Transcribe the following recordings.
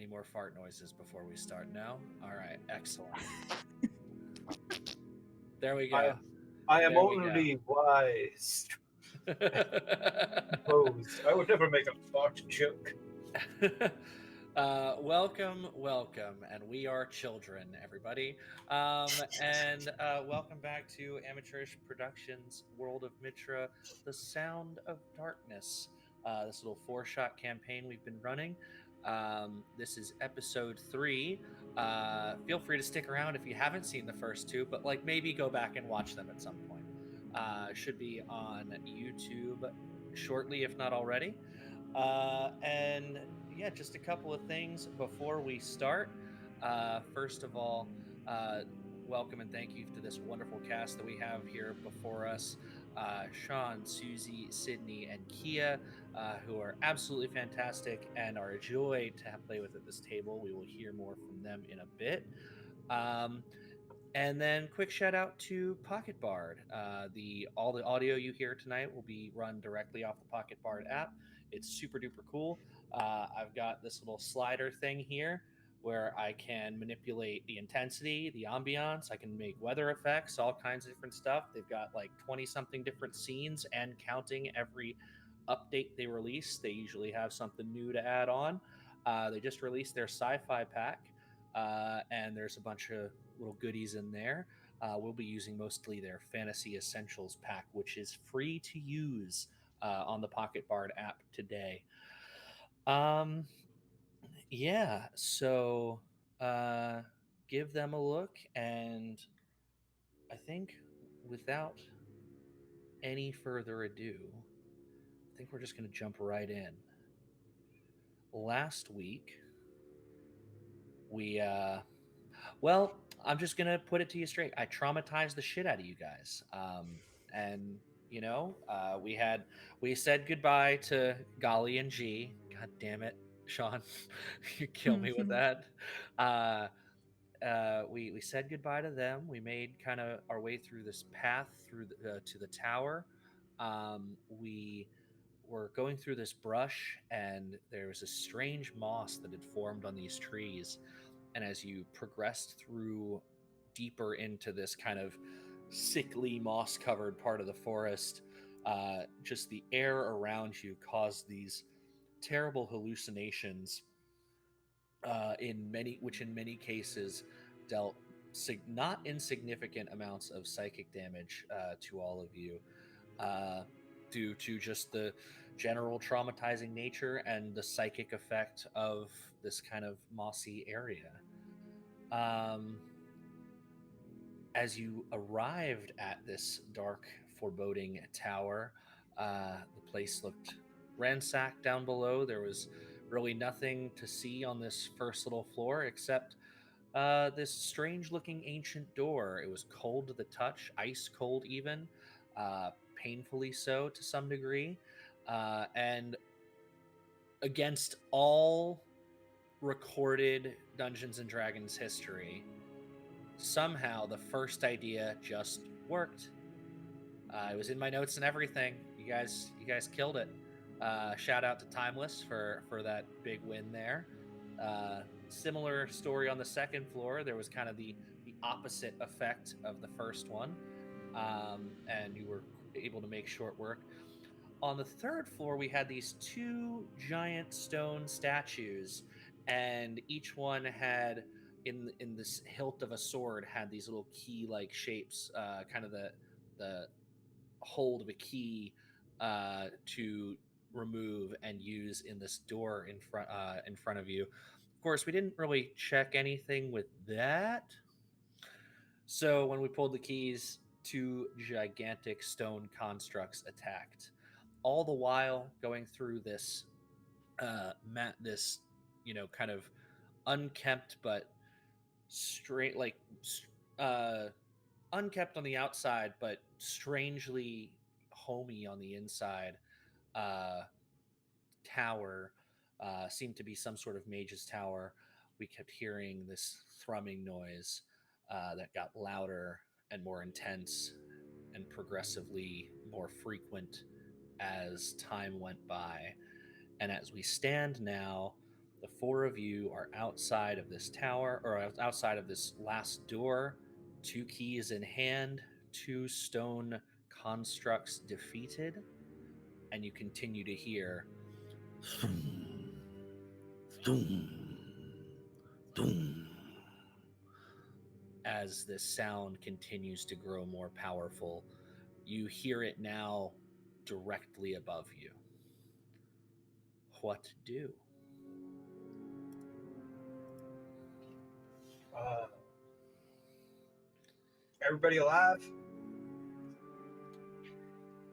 more fart noises before we start? No? All right, excellent. There we go. I am There we go. only wise. Suppose I would never make a fart joke. welcome, and we are children, everybody. And welcome back to Amateurish Productions World of Mitra, The Sound of Darkness. This little 4-shot campaign we've been running. This is episode 3. Feel free to stick around if you haven't seen the first 2, but maybe go back and watch them at some point. Should be on YouTube shortly, if not already. And yeah, just a couple of things before we start. First of all, welcome and thank you to this wonderful cast that we have here before us. Sean, Susie, Sydney, and Kia, who are absolutely fantastic and are a joy to play with at this table. We will hear more from them in a bit. And then quick shout out to Pocket Bard. All the audio you hear tonight will be run directly off the Pocket Bard app. It's super duper cool. I've got this little slider thing here where I can manipulate the intensity, the ambiance. I can make weather effects, all kinds of different stuff. They've got 20 something different scenes and counting every update they release. They usually have something new to add on. They just released their sci-fi pack, and there's a bunch of little goodies in there. We'll be using mostly their Fantasy Essentials pack, which is free to use on the Pocket Bard app today. Yeah, so give them a look, and I think without any further ado, I think we're just going to jump right in. Last week, we well, I'm just gonna put it to you straight. I traumatized the shit out of you guys, and we said goodbye to Golly and G. God damn it, Sean, you kill me with that. We said goodbye to them. We made kind of our way through this path through to the tower. We were going through this brush, and there was a strange moss that had formed on these trees. And as you progressed through deeper into this kind of sickly moss covered part of the forest, just the air around you caused these terrible hallucinations, which in many cases dealt not insignificant amounts of psychic damage to all of you, due to just the general traumatizing nature and the psychic effect of this kind of mossy area. As you arrived at this dark, foreboding tower, the place looked ransacked down below. There was really nothing to see on this first little floor except this strange looking ancient door. It was cold to the touch, ice cold even, painfully so to some degree. And against all recorded Dungeons and Dragons history, somehow the first idea just worked. It was in my notes and everything. You guys killed it. Shout out to Timeless for that big win there. Similar story on the second floor. There was kind of the opposite effect of the first one, and you were able to make short work. On the third floor, we had these 2 giant stone statues, and each one had in this hilt of a sword had these little key like shapes, kind of the hold of a key to remove and use in this door in front of you. Of course, we didn't really check anything with that. So when we pulled the keys, 2 gigantic stone constructs attacked. All the while going through this this kind of unkempt but straight uh unkept on the outside but strangely homey on the inside uh tower. Seemed to be some sort of mage's tower. We kept hearing this thrumming noise that got louder and more intense and progressively more frequent as time went by. And as we stand now, The four of you are outside of this tower, or outside of this last door, two keys in hand, two stone constructs defeated, and you continue to hear thum, thum, thum, as this sound continues to grow more powerful. You hear it now directly above you. What do? Uh, everybody alive?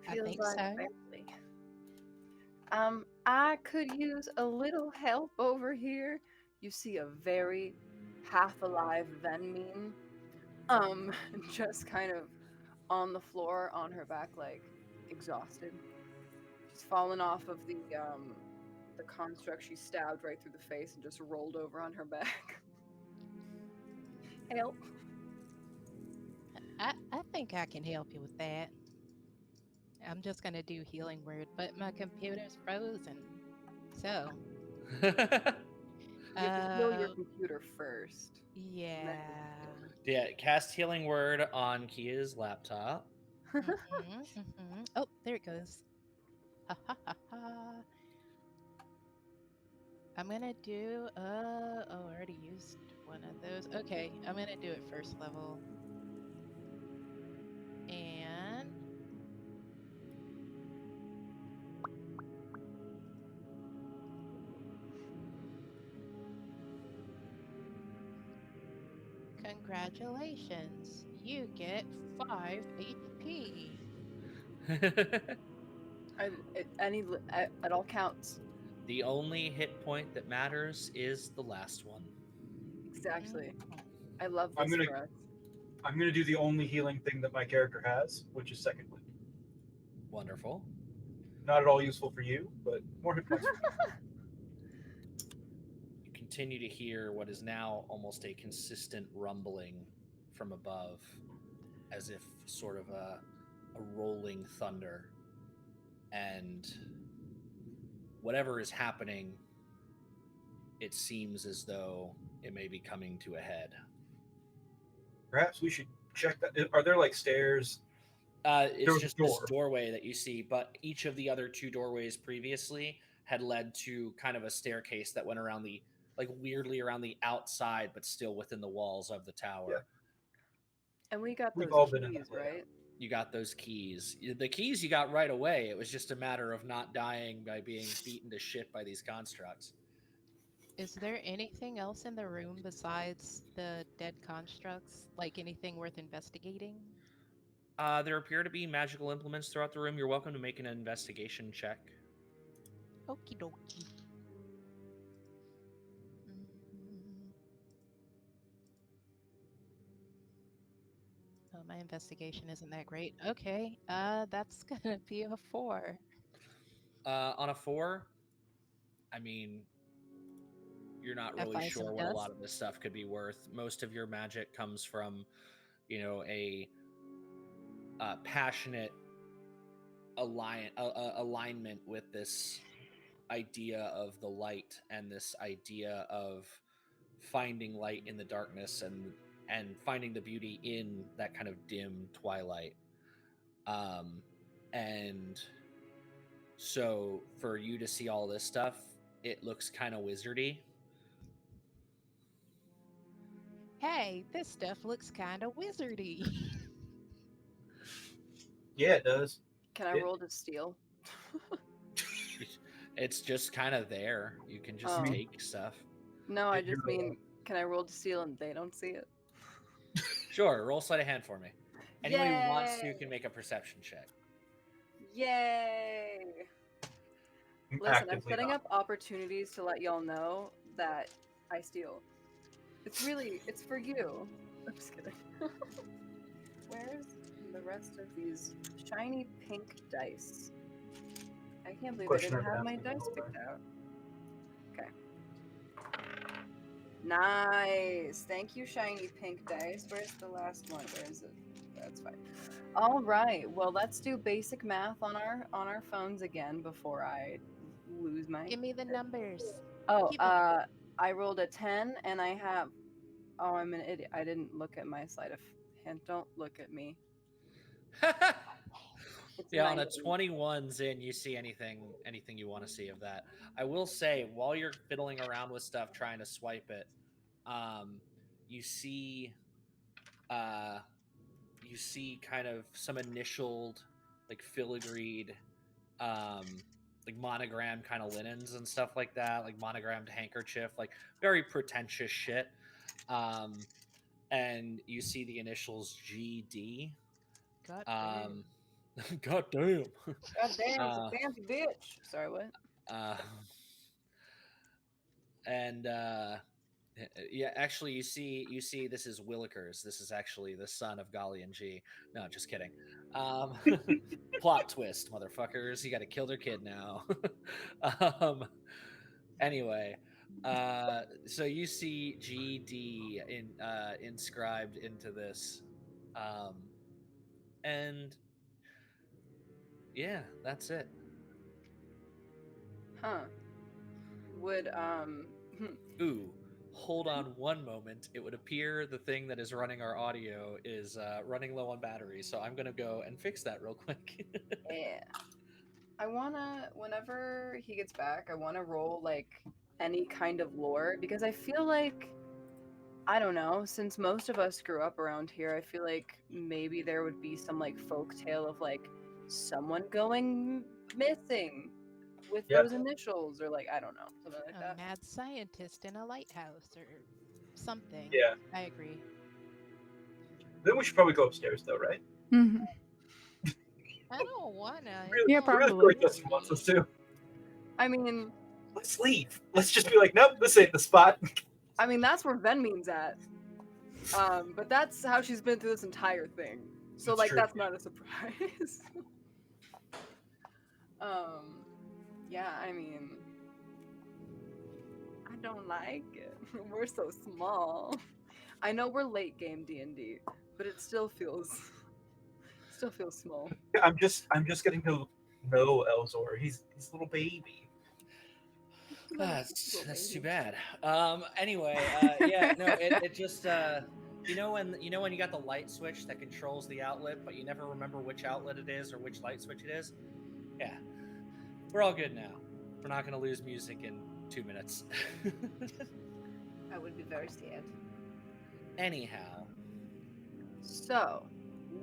I Feels think like so. family. I could use a little help over here. You see a very half alive Venmean, just kind of on the floor on her back, like exhausted. She's fallen off of the construct. She stabbed right through the face and just rolled over on her back. Help. I think I can help you with that. I'm just gonna do healing word, but my computer's frozen. So, You have to heal your uh, computer first. And then yeah. Yeah, cast healing word on Kia's laptop. Oh, there it goes. Ha ha ha ha. I'm gonna do oh, I already used one of those. Okay, I'm gonna do it first level. And congratulations, you get 5 HP. it all counts. The only hit point that matters is the last one. Exactly. Mm. I love I'm this gonna for us. I'm gonna do the only healing thing that my character has, which is second wind. Wonderful. Not at all useful for you, but more hit points for me. You continue to hear what is now almost a consistent rumbling from above, as if sort of a rolling thunder. And whatever is happening, it seems as though it may be coming to a head. Perhaps we should check that. Are there like stairs? There It's was a just this door. doorway that you see, but each of the other two doorways previously had led to kind of a staircase that went around the, like, weirdly around the outside, but still within the walls of the Yeah, tower. And we got we've those all been in keys, that layout. right? You got those keys. The keys you got right away. It was just a matter of not dying by being beaten to shit by these constructs. Is there anything else in the room besides the dead constructs? Like anything worth investigating? There appear to be magical implements throughout the room. You're welcome to make an investigation check. Okie dokie. Mm. Oh, my investigation isn't that great. Okay, that's gonna be a 4. On a 4, I mean, you're not I really find some sure what a lot dust. of this stuff could be worth. Most of your magic comes from, a passionate alignment with this idea of the light and this idea of finding light in the darkness and finding the beauty in that kind of dim twilight. And so for you to see all this stuff, it looks kind of wizardy. Hey, this stuff looks kind of wizardy. Yeah, it does. Can I It- roll to steal? It's just kind of there. You can just Oh. take stuff. No, I You're, just mean, can I roll to steal and they don't see it? Sure, roll sleight of hand for me. Anyone who wants to Yay! can make a perception check. Yay! I'm Listen, I'm actively setting not. up opportunities to let y'all know that I steal. It's for you. I'm just kidding. Where's the rest of these shiny pink dice? I can't believe I Question didn't I've been have my asking dice all picked day. out. Okay. Nice. Thank you, shiny pink dice. Where's the last one? Where is it? That's fine. All right. Well, let's do basic math on our phones again before I lose my. Give me the numbers. Oh, Keep it. I rolled a 10 and I have. Oh, I'm an idiot. I didn't look at my sleight of hand. Don't look at me. It's Yeah, on a 19. 21 Zin, you see anything you want to see of that. I will say, while you're fiddling around with stuff trying to swipe it, um, you see uh you see kind of some initialed, like filigreed, um like monogram kind of linens and stuff like that, like monogrammed handkerchief, like very pretentious shit. Um and you see the initials GD. God damn. Um God damn. God damn, it's a uh fancy bitch. Sorry, what? uh and yeah, actually, you see this is Willikers. This is actually the son of Golly and G. No, just kidding. Um, plot twist, motherfuckers! You got to kill their kid now. um, anyway, so you see GD inscribed into this, um, and yeah, that's it. Huh. Would Ooh, hold on one moment. It would appear the thing that is running our audio is running low on battery, so I'm gonna go and fix that real quick. yeah. I wanna, whenever he gets back, I wanna roll like any kind of lore because I feel like, I don't know, since most of us grew up around here, I feel like maybe there would be some like folk tale of like someone going missing with Yeah. those initials or like, I don't know, something like A that. mad scientist in a lighthouse or something. Yeah. I agree. Then we should probably go upstairs, though, right? Mhm. I don't wanna. Really, Yeah, It's really probably. like Justin wants us to. I mean, Let's leave. Let's just be like, nope, this ain't the spot. that's where Venmean's at. But that's how she's been through this entire thing. So That's like true. that's not a surprise. Yeah, I mean, I don't like it. We're so small. I know we're late game D&D, but it still feels small. I'm just getting to know Elzor. He's a little baby. That's too bad. Anyway, yeah, no, it just when you got the light switch that controls the outlet, but you never remember which outlet it is or which light switch it is. Yeah, we're all good now. We're not gonna lose music in 2 minutes. I would be very sad. Anyhow, So,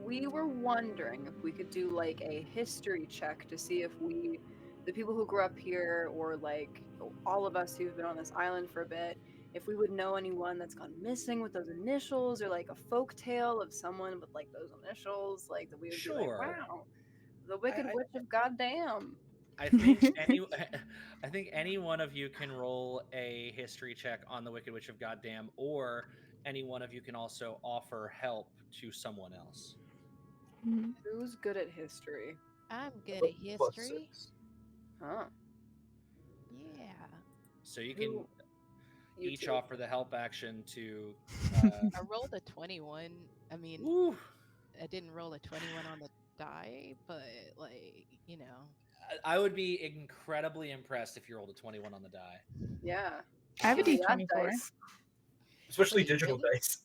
we were wondering if we could do like a history check to see if the people who grew up here, or like all of us who've been on this island for a bit, if we would know anyone that's gone missing with those initials, or like a folk tale of someone with like those initials, like that we would be like, sure. wow, the Wicked I, Witch of Goddamn. I think I think any one of you can roll a history check on the Wicked Witch of Goddamn, or any one of you can also offer help to someone else. Who's good at history? I'm good at Plus history. 6. Huh? Yeah. So you can Who? You each two. offer the help action to. I rolled a 21. I mean, Woo, I didn't roll a 21 on the die, but like, I would be incredibly impressed if you rolled a 21 on the die. Yeah. I have a Give me that D24. dice. Especially Wait, digital really? dice.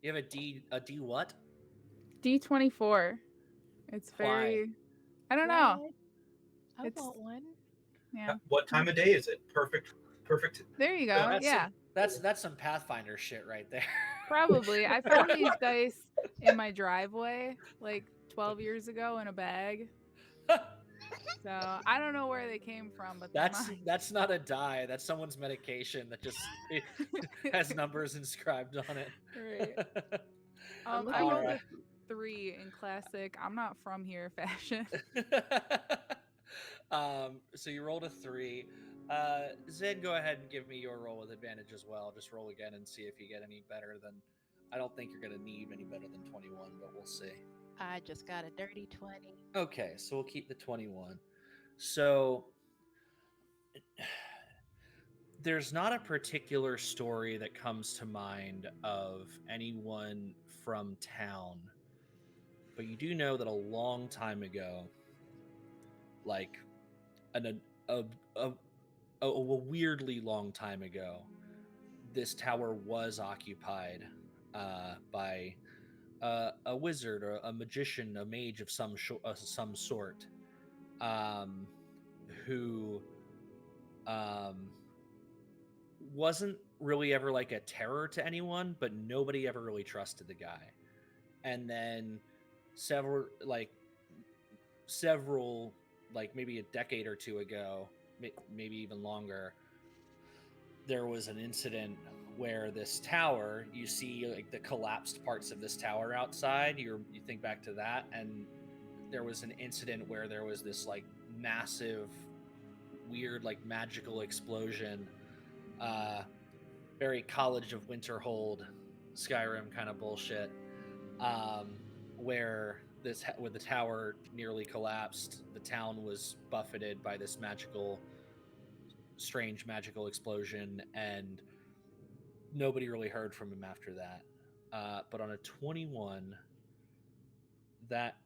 You have a D what? D24. It's Why? very. I don't know. What? I It's- want one. Yeah. What time of day is it? Perfect. There you go. That's Yeah. that's some Pathfinder shit right there. Probably. I found these dice in my driveway like 12 years ago in a bag. So I don't know where they came from, but they're mine. That's not a die. That's someone's medication that just has numbers inscribed on it. Right. I'm I looking rolled at a 3 in classic. I'm not from here fashion. So you rolled a 3. Zed, go ahead and give me your roll with advantage as well. Just roll again and see if you get any better than. I don't think you're gonna need any better than 21, but we'll see. I just got a dirty 20. Okay, so we'll keep the 21. So there's not a particular story that comes to mind of anyone from town, but you do know that a long time ago, like a, a, a weirdly long time ago, this tower was occupied by a wizard or a magician, a mage of some sort, um, who um, wasn't really ever like a terror to anyone, but nobody ever really trusted the guy. And then several, like several, like maybe a decade or two ago, maybe even longer, there was an incident where this tower, you see like the collapsed parts of this tower outside. You think back to that, and there was an incident where there was this like massive, weird, like magical explosion. Very College of Winterhold, Skyrim kind of bullshit. Where the tower nearly collapsed. The town was buffeted by this strange magical explosion, and nobody really heard from him after that. But on a 21, that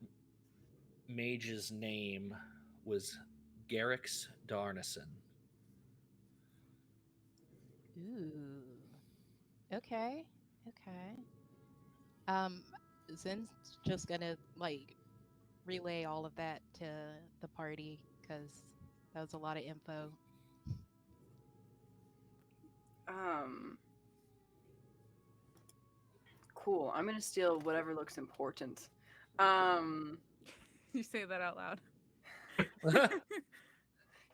mage's name was Garrix Darnison. Ooh. Okay. Okay. Um, Zen's just gonna like relay all of that to the party because that was a lot of info. Cool. I'm gonna steal whatever looks important. You say that out loud.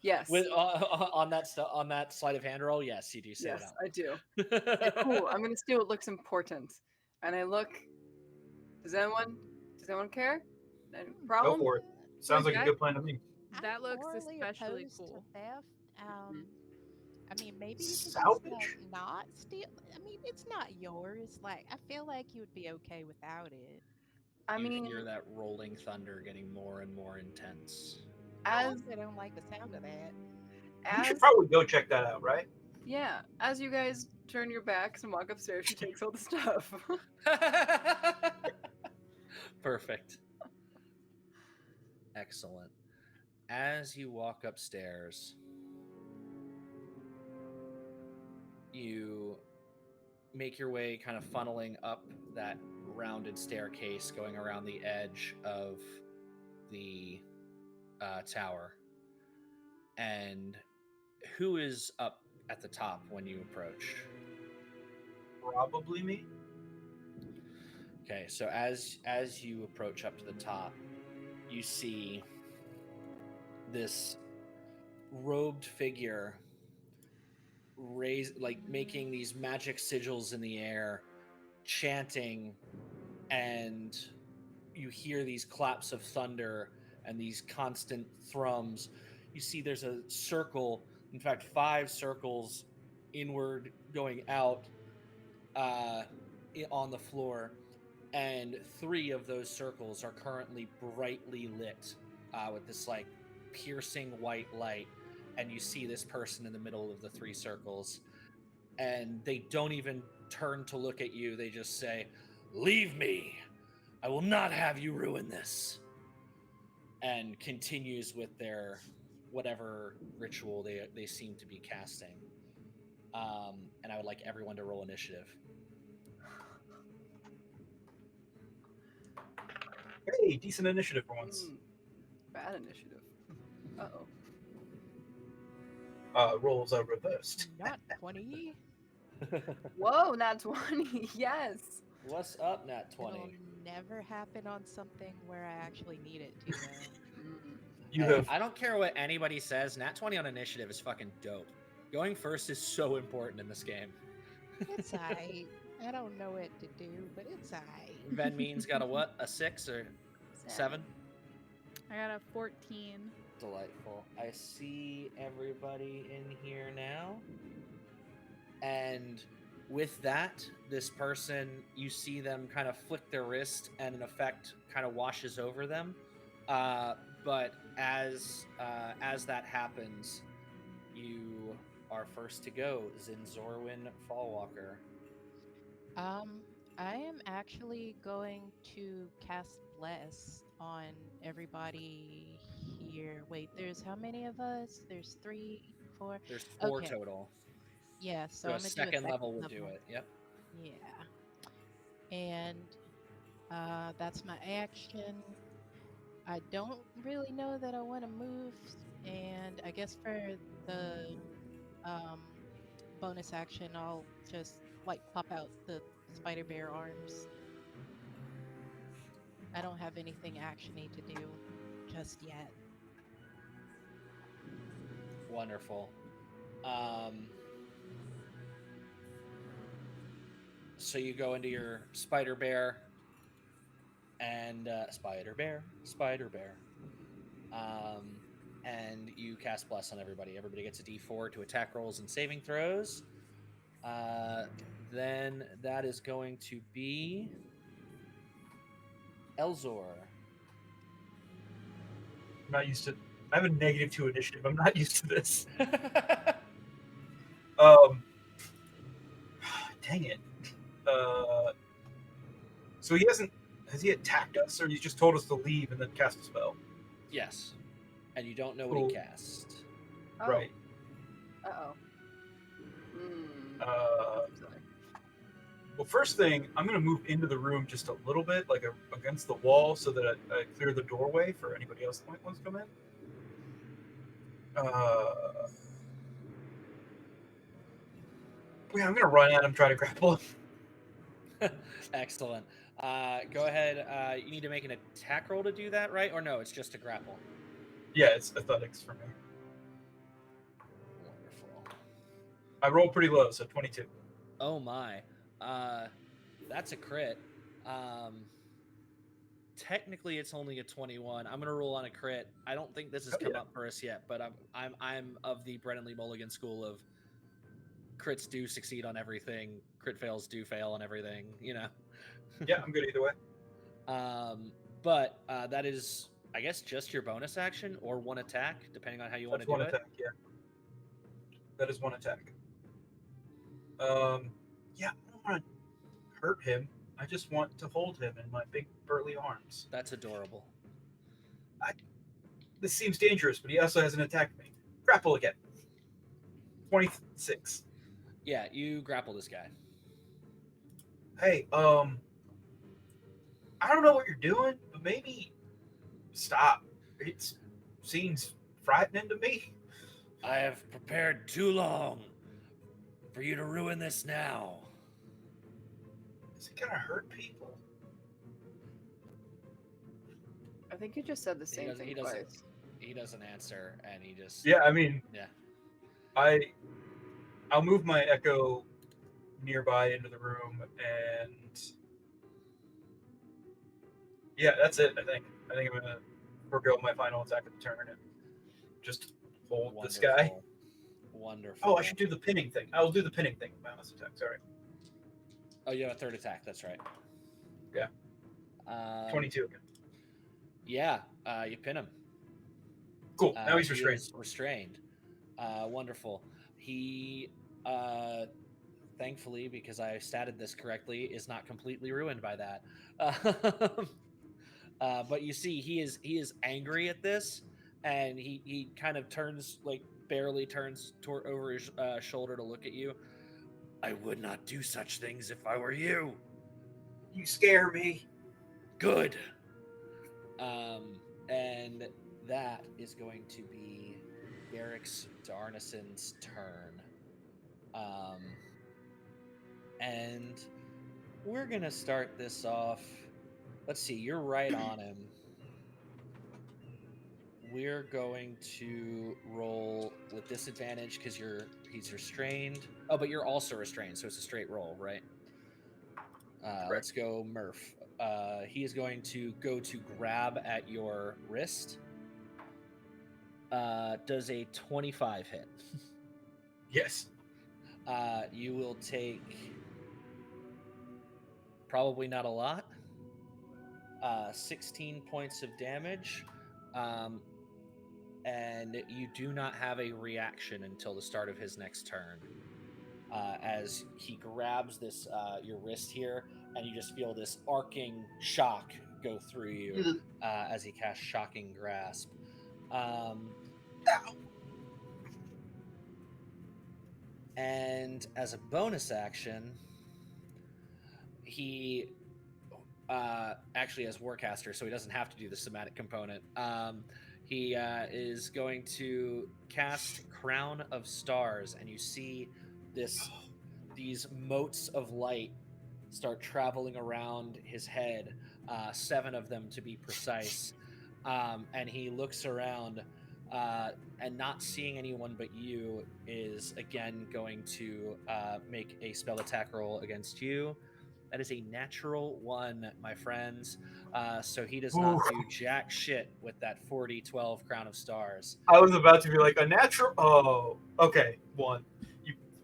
Yes. On that sleight of hand roll, yes, you do say Yes, it out. I do. Okay, cool. I'm gonna steal what looks important, and I look. Does anyone care? Any Go problem? for it. Sounds like a good plan to me. That I'm looks morally especially opposed cool. to theft. I mean, maybe you could just Salvage? not steal. I mean, it's not yours. Like, I feel like you would be okay without it. I You mean, hear that rolling thunder getting more and more intense. I as also don't like the sound of that. We should as probably go check that out, right? yeah, as you guys turn your backs and walk upstairs, she takes all the stuff. Perfect. Excellent. As you walk upstairs, you make your way kind of funneling up that rounded staircase going around the edge of the tower. And who is up at the top when you approach? Probably me. Okay, so as you approach up to the top, you see this robed figure making these magic sigils in the air, chanting, and you hear these claps of thunder and these constant thrums. You see there's a circle, in fact 5 circles inward going out on the floor, and 3 of those circles are currently brightly lit with this like piercing white light. And you see this person in the middle of the 3 circles, and they don't even turn to look at you. They just say, "Leave me. I will not have you ruin this." And continues with their whatever ritual they seem to be casting. And I would like everyone to roll initiative. Hey, decent initiative for once. Bad initiative. Uh-oh. Rolls are reversed. Not 20. Whoa, not 20. Yes. What's up, Nat 20? It'll never happen on something where I actually need it to, though. You Hey, have I don't care what anybody says. Nat 20 on initiative is fucking dope. Going first is so important in this game. It's aight. I don't know what to do, but it's aight. Ben Mean's got a what? A 6 or 7? I got a 14. Delightful. I see everybody in here now. And with that, this person, you see them kind of flick their wrist and an effect kind of washes over them. But as that happens, you are first to go, Zinzorwin Fallwalker. I am actually going to cast Bless on everybody here. Wait, there's how many of us? There's 3, 4. There's 4 Okay. total. Yeah, so So a I'm gonna do a second second level would do level. it. Yep. Yeah. And that's my action. I don't really know that I want to move, and I guess for the um, bonus action, I'll just like pop out the spider bear arms. I don't have anything actiony to do just yet. Wonderful. So you go into your spider bear and spider bear, and you cast bless on everybody. Everybody gets a D4 to attack rolls and saving throws. Then that is going to be Elzor. I'm not used to. I have a -2 initiative. I'm not used to this. Um, dang it. So he hasn't. Has he attacked us, or he just told us to leave and then cast a spell? Yes, and you don't know what Cool. he cast. Oh. Right. Uh-oh. Sorry. Well, first thing, I'm going to move into the room just a little bit, like against the wall, so that I clear the doorway for anybody else that might want to come in. Yeah, I'm going to run at him, try to grapple him. Excellent. Go ahead. You need to make an attack roll to do that, right? Or no, it's just a grapple. Yeah, it's athletics for me. Wonderful. I rolled pretty low, so 22. Oh my. That's a crit. Technically it's only a 21. I'm gonna roll on a crit. I don't think this has come up for us yet, but I'm of the Brennan Lee Mulligan school of crits do succeed on everything, crit fails do fail on everything, you know. Yeah, I'm good either way. But that is, I guess, just your bonus action or one attack, depending on how you want to do one it. Attack, yeah. That is one attack. Yeah, I don't want to hurt him. I just want to hold him in my big burly arms. That's adorable. This seems dangerous, but he also hasn't attacked me. Grapple again. 26. Yeah, you grapple this guy. Hey, I don't know what you're doing, but maybe stop. It seems frightening to me. I have prepared too long for you to ruin this now. Is it gonna hurt people? I think you just said the same thing twice. He doesn't answer, and he just... Yeah, I mean... Yeah. I'll move my echo nearby into the room, and... Yeah, that's it, I think. I think I'm gonna forgo my final attack of the turn and just hold this guy. Wonderful. Oh, I should do the pinning thing. I'll do the pinning thing with my last attack, sorry. Oh, you have a third attack, that's right. Yeah. 22 again. Yeah, you pin him. Cool, now he's restrained. Restrained. Wonderful. He, thankfully, because I statted this correctly, is not completely ruined by that. But you see, he is angry at this, and he kind of turns, like, barely turns over his shoulder to look at you. I would not do such things if I were you. You scare me. Good. And that is going to be Garrick's Darnison's turn. And we're going to start this off. Let's see, you're right on him. We're going to roll with disadvantage because he's restrained. Oh, but you're also restrained, so it's a straight roll, right? Let's go Murph. He is going to go to grab at your wrist. Does a 25 hit? Yes. You will take probably not a lot. 16 points of damage. And you do not have a reaction until the start of his next turn. As he grabs this your wrist here, and you just feel this arcing shock go through you as he casts Shocking Grasp. Um, Ow. and as a bonus action, he actually as Warcaster, so he doesn't have to do the somatic component. He is going to cast Crown of Stars, and you see these motes of light start traveling around his head, 7 of them to be precise. And he looks around, and not seeing anyone but you, is again going to make a spell attack roll against you. That is a natural 1, my friends. So he does not Ooh. do jack shit with that 40-12 Crown of Stars. I was about to be like a natural. Oh, okay. 1.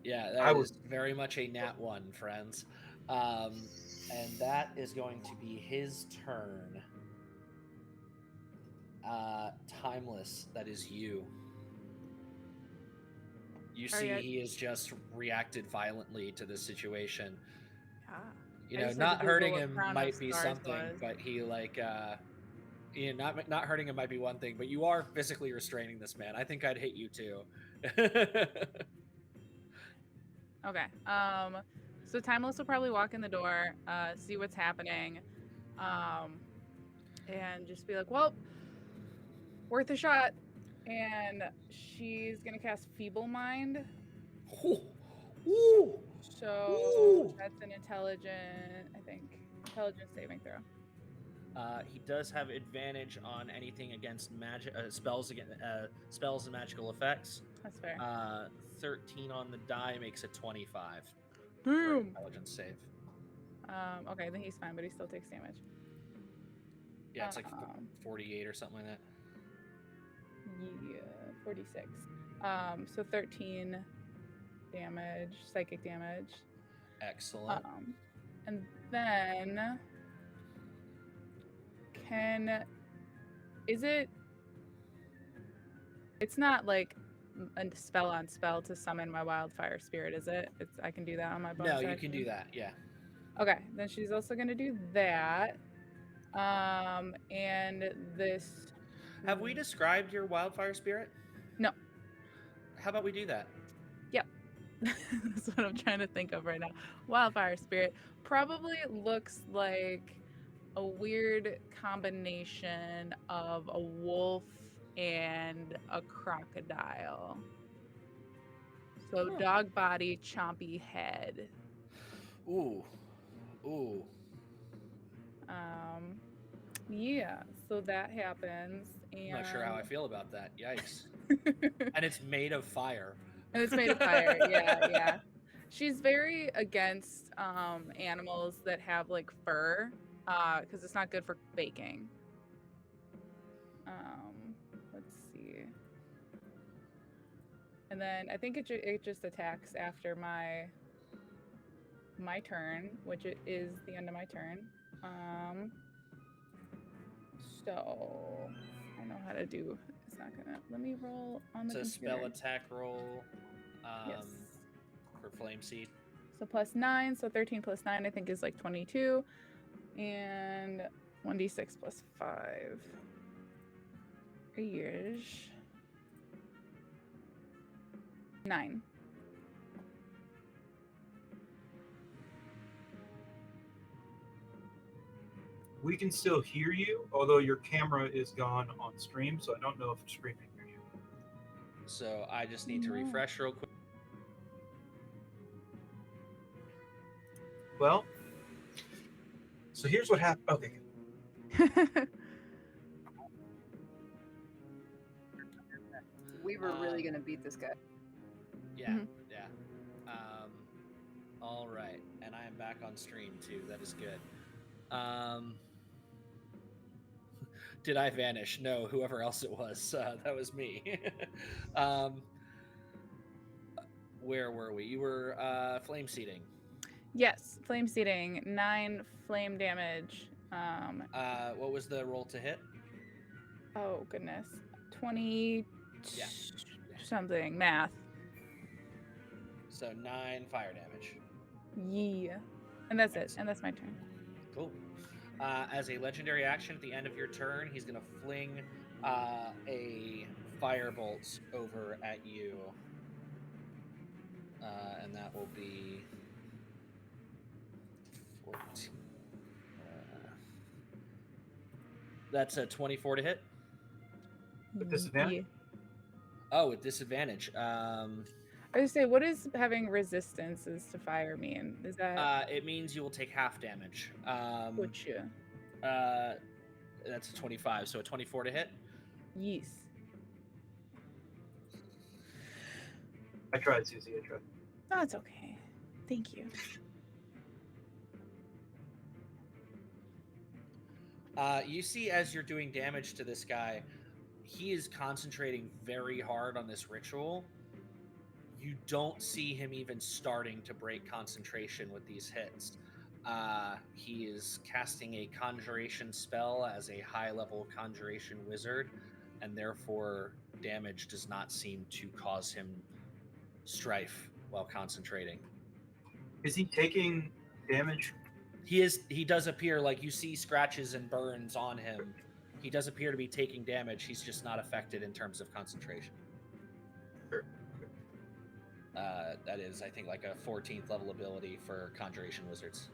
Yeah, I that was. is very much a nat 1, friends. And that is going to be his turn. Timeless, that is you. You see, Alright, he has just reacted violently to the situation. ah. You I know, just had to not Google hurting what him Crown of might be Stars something, was. but he not hurting him might be one thing, but you are physically restraining this man. I think I'd hit you too. Okay. So Timeless will probably walk in the door, see what's happening, and just be like, "Well, worth a shot." And she's gonna cast Feeble Mind. Ooh, ooh, So ooh. that's an intelligence saving throw. He does have advantage on anything against magic spells spells and magical effects. That's fair. 13 on the die makes it 25 for Boom. intelligence save. Okay, then he's fine, but he still takes damage. Yeah, it's like Um, 48 or something like that. Yeah, 46. So 13 damage, psychic damage. Excellent. And then it's not like a spell on spell to summon my wildfire spirit, is it? I can do that on my bonus No, you action? can do that. Yeah. Okay, then she's also gonna do that. And this. Have we described your wildfire spirit? No. How about we do that? Yep. That's what I'm trying to think of right now. Wildfire spirit probably looks like a weird combination of a wolf and a crocodile. So Huh. dog body, chompy head. Ooh. Ooh. Yeah, so that happens, I'm not sure how I and feel about that. Yikes. And it's made of fire. and it's made of fire. Yeah. She's very against animals that have like fur, because it's not good for baking. Let's see. And then I think it just attacks after my turn, which it is the end of my turn. So I know how to do. It's not gonna let me roll on the It's a computer. spell attack roll. Yes. For Flame Seed. So +9, so 13 plus 9 I think is like 22, and 1d6 plus 5 is 9. We can still hear you, although your camera is gone on stream, so I don't know if the stream can hear you. So I just need to No. refresh real quick. Well, so here's what happened. Okay. We were really gonna beat this guy. Yeah, Mhm. yeah. All right, and I am back on stream too. That is good. Did I vanish? No, whoever else it was, that was me. Where were we? You were flame seeding. Yes, flame seeding, 9 flame damage. What was the roll to hit? Oh goodness, 20 Yeah. something math. So 9 fire damage. Yeah, and that's it, Excellent. and that's my turn. Cool. As a legendary action at the end of your turn, he's going to fling a firebolt over at you. And that will be 14. That's a 24 to hit. With disadvantage? Oh, with disadvantage. I was say, what does having resistances to fire mean? Is that It means you will take half damage. what you? That's a 25, so a 24 to hit. Yes. I tried, Susie. I tried. No, it's okay. Thank you. You see, as you're doing damage to this guy, he is concentrating very hard on this ritual. You don't see him even starting to break concentration with these hits. He is casting a conjuration spell as a high-level conjuration wizard, and therefore damage does not seem to cause him strife while concentrating. Is he taking damage? He does appear, like, you see scratches and burns on him. He does appear to be taking damage. He's just not affected in terms of concentration. Sure. That is, I think, like a 14th level ability for conjuration wizards.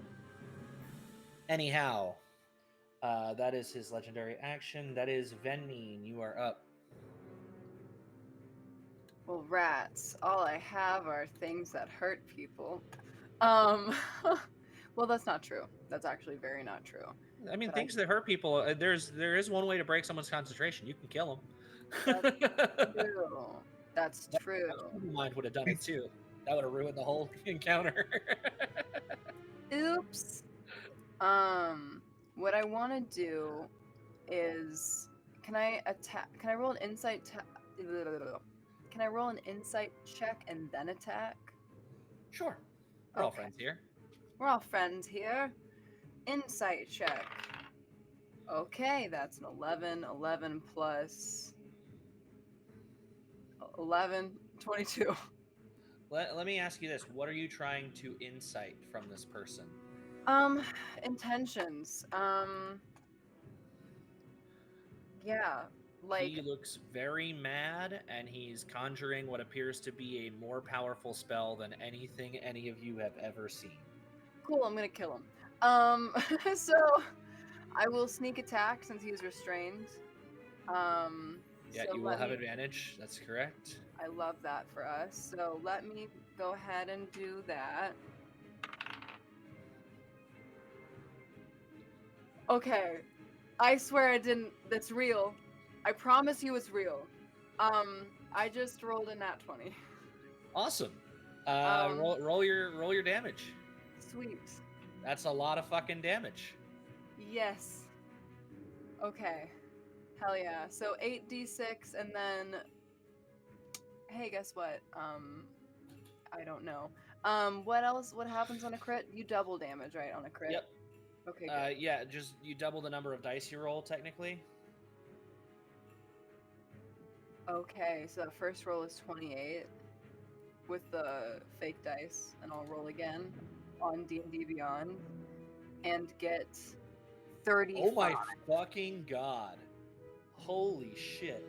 Anyhow, that is his legendary action. That is Venmeen. You are up. Well, rats. All I have are things that hurt people. Well, that's not true. That's actually very not true. I mean, But things that hurt people. There is one way to break someone's concentration. You can kill them. True. That's true. Mind would have done it too. That would have ruined the whole encounter. Oops. What I want to do is, can I attack? Can I roll an insight? Can I roll an insight check and then attack? Sure. We're all Okay. friends here. We're all friends here. Insight check. Okay, that's an 11. 11 plus 11, 22. Let me ask you this. What are you trying to insight from this person? Intentions. Yeah, like He looks very mad, and he's conjuring what appears to be a more powerful spell than anything any of you have ever seen. cool. I'm gonna kill him. So I will sneak attack since he's restrained. Yeah, so you will let have me- advantage. That's correct. I love that for us. So let me go ahead and do that. Okay. I swear I didn't. That's real. I promise you it's real. I just rolled a nat 20. Awesome. Um, roll your damage. Sweet. That's a lot of fucking damage. Yes. Okay. Hell yeah. So 8d6 and then hey, guess what? I don't know. What else? What happens on a crit? You double damage, right? On a crit? Yep. Okay, good. Yeah, just you double the number of dice you roll, technically. Okay, so the first roll is 28 with the fake dice, and I'll roll again on D&D Beyond and get 35. Oh my fucking god. Holy shit.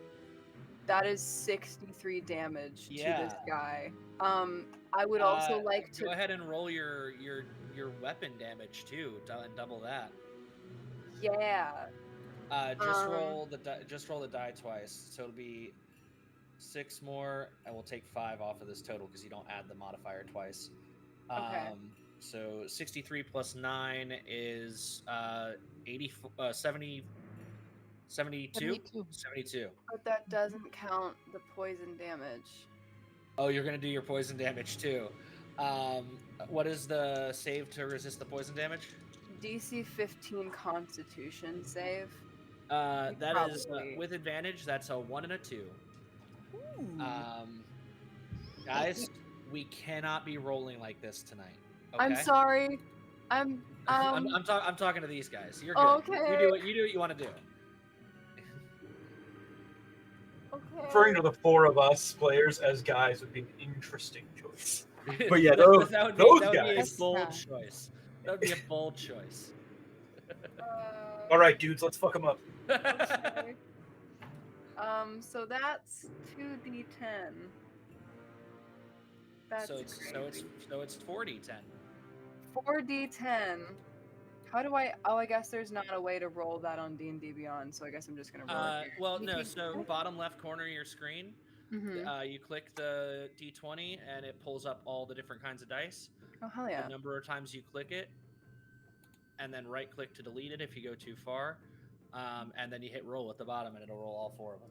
That is 63 damage to Yeah. this guy. I would also like to go ahead and roll your weapon damage too, and double that. Yeah. Just roll the die twice, so it'll be 6 more. I will take 5 off of this total because you don't add the modifier twice. Okay. So 63 plus 9 is 72. 72. But that doesn't count the poison damage. Oh, you're gonna do your poison damage too. What is the save to resist the poison damage? DC 15 Constitution save. That is Probably. with advantage. That's a 1 and a 2. Ooh. Guys, we cannot be rolling like this tonight. I'm okay? sorry. I'm I'm talking to these guys. You're good. Okay. You do what you want to do. okay. Referring to the four of us players as guys would be an interesting choice. But yeah, those that would be guys. a bold Yeah. choice. That would be a bold choice. All right, dudes, let's fuck them up. Okay. So that's 2d10. That's so it's crazy. 4d10. 4d10. How do I? Oh, I guess there's not a way to roll that on D&D Beyond, so I guess I'm just gonna roll it here. Well, no. So bottom left corner of your screen, Mm-hmm. you click the d20 and it pulls up all the different kinds of dice. Oh hell The yeah! number of times you click it, and then right click to delete it if you go too far, and then you hit roll at the bottom and it'll roll all 4 of them.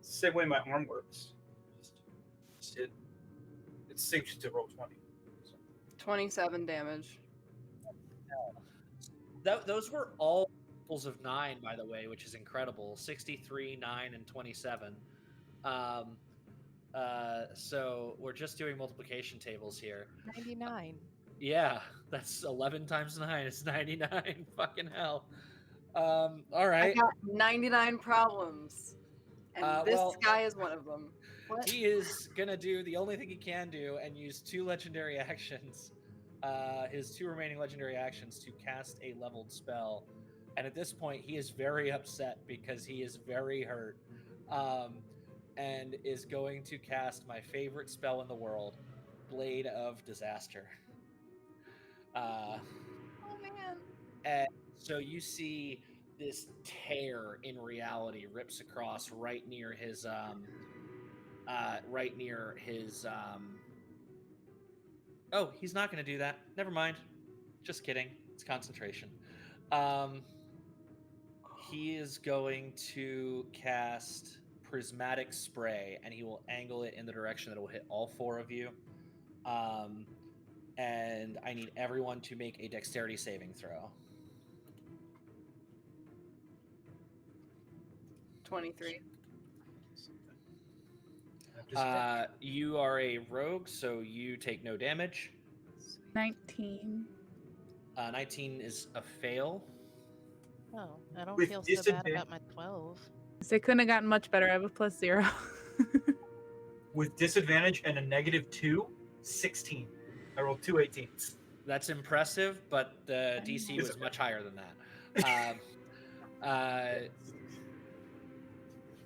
Same way my arm works. It's safe to roll 20. So. 27 damage. Those were all multiples of 9, by the way, which is incredible. 63, 9, and 27. So we're just doing multiplication tables here. 99. Yeah, that's 11 times 9. It's 99. Fucking hell. All right. I got 99 problems, and this guy is one of them. What? He is gonna do the only thing he can do and use 2 legendary actions. His 2 remaining legendary actions to cast a leveled spell. And at this point, he is very upset because he is very hurt. And is going to cast my favorite spell in the world, Blade of Disaster. Oh man. And so you see this tear in reality rips across right near his oh, he's not going to do that. Never mind. Just kidding. It's concentration. He is going to cast Prismatic Spray, and he will angle it in the direction that it will hit all 4 of you. And I need everyone to make a dexterity saving throw. 23. You are a rogue, so you take no damage. 19. 19 is a fail. Oh, I don't With feel so bad about my 12. So it couldn't have gotten much better. I have a +0. With disadvantage and a -2, 16. I rolled 2 18s. That's impressive, but the DC was much higher than that.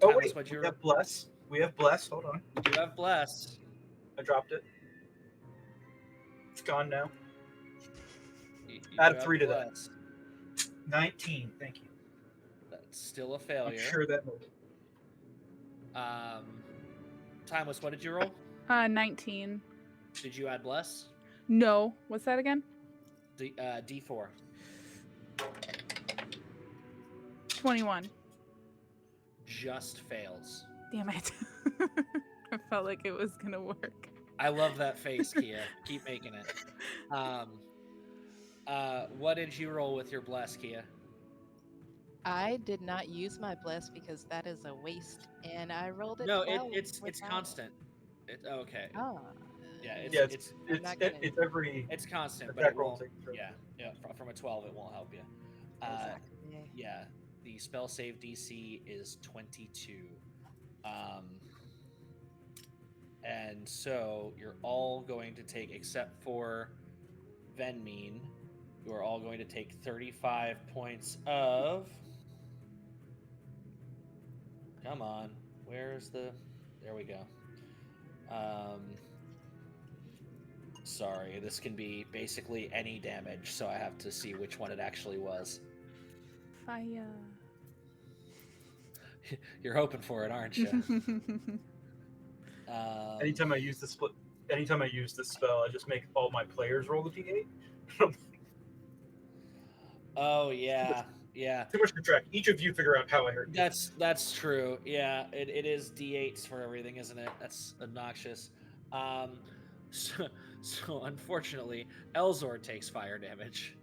Oh wait, we have bless. We have bless. Hold on. You have bless. I dropped it. It's gone now. Add 3 to that. 19. Thank you. That's still a failure. I'm sure that moved. Timeless, what did you roll? 19. Did you add bless? No. What's that again? The D4. 21. Just fails. Damn it. I felt like it was gonna work. I love that face, Kia. Keep making it. What did you roll with your bless, Kia? I did not use my bless because that is a waste, and I rolled it. No, well it's without constant. Okay. Oh. Yeah, it's every. It's constant, but it won't. Yeah, from a 12, it won't help you. Exactly. Yeah, the spell save DC is 22. And so you're all going to take, except for Venmean, you are all going to take 35 points of. Come on, where's the? There we go. Sorry, this can be basically any damage, so I have to see which one it actually was. Fire. You're hoping for it, aren't you? Anytime I use the spell, I just make all my players roll the d8. Oh yeah. Too much to track. Each of you figure out how I hurt you. That's true. Yeah, it is d8s for everything, isn't it? That's obnoxious. So unfortunately, Elzor takes fire damage.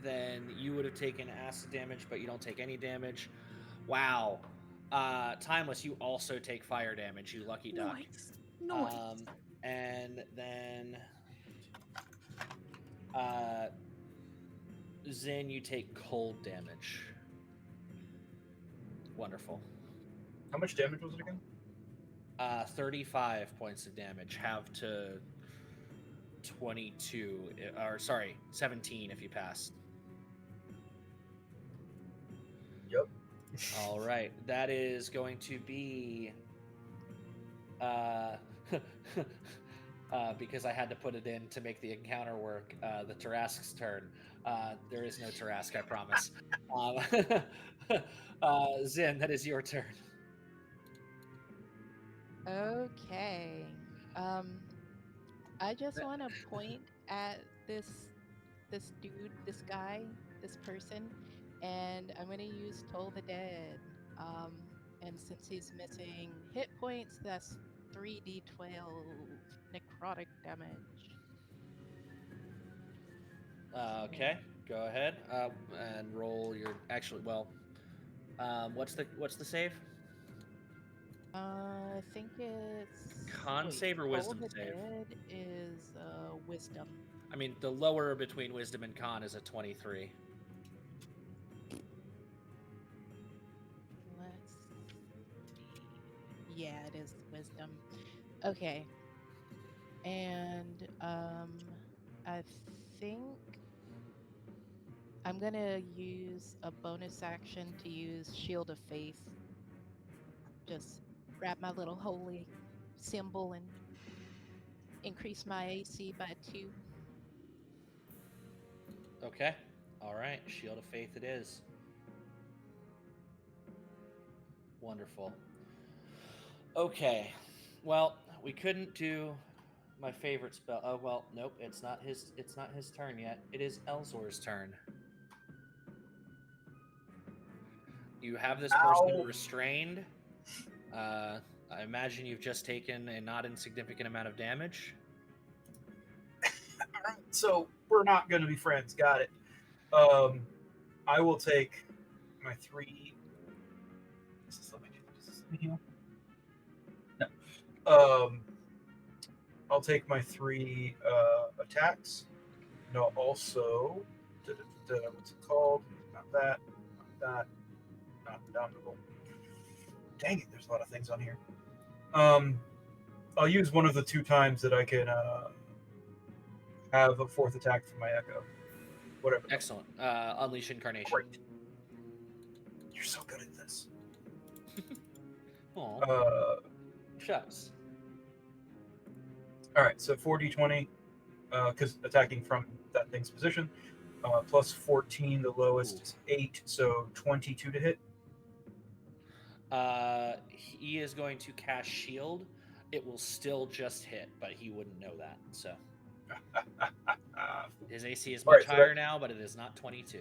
Then you would have taken acid damage, but you don't take any damage. Wow. Timeless, you also take fire damage, you lucky duck. Nice. And then Zin, you take cold damage. Wonderful. How much damage was it again? 35 points of damage. Have to 22, or sorry, 17 if you pass. All right, that is going to be uh, because I had to put it in to make the encounter work. The Tarask's turn. There is no Tarask, I promise. Zin, that is your turn. Okay. Um, I just want to point at this dude, this guy, this person, and I'm gonna use Toll the Dead. Um, and since he's missing hit points, that's 3d12 necrotic damage. Okay, go ahead and roll your. Actually, well, what's the save? I think it's Con wait, save or Toll wisdom the save? Dead is wisdom. I mean, the lower between wisdom and con is a 23. Let's yeah, it is wisdom. Okay. And I think I'm gonna use a bonus action to use Shield of Faith. Just grab my little holy symbol and increase my AC by 2. Okay. All right. Shield of Faith it is. Wonderful. Okay. Well, we couldn't do my favorite spell. Oh well, nope. It's not his. It's not his turn yet. It is Elzor's turn. You have this person Ow. restrained. I imagine you've just taken a not insignificant amount of damage. All right, so we're not going to be friends. Got it. I will take my 3. Does this let me heal? No. I'll take my 3 attacks. And I'll also, what's it called? Not that, not that, not indomitable. Dang it, there's a lot of things on here. I'll use one of the 2 times that I can have a 4th attack for my echo. Whatever. Excellent. Unleash Incarnation. Great. You're so good at this. Aw, shucks. All right, so 4d20, because attacking from that thing's position, plus 14, the lowest is 8, so 22 to hit. He is going to cast Shield. It will still just hit, but he wouldn't know that. So his AC is All much right, so higher now, but it is not 22.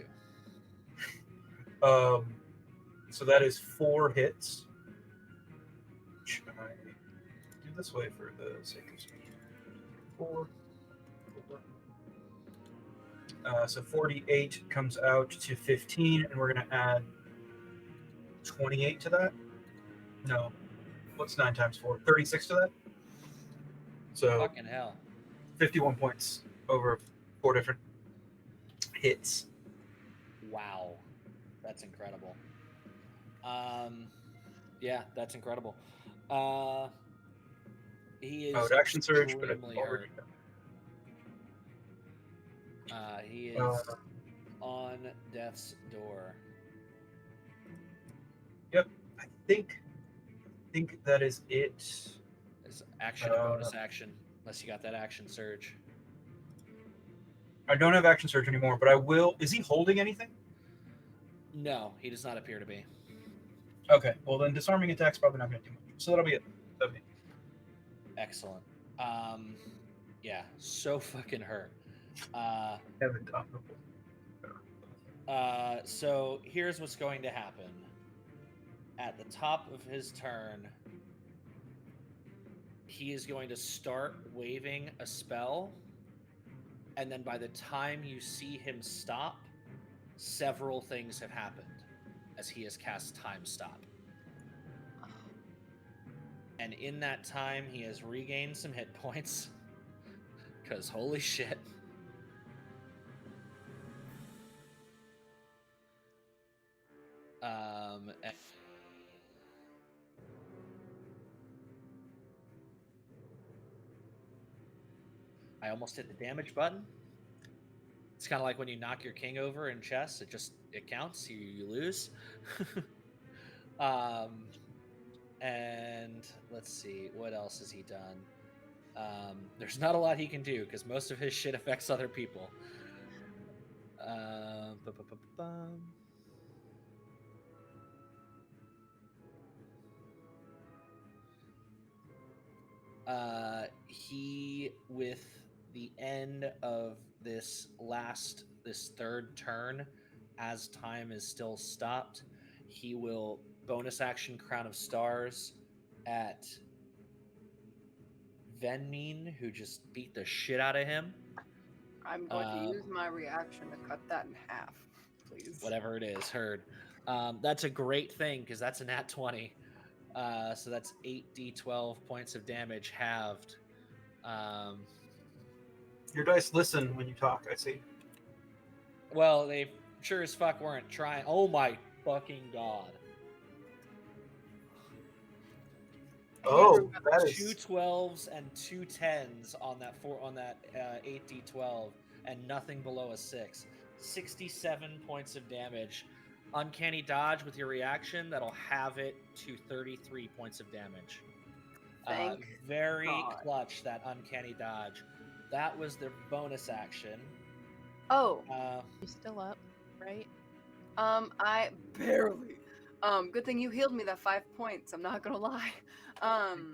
So that is 4 hits. Should I do this way for the sake of speed? 4. So 48 comes out to 15, and we're going to add 28 to that. No. What's 9 times 4? 36 to that. So Fucking hell. 51 points over 4 different hits. Wow. That's incredible. Yeah, that's incredible. He I is would action surge, but it's extremely already hurt. He done. is on death's door. Yep, I think that is it. It's action and bonus action, unless you got that action surge. I don't have action surge anymore, but I will. Is he holding anything? No, he does not appear to be. Okay, well then disarming attack's probably not going to do much. So that'll be it. Excellent. Yeah, so fucking hurt. So here's what's going to happen. At the top of his turn, he is going to start waving a spell, and then by the time you see him stop, several things have happened as he has cast Time Stop. And in that time, he has regained some hit points. Because holy shit. I almost hit the damage button. It's kind of like when you knock your king over in chess. It counts. You lose. Um, and let's see, what else has he done? There's not a lot he can do because most of his shit affects other people. Ba-ba-ba-ba-bum. He, with the end of this third turn, as time is still stopped, he will bonus action Crown of Stars at Venmin, who just beat the shit out of him. I'm going to use my reaction to cut that in half, please. Whatever it is, heard. That's a great thing because that's a nat 20. So that's 8d12 points of damage halved. Your dice listen when you talk, I see. Well, they sure as fuck weren't trying. Oh my fucking god. Oh, that Two is 12s and two 10s on that 8d12 and nothing below a 6. 67 points of damage. Uncanny dodge with your reaction, that'll have it to 33 points of damage. Thank Very God. clutch, that uncanny dodge. That was their bonus action. Oh, You're still up, right? I barely. Good thing you healed me that 5 points. I'm not gonna lie.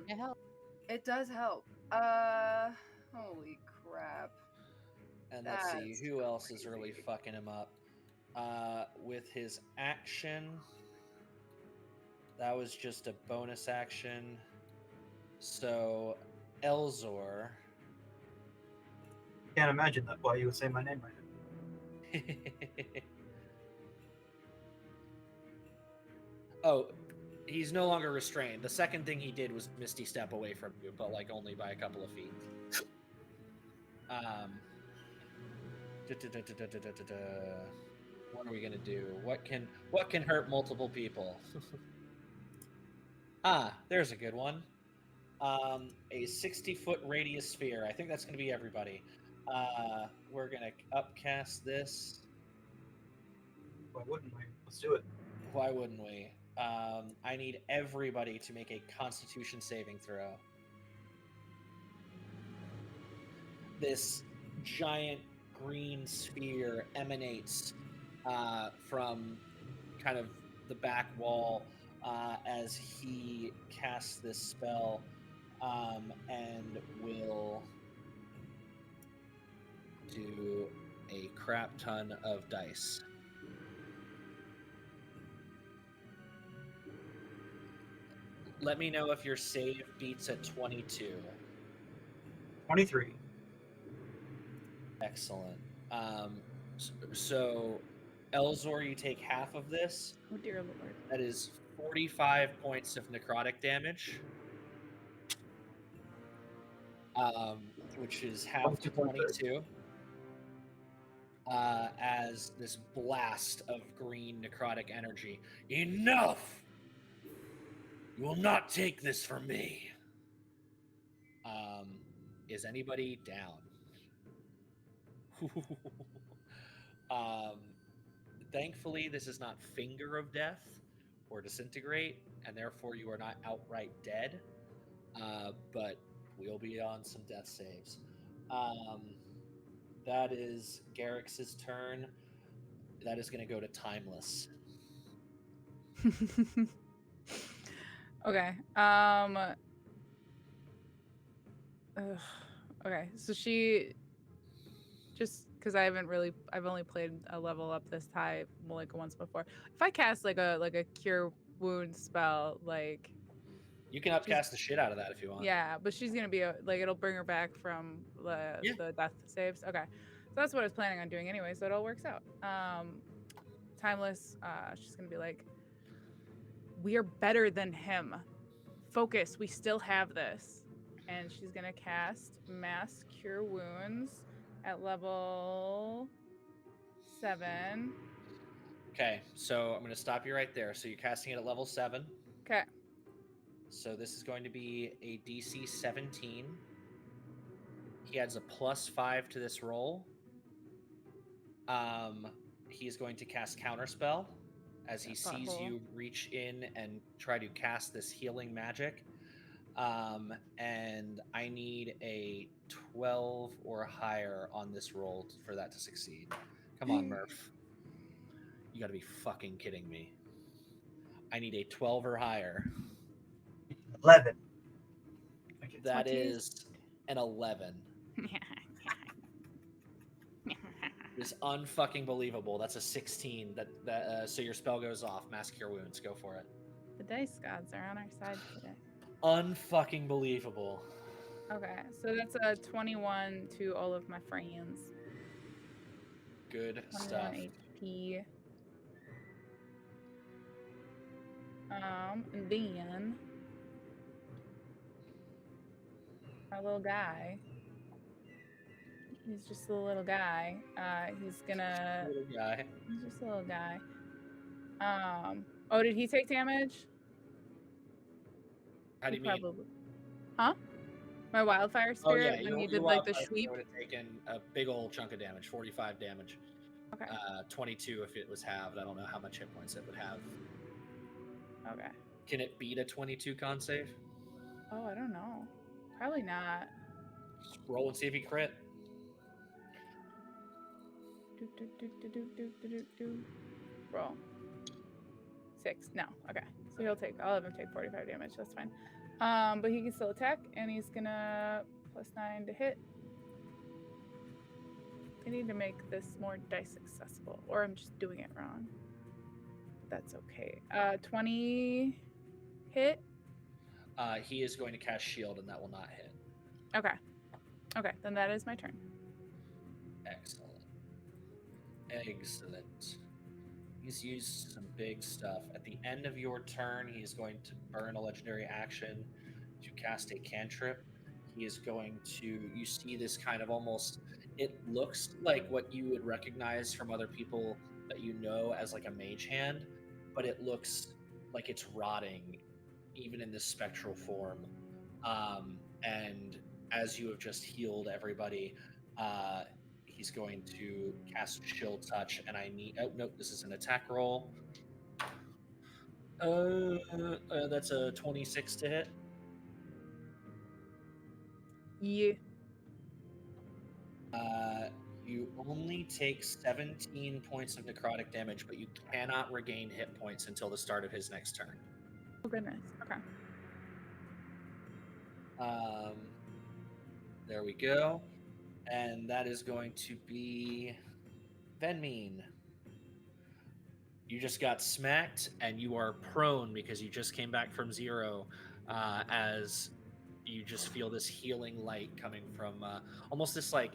It helps. It does help. Holy crap. And let's see, That's who else is really crazy. fucking him up? With his action, that was just a bonus action. So, Elzor. can't imagine that why you would say my name right now. Oh, he's no longer restrained. The second thing he did was Misty Step away from you, but like only by a couple of feet. What are we gonna do? What can hurt multiple people? There's a good one. A 60-foot radius sphere. I think that's gonna be everybody. We're gonna upcast this. Why wouldn't we? Let's do it. Why wouldn't we? I need everybody to make a Constitution saving throw. This giant green sphere emanates from kind of the back wall as he casts this spell, and will do a crap ton of dice. Let me know if your save beats at 22. 23. Excellent. So, Elzor, you take half of this. Oh dear lord. That is 45 points of necrotic damage. Which is half to 22. As this blast of green necrotic energy. Enough! You will not take this from me. Is anybody down? Thankfully, this is not Finger of Death or Disintegrate, and therefore you are not outright dead. But we'll be on some death saves. That is Garrix's turn. That is going to go to Timeless. Okay. Okay. So she just because I've only played a level up this high like once before. If I cast like a cure wound spell, like you can upcast the shit out of that if you want. Yeah, but she's gonna be like it'll bring her back from the death saves. Okay, so that's what I was planning on doing anyway. So it all works out. Timeless. She's gonna be like, we are better than him. Focus. We still have this. And she's gonna cast Mass Cure Wounds at level 7. Okay, so I'm going to stop you right there. So you're casting it at level 7. Okay. So this is going to be a DC 17. He adds a +5 to this roll. He's going to cast Counterspell. as he That sees butthole. you reach in and try to cast this healing magic. And I need a 12 or higher on this roll for that to succeed. Come on, Murph. You gotta be fucking kidding me. I need a 12 or higher. 11. Okay. That 20. is an 11. It's unfucking believable. That's a 16. So your spell goes off. Mass Cure Wounds. Go for it. The dice gods are on our side today. Unfucking believable. Okay, so that's a 21 to all of my friends. Good 21 stuff. HP. And then our little guy. He's just a little guy. He's gonna. Little guy. He's just a little guy. Oh, did he take damage? How do He you mean? probably. Huh? My wildfire Oh spirit yeah, when you your did like the wildfire sweep. would have taken a big old chunk of damage. 45 damage. Okay. 22 if it was halved. I don't know how much hit points it would have. Okay. Can it beat a 22 con save? Oh, I don't know. Probably not. Just roll and see if he crit. Do. Roll. 6. No. Okay. So I'll have him take 45 damage. That's fine. But he can still attack, and he's gonna +9 to hit. I need to make this more dice accessible, or I'm just doing it wrong. That's okay. 20 hit. He is going to cast shield, and that will not hit. Okay. Okay, then that is my turn. Excellent. Excellent. He's used some big stuff. At the end of your turn, he is going to burn a legendary action to cast a cantrip. He is going to, you see this kind of almost, it looks like what you would recognize from other people that you know as like a mage hand, but it looks like it's rotting even in this spectral form. And as you have just healed everybody, he's going to cast Chill Touch, and I need. Oh nope, this is an attack roll. That's a 26 to hit. Yeah. You only take 17 points of necrotic damage, but you cannot regain hit points until the start of his next turn. Oh goodness. Okay. There we go. And that is going to be Venmean. You just got smacked, and you are prone because you just came back from 0. As you just feel this healing light coming from almost this like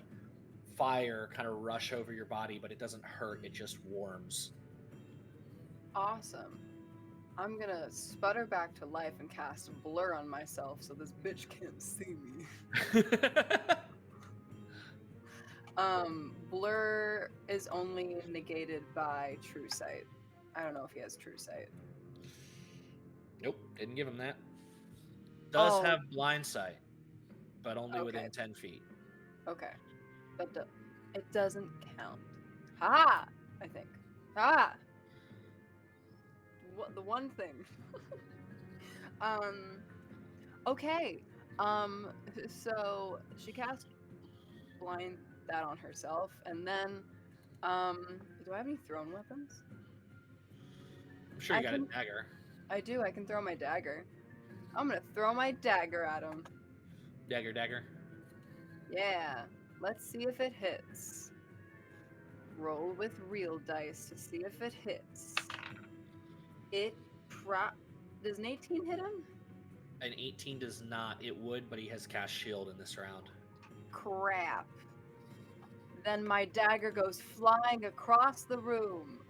fire kind of rush over your body, but it doesn't hurt; it just warms. Awesome. I'm gonna sputter back to life and cast blur on myself so this bitch can't see me. Blur is only negated by true sight. I don't know if he has true sight. Nope, didn't give him that. Does Oh. have blind sight, but only Okay. within 10 feet. Okay. But it doesn't count. Ha! I think. Ah! The one thing. Okay. So she cast blind that on herself, and then, do I have any thrown weapons? I'm sure you I got can- a dagger. I do. I can throw my dagger. I'm gonna throw my dagger at him. Dagger. Yeah. Let's see if it hits. Roll with real dice to see if it hits. Does an 18 hit him? An 18 does not. It would, but he has cast shield in this round. Crap. Then my dagger goes flying across the room.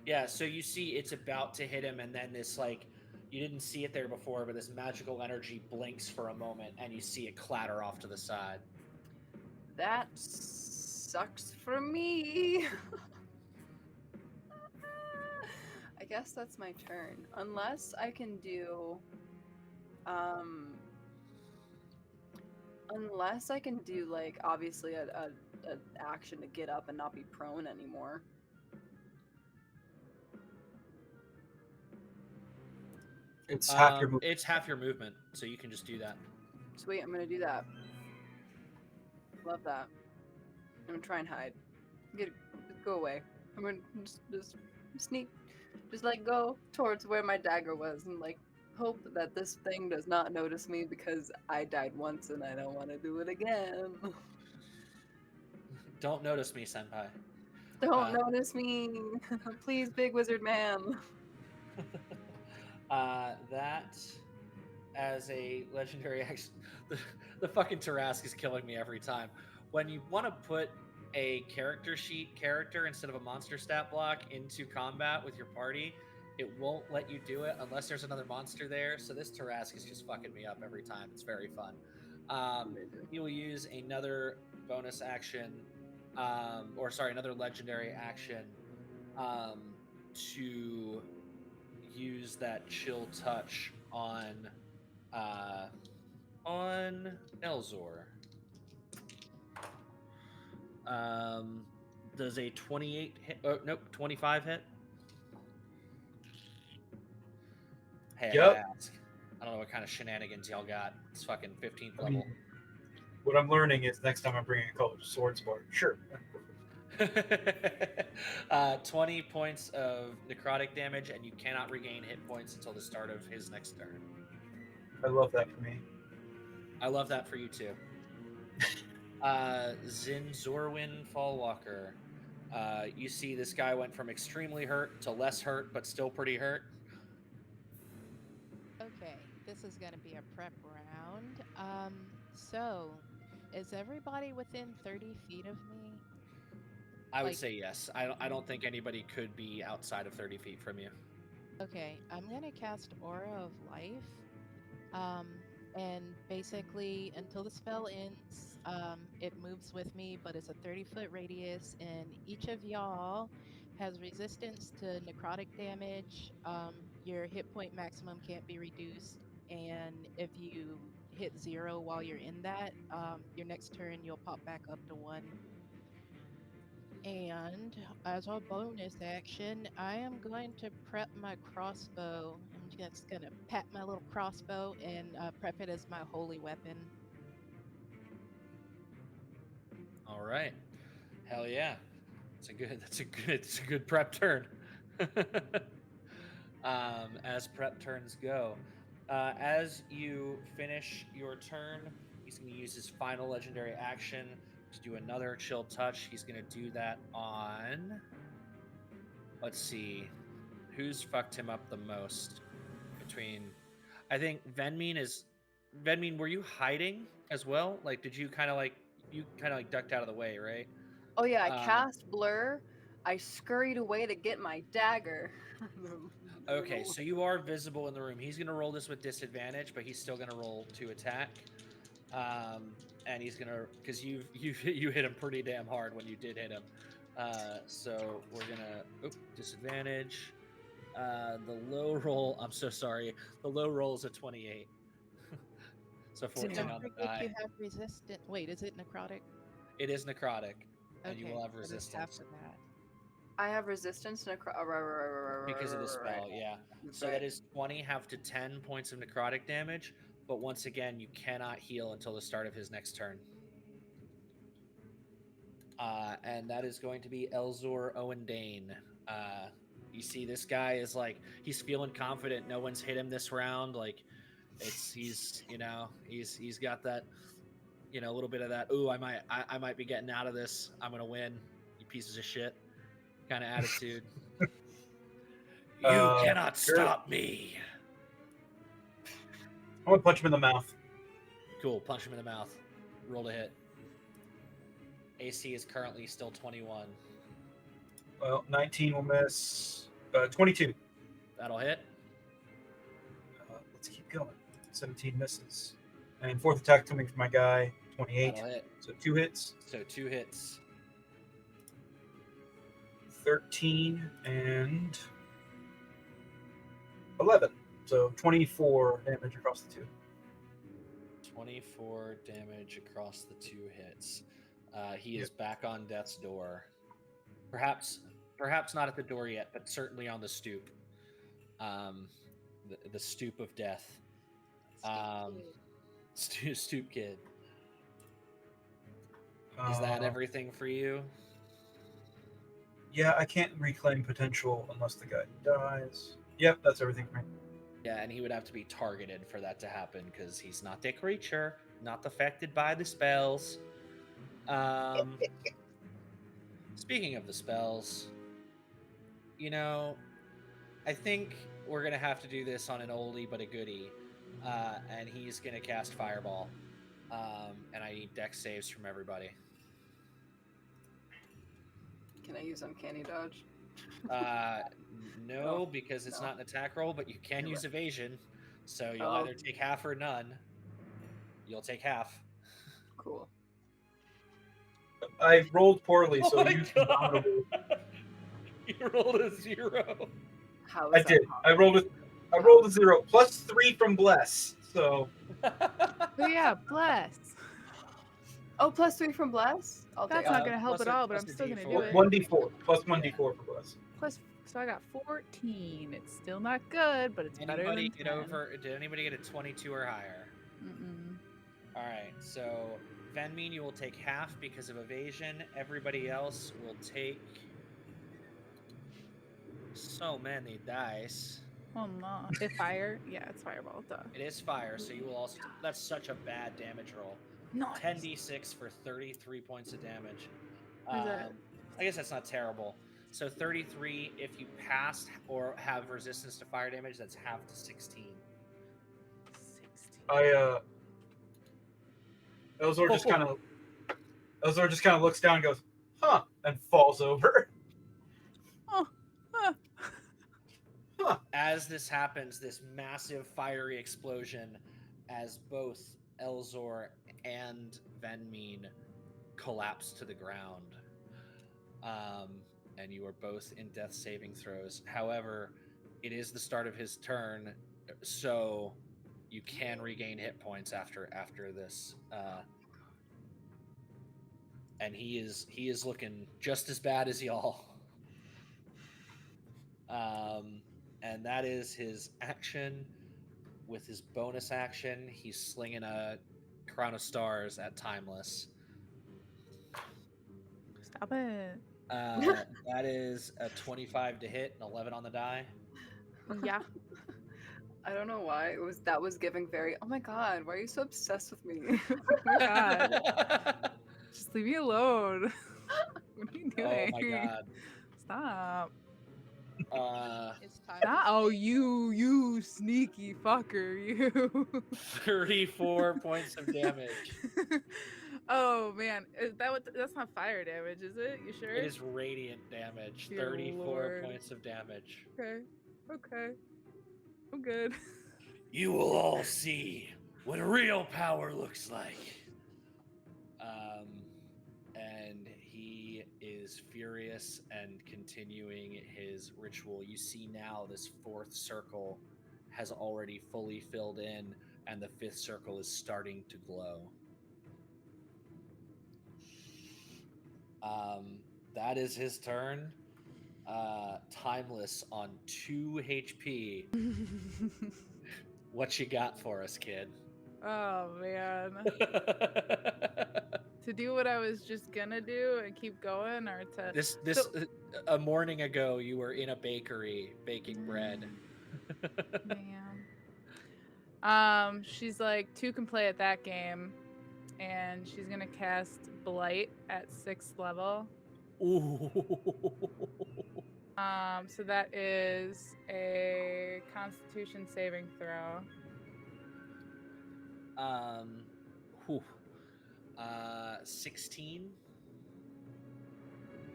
Yeah, so you see it's about to hit him, and then this, like, you didn't see it there before, but this magical energy blinks for a moment, and you see it clatter off to the side. That sucks for me. I guess that's my turn. Unless I can do... Unless I can do, like, obviously an action to get up and not be prone anymore. It's half your movement. It's half your movement, so you can just do that. Sweet, I'm gonna do that. Love that. I'm gonna try and hide. Just go away. I'm gonna just sneak, just like go towards where my dagger was, and like hope that this thing does not notice me because I died once and I don't want to do it again. Don't notice me, senpai. Don't notice me, please, big wizard man. That as a legendary action, the fucking Tarask is killing me every time. When you want to put a character sheet character instead of a monster stat block into combat with your party, it won't let you do it unless there's another monster there. So this Tarask is just fucking me up every time. It's very fun. He will use another bonus action, another legendary action to use that chill touch on Elzor. Does a 28 hit? Oh, nope, 25 hit. Hey, I gotta ask. I don't know what kind of shenanigans y'all got. It's fucking 15th level. I mean, what I'm learning is next time I'm bringing a colored swords bar. Sure. 20 points of necrotic damage, and you cannot regain hit points until the start of his next turn. I love that for me. I love that for you too. Zin Zorwin Fallwalker. You see this guy went from extremely hurt to less hurt, but still pretty hurt. Okay, this is gonna be a prep round. So is everybody within 30 feet of me? I would Like- say yes. I don't think anybody could be outside of 30 feet from you. Okay, I'm gonna cast Aura of Life. And basically, until the spell ends, it moves with me, but it's a 30-foot radius, and each of y'all has resistance to necrotic damage. Your hit point maximum can't be reduced, and if you hit 0 while you're in that, your next turn you'll pop back up to 1. And as a bonus action, I am going to prep my crossbow. I'm just going to pat my little crossbow and prep it as my holy weapon. All right. Hell yeah. It's a good prep turn. As prep turns go. As you finish your turn, he's going to use his final legendary action to do another chill touch. He's going to do that on. Let's see. Who's fucked him up the most? I think Venmin, were you hiding as well? Like, did you kind of like ducked out of the way, right? Oh yeah, I cast blur. I scurried away to get my dagger. Okay, so you are visible in the room. He's gonna roll this with disadvantage, but he's still gonna roll to attack. And he's gonna, because you hit him pretty damn hard when you did hit him. So we're gonna disadvantage. The low roll. I'm so sorry. The low roll is a 28. So 14 Don't on the forget you die. have resistant. Wait, is it necrotic? It is necrotic, and you Okay, will have so it's resistance half of that. I have resistance to because of the spell. Yeah. So that is 20 half to 10 points of necrotic damage. But once again, you cannot heal until the start of his next turn. And that is going to be Elzor Owen Dane. You see, this guy is like, he's feeling confident. No one's hit him this round. Like, he's got that, a little bit of that. Ooh, I might be getting out of this. I'm gonna win. You pieces of shit, kind of attitude. You cannot stop me. I'm gonna punch him in the mouth. Cool. Punch him in the mouth. Roll to hit. AC is currently still 21. Well, 19 will miss. 22. That'll hit. Let's keep going. 17 misses. And fourth attack coming from my guy, 28. That'll hit. So 2 hits. So 2 hits. 13 and 11. So 24 damage across the 2. 24 damage across the 2 hits. He is back on death's door. Perhaps not at the door yet, but certainly on the stoop. the stoop of death. Stupid. Stoop kid. Uh, Is that everything for you? Yeah, I can't reclaim potential unless the guy dies. Yep, that's everything for me. Yeah, and he would have to be targeted for that to happen because he's not a creature, not affected by the spells. Um, Speaking of the spells, I think we're gonna have to do this on an oldie but a goodie, and he's gonna cast Fireball. And I need dex saves from everybody. Can I use Uncanny Dodge? No, because it's no. not an attack roll, but you can You're use evasion. So you'll Oh. either take half or none. You'll take half. Cool. I rolled poorly, Oh so my you god! You rolled a 0. How I is that did. I rolled a 0 plus 3 from bless. So Oh yeah, bless. Oh, plus 3 from Bless? I'll take That's it. not gonna help plus at a- all, but plus I'm a still gonna do D4. it. 1d4 plus 1d4 Yeah. for bless. Plus, so I got 14. It's still not good, but it's better Anybody than get 10. over? Did anybody get a 22 or higher? Mm-mm. All right. So Venmean, you will take half because of evasion. Everybody else will take so many dice. Oh no. If fire, yeah, it's fireball. Duh. It is fire, so you will also. That's such a bad damage roll. Nice. 10d6 for 33 points of damage. Where's that? I guess that's not terrible. So 33, if you pass or have resistance to fire damage, that's half to 16. 16. Elzor just kind of looks down and goes, "Huh," and falls over. Oh. Huh. Huh. As this happens, this massive fiery explosion, as both Elzor and Venmean collapse to the ground. And you are both in death saving throws. However, it is the start of his turn, so you can regain hit points after this. And he is looking just as bad as y'all. And that is his action. With his bonus action, he's slinging a crown of stars at Timeless. Stop it. That is a 25 to hit and 11 on the die. Yeah. I don't know why that was giving very. Oh my god, why are you so obsessed with me? Oh my god. Just leave me alone. What are you doing? Oh my god. Stop. It's time. Stop. Oh, you sneaky fucker, you. 34 points of damage. Oh man, is that what? That's not fire damage, is it? You sure? It is radiant damage. Dear 34 Lord. points of damage. Okay. I'm good. You will all see what real power looks like. And he is furious and continuing his ritual. You see now this fourth circle has already fully filled in, and the fifth circle is starting to glow. That is his turn. Timeless on 2 HP. What you got for us, kid? Oh man. To do what I was just gonna do and keep going, or to A morning ago, you were in a bakery baking bread. Man. She's like, 2 can play at that game, and she's gonna cast Blight at 6th level. Ooh. So that is a Constitution saving throw. 16.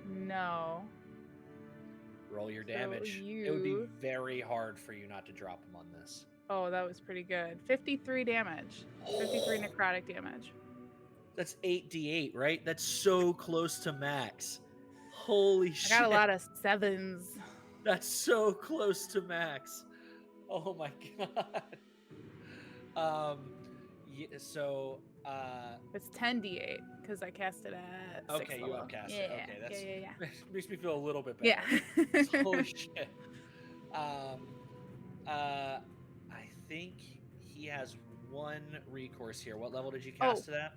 No. Roll your So damage. It would be very hard for you not to drop him on this. Oh, that was pretty good. 53 damage. 53 necrotic damage. That's 8d8, right? That's so close to max. Holy shit. I got a lot of 7s. That's so close to max. Oh my god. So it's 10d8 because I cast it at 6th okay, level. you upcast Yeah, it. Okay, that's yeah. makes me feel a little bit better. Yeah. Holy shit. think he has one recourse here. What level did you Oh. cast it at?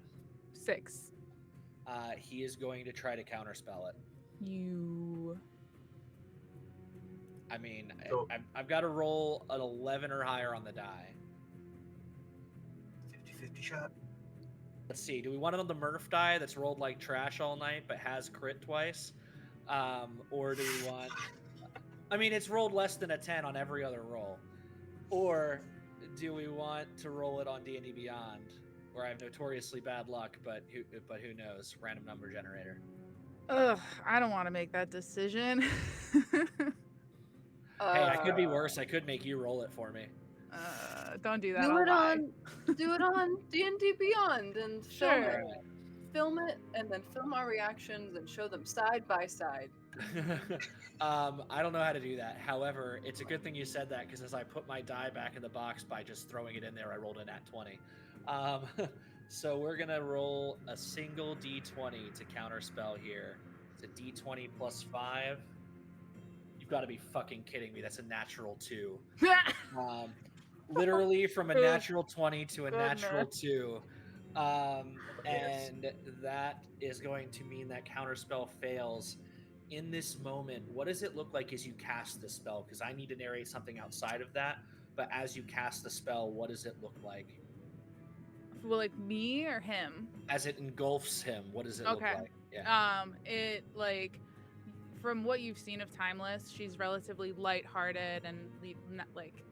6. He is going to try to counterspell it. You. I mean, So- I've got to roll an 11 or higher on the die. 50-50 shot. Let's see. Do we want it on the Murph die that's rolled like trash all night but has crit twice? Or do we want... I mean, it's rolled less than a 10 on every other roll. Or do we want to roll it on D&D Beyond, where I have notoriously bad luck, but who knows? Random number generator. Ugh, I don't want to make that decision. Hey, I could be worse. I could make you roll it for me. Don't do that. Do I'll it lie. do it on D&D Beyond and Sure. film it, and then film our reactions and show them side by side. I don't know how to do that. However, it's a good thing you said that, because as I put my die back in the box by just throwing it in there, I rolled a nat 20. So we're gonna roll a single d20 to counterspell here. It's a d20 plus 5. You've got to be fucking kidding me. That's a natural 2. Literally from a natural 20 to a natural 2. And that is going to mean that counterspell fails. In this moment, what does it look like as you cast the spell? Because I need to narrate something outside of that. But as you cast the spell, what does it look like? Well, like me or him? As it engulfs him, what does it look Okay. like? Yeah. It, like, from what you've seen of Timeless, she's relatively lighthearted and like,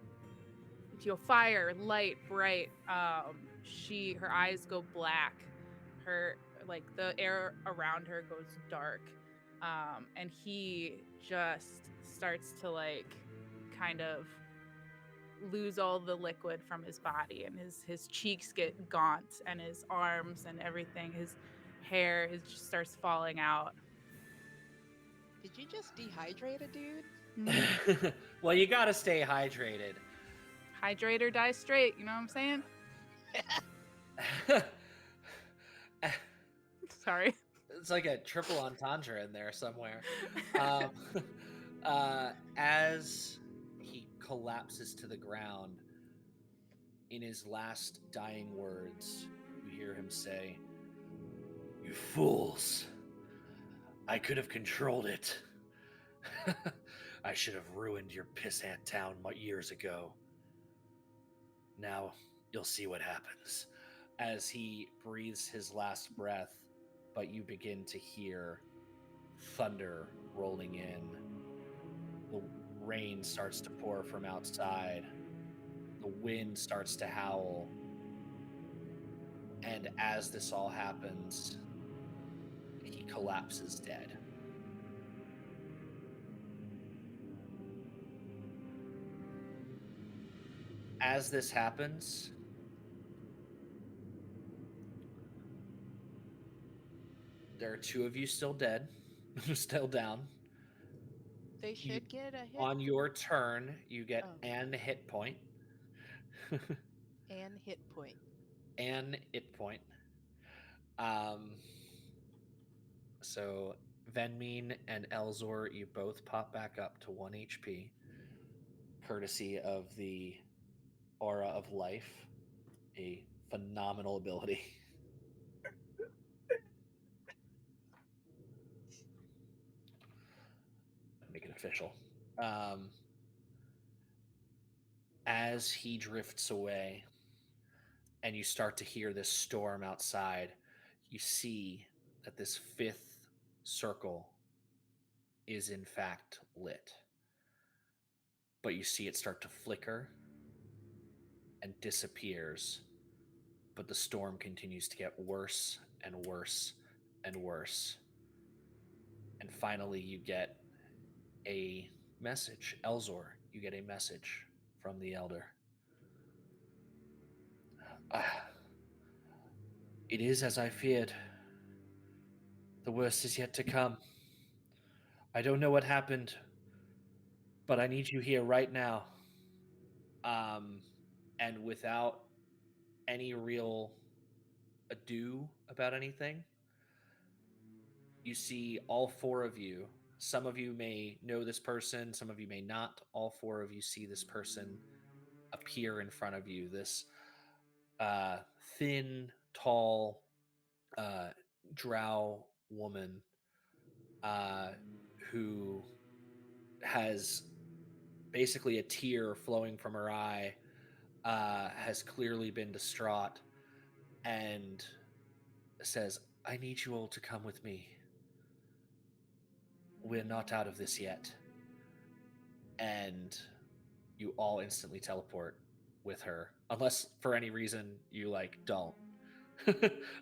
fire, light, bright. Her eyes go black. Her, like, the air around her goes dark. And he just starts to, like, kind of lose all the liquid from his body, and his cheeks get gaunt, and his arms and everything, his hair just starts falling out. Did you just dehydrate a dude? Well, you got to stay hydrated. Hydrate or die straight, you know what I'm saying? Sorry. It's like a triple entendre in there somewhere. As he collapses to the ground, in his last dying words, you hear him say, "You fools! I could have controlled it. I should have ruined your pissant town years ago. Now you'll see what happens." As he breathes his last breath, but you begin to hear thunder rolling in. The rain starts to pour from outside. The wind starts to howl. And as this all happens, he collapses dead. As this happens, there are 2 of you still dead, still down. They should get a hit. On your turn, you get Oh. an hit point. And hit point. An hit point. So Venmeen and Elzor, you both pop back up to 1 HP, courtesy of the Aura of Life, a phenomenal ability. Make it official. As he drifts away, and you start to hear this storm outside, you see that this 5th circle is in fact lit. But you see it start to flicker and disappears. But the storm continues to get worse and worse and worse. And finally, you get a message. Elzor, you get a message from the Elder. It is as I feared. The worst is yet to come. I don't know what happened, but I need you here right now. And without any real ado about anything, you see all 4 of you. Some of you may know this person, some of you may not. All 4 of you see this person appear in front of you. This thin, tall, drow woman who has basically a tear flowing from her eye, has clearly been distraught, and says, "I need you all to come with me. We're not out of this yet." And you all instantly teleport with her, unless for any reason you like don't.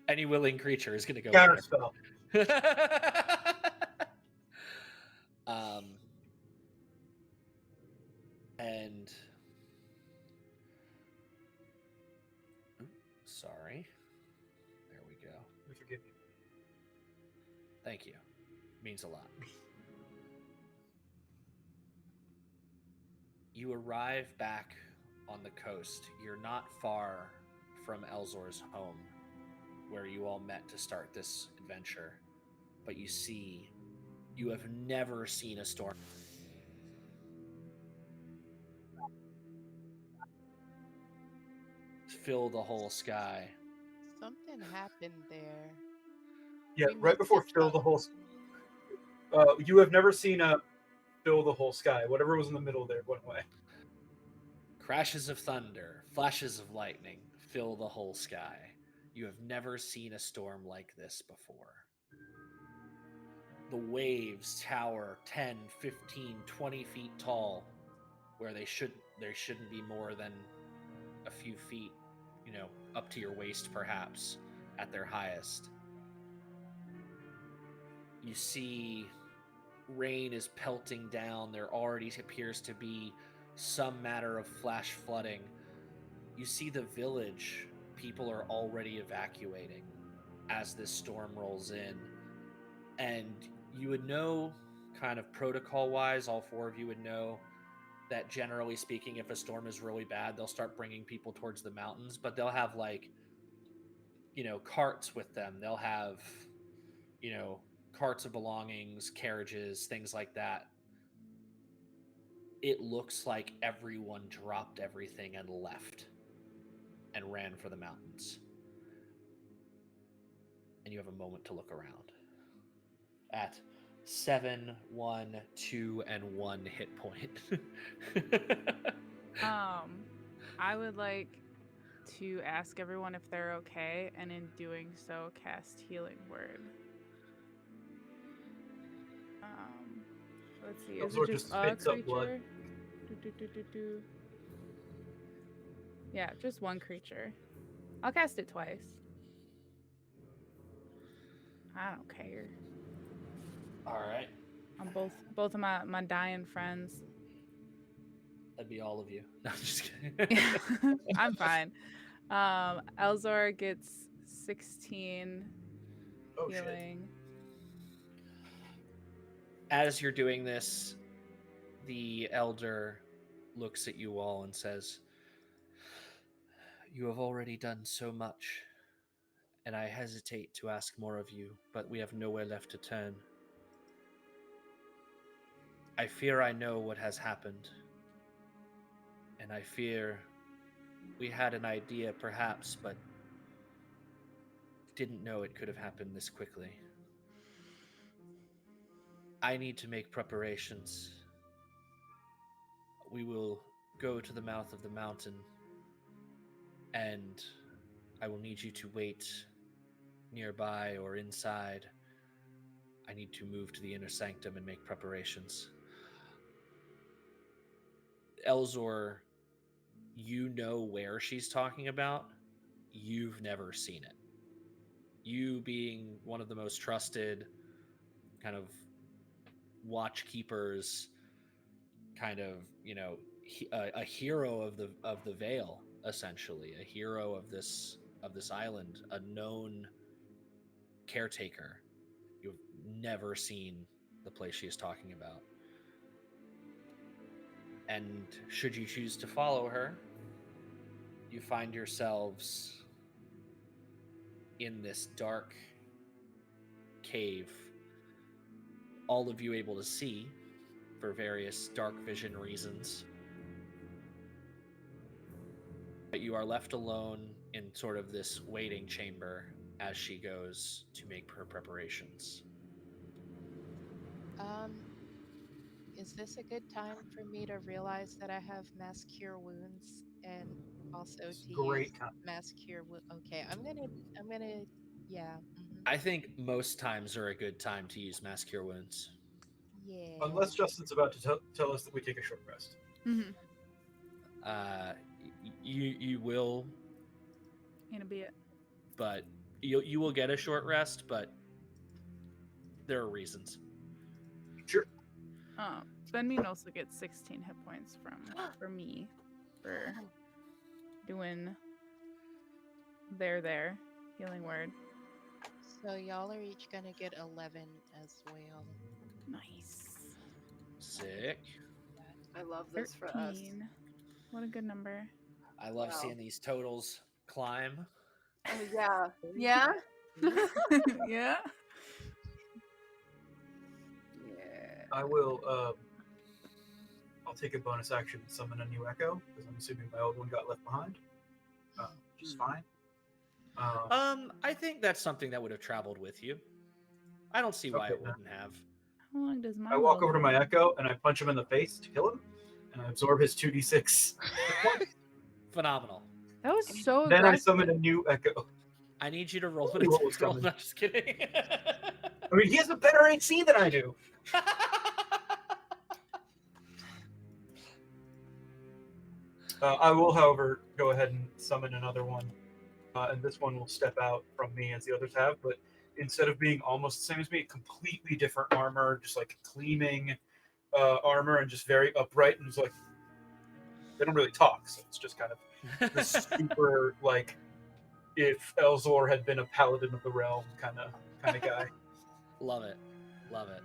Any willing creature is going to go with Counterspell. her. And sorry, there we go. We forgive you. Thank you. Means a lot. You arrive back on the coast. You're not far from Elzor's home, where you all met to start this adventure. But you have never seen a storm fill the whole sky. Something happened there. Yeah, We right need before to fill the talk. whole. You have never seen a fill the whole sky. Whatever was in the middle there went away. Crashes of thunder, flashes of lightning fill the whole sky. You have never seen a storm like this before. The waves tower 10, 15, 20 feet tall, where they shouldn't be more than a few feet, up to your waist perhaps at their highest. You see rain is pelting down. There already appears to be some matter of flash flooding. You see the village. People are already evacuating as this storm rolls in. And you would know, kind of protocol-wise, all four of you would know that generally speaking, if a storm is really bad, they'll start bringing people towards the mountains, but they'll have carts with them. They'll have, carts of belongings, carriages, things like that. It looks like everyone dropped everything and left and ran for the mountains. And you have a moment to look around. At 7, 1, 2, and 1 hit point. I would like to ask everyone if they're okay, and in doing so, cast Healing Word. Let's see. Is Elzor it just just a spits up blood. creature? Yeah, just one creature. I'll cast it twice. I don't care. All right. I'm both of my dying friends. That'd be all of you. No, I'm just kidding. I'm fine. Elzor gets 16 Oh shit. healing. As you're doing this, the elder looks at you all and says, "You have already done so much, and I hesitate to ask more of you, but we have nowhere left to turn. I fear I know what has happened, and I fear we had an idea perhaps, but didn't know it could have happened this quickly. I need to make preparations. We will go to the mouth of the mountain, and I will need you to wait nearby or inside. I need to move to the inner sanctum and make preparations." Elzor, you know where she's talking about. You've never seen it. You being one of the most trusted kind of watch keepers, kind of, a hero of the Vale, essentially, a hero of this island, a known caretaker. You've never seen the place she is talking about. And should you choose to follow her, you find yourselves in this dark cave, all of you able to see for various dark vision reasons. But you are left alone in sort of this waiting chamber as she goes to make her preparations. Um, is this a good time for me to realize that I have mass cure wounds and also It's a to use great time. mass cure Okay, I'm gonna, yeah, I think most times are a good time to use mass cure wounds. yeah. Unless Justin's about to tell us that we take a short rest. Mm-hmm. You will, In a bit. but you will get a short rest, but there are reasons. Sure. Benmin also gets 16 hit points for me for doing their healing word. So y'all are each gonna get 11 as well. Nice. Sick. I love this for us. 13. What a good number. I love Wow. seeing these totals climb. Oh yeah. Yeah? Yeah. Yeah. I will. I'll take a bonus action and summon a new echo because I'm assuming my old one got left behind, which is fine. I think that's something that would have traveled with you. I don't see why Okay, it wouldn't have. How long does my I walk little over to my one- echo and I punch him in the face to kill him, and I absorb his 2d6 hit points. Phenomenal. That was so Then I aggressive. summon a new echo. I need you to roll Told an you what was attack roll. coming. No, just kidding. I mean, he has a better AC than I do. I will, however, go ahead and summon another one, and this one will step out from me as the others have. But instead of being almost the same as me, completely different armor, just like gleaming armor, and just very upright, and it's like they don't really talk, so it's just kind of this super like if Elzor had been a paladin of the realm kind of guy. Love it. Love it.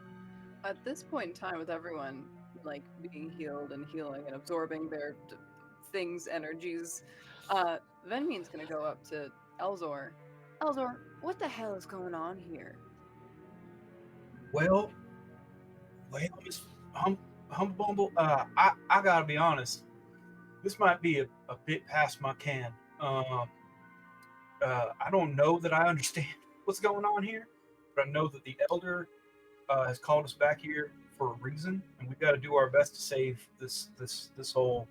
At this point in time, with everyone like being healed and healing and absorbing their things, energies, Venmien's gonna go up to Elzor. Elzor, what the hell is going on here? Well, Miss Humble, I gotta be honest. This might be a bit past my can. I don't know that I understand what's going on here, but I know that the Elder has called us back here for a reason, and we've got to do our best to save this whole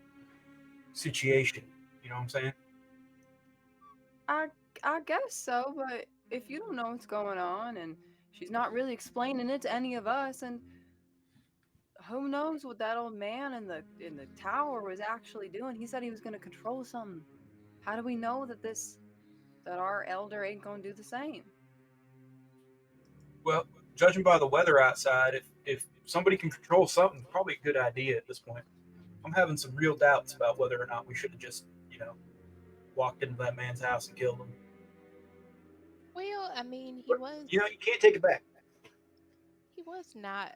situation. You know what I'm saying? I guess so, but if you don't know what's going on and she's not really explaining it to any of us, and who knows what that old man in the tower was actually doing? He said he was going to control something. How do we know that our elder ain't going to do the same? Well, judging by the weather outside, if somebody can control something, probably a good idea at this point. I'm having some real doubts about whether or not we should have just, walked into that man's house and killed him. Well, I mean, he But, was you can't take it back. he was not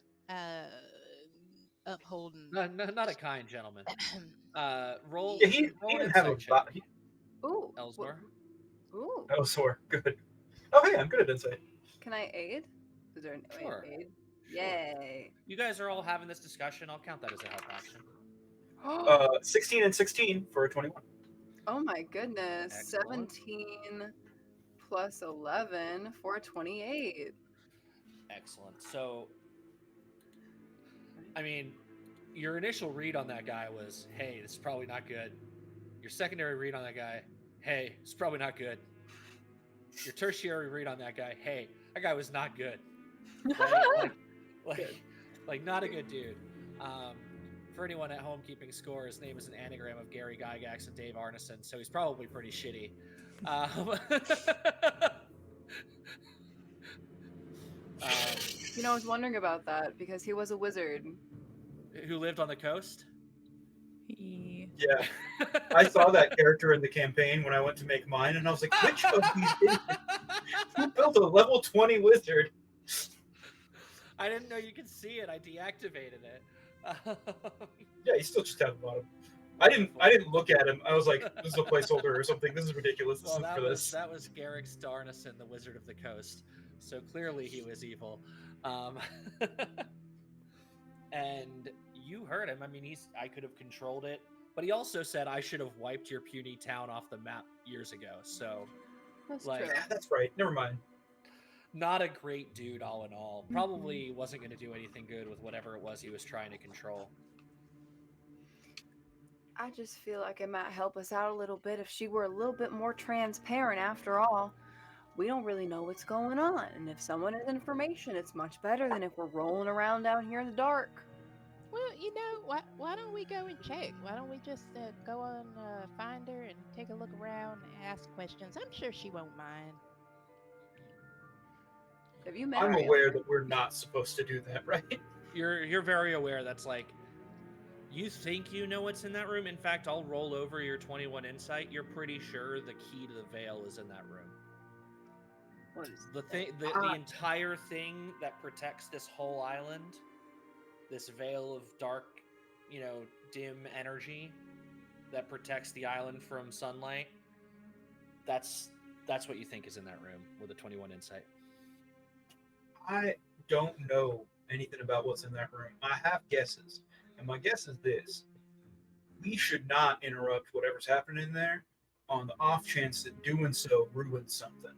upholding. Not a kind gentleman. Roll. Yeah, he roll an didn't have a insight body. check, Ooh. Elsmore. Ooh. Oh, sore. Good. Oh, hey, I'm good at insight. Can I aid? Is there an Sure. aid? Sure. Yay. You guys are all having this discussion. I'll count that as a help action. 16 and 16 for a 21. Oh my goodness. Excellent. 17 plus 11 for 28. Excellent. So, I mean, your initial read on that guy was, hey, this is probably not good. Your secondary read on that guy, hey, it's probably not good. Your tertiary read on that guy, hey, that guy was not good. Right? like not a good dude. For anyone at home keeping score, his name is an anagram of Gary Gygax and Dave Arneson, so he's probably pretty shitty. I was wondering about that because he was a wizard. Who lived on the coast? Yeah. I saw that character in the campaign when I went to make mine, and I was like, which of these idiots who built a level 20 wizard? I didn't know you could see it. I deactivated it. Yeah, he's still just down the bottom. I didn't look at him. I was like, this is a placeholder or something. This is ridiculous. This Well, isn't that for was this. that was Garrick Starneson, the Wizard of the Coast. So clearly he was evil. And you heard him. I mean, I could have controlled it But he also said I should have wiped your puny town off the map years ago. So, That's like, true. Yeah, that's right. Never mind. not a great dude all in all. Probably wasn't going to do anything good with whatever it was he was trying to control. I just feel like it might help us out a little bit if she were a little bit more transparent. After all, we don't really know what's going on, and if someone has information, it's much better than if we're rolling around down here in the dark. Well, why don't we go and check? Why don't we just go on find her and take a look around and ask questions? I'm sure she won't mind. Have you met I'm the aware elder? that we're not supposed to do that, right? You're very aware that's like you think you know what's in that room. In fact, I'll roll over your 21 insight. You're pretty sure the key to the veil is in that room. What is The thing, the entire thing that protects this whole island, this veil of dark, dim energy that protects the island from sunlight. That's what you think is in that room with a 21 insight. I don't know anything about what's in that room. I have guesses, and my guess is this: we should not interrupt whatever's happening in there on the off chance that doing so ruins something.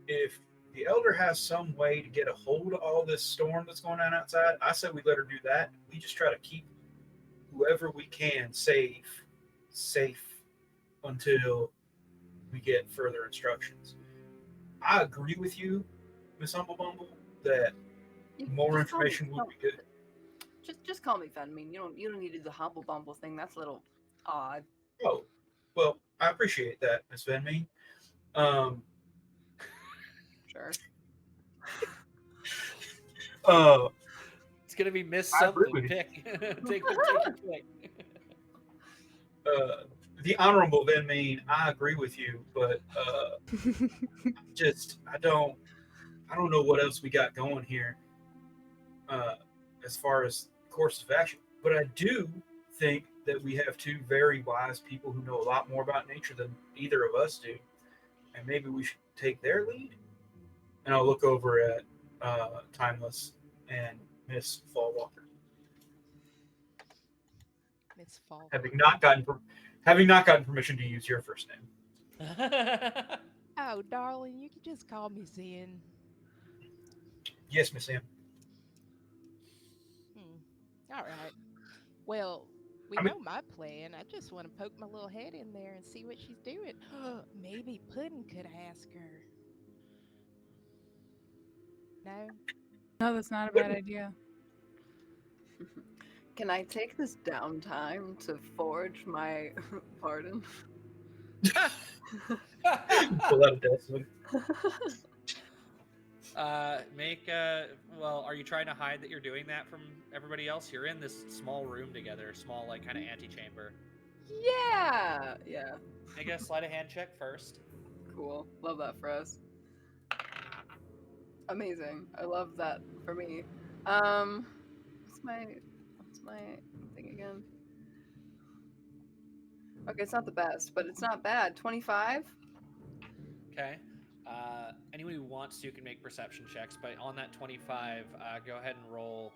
If the elder has some way to get a hold of all this storm that's going on outside, I say we let her do that. We just try to keep whoever we can safe until we get further instructions. I agree with you, Miss Humble Bumble, that more Just call me- information would be good. Just call me Fenmean. You don't need to do the humble bumble thing. That's a little odd. Oh, well, I appreciate that, Miss Venme. Um, Sure. It's gonna be Miss I agree something. with you. Pick. take your pick. The honorable Venme, I agree with you, but I don't know what else we got going here as far as course of action. But I do think that we have two very wise people who know a lot more about nature than either of us do, and maybe we should take their lead. And I'll look over at Timeless and Miss Fallwalker, Miss Fall. having not gotten permission to use your first name. Oh, darling, you can just call me Zen. Yes, Miss Sam. All right. Well, we know my plan. I just want to poke my little head in there and see what she's doing. Maybe Puddin could ask her. No? No, that's not a bad idea. Can I take this downtime to forge my pardon? Pull out a destiny. Well, are you trying to hide that you're doing that from everybody else? You're in this small room together, small, like, kind of antechamber. Yeah. Make a sleight of hand check first. Cool. Love that for us. Amazing. I love that for me. What's my thing again? Okay, it's not the best, but it's not bad. 25? Okay. Anyone who wants to can make perception checks, but on that 25, go ahead and roll.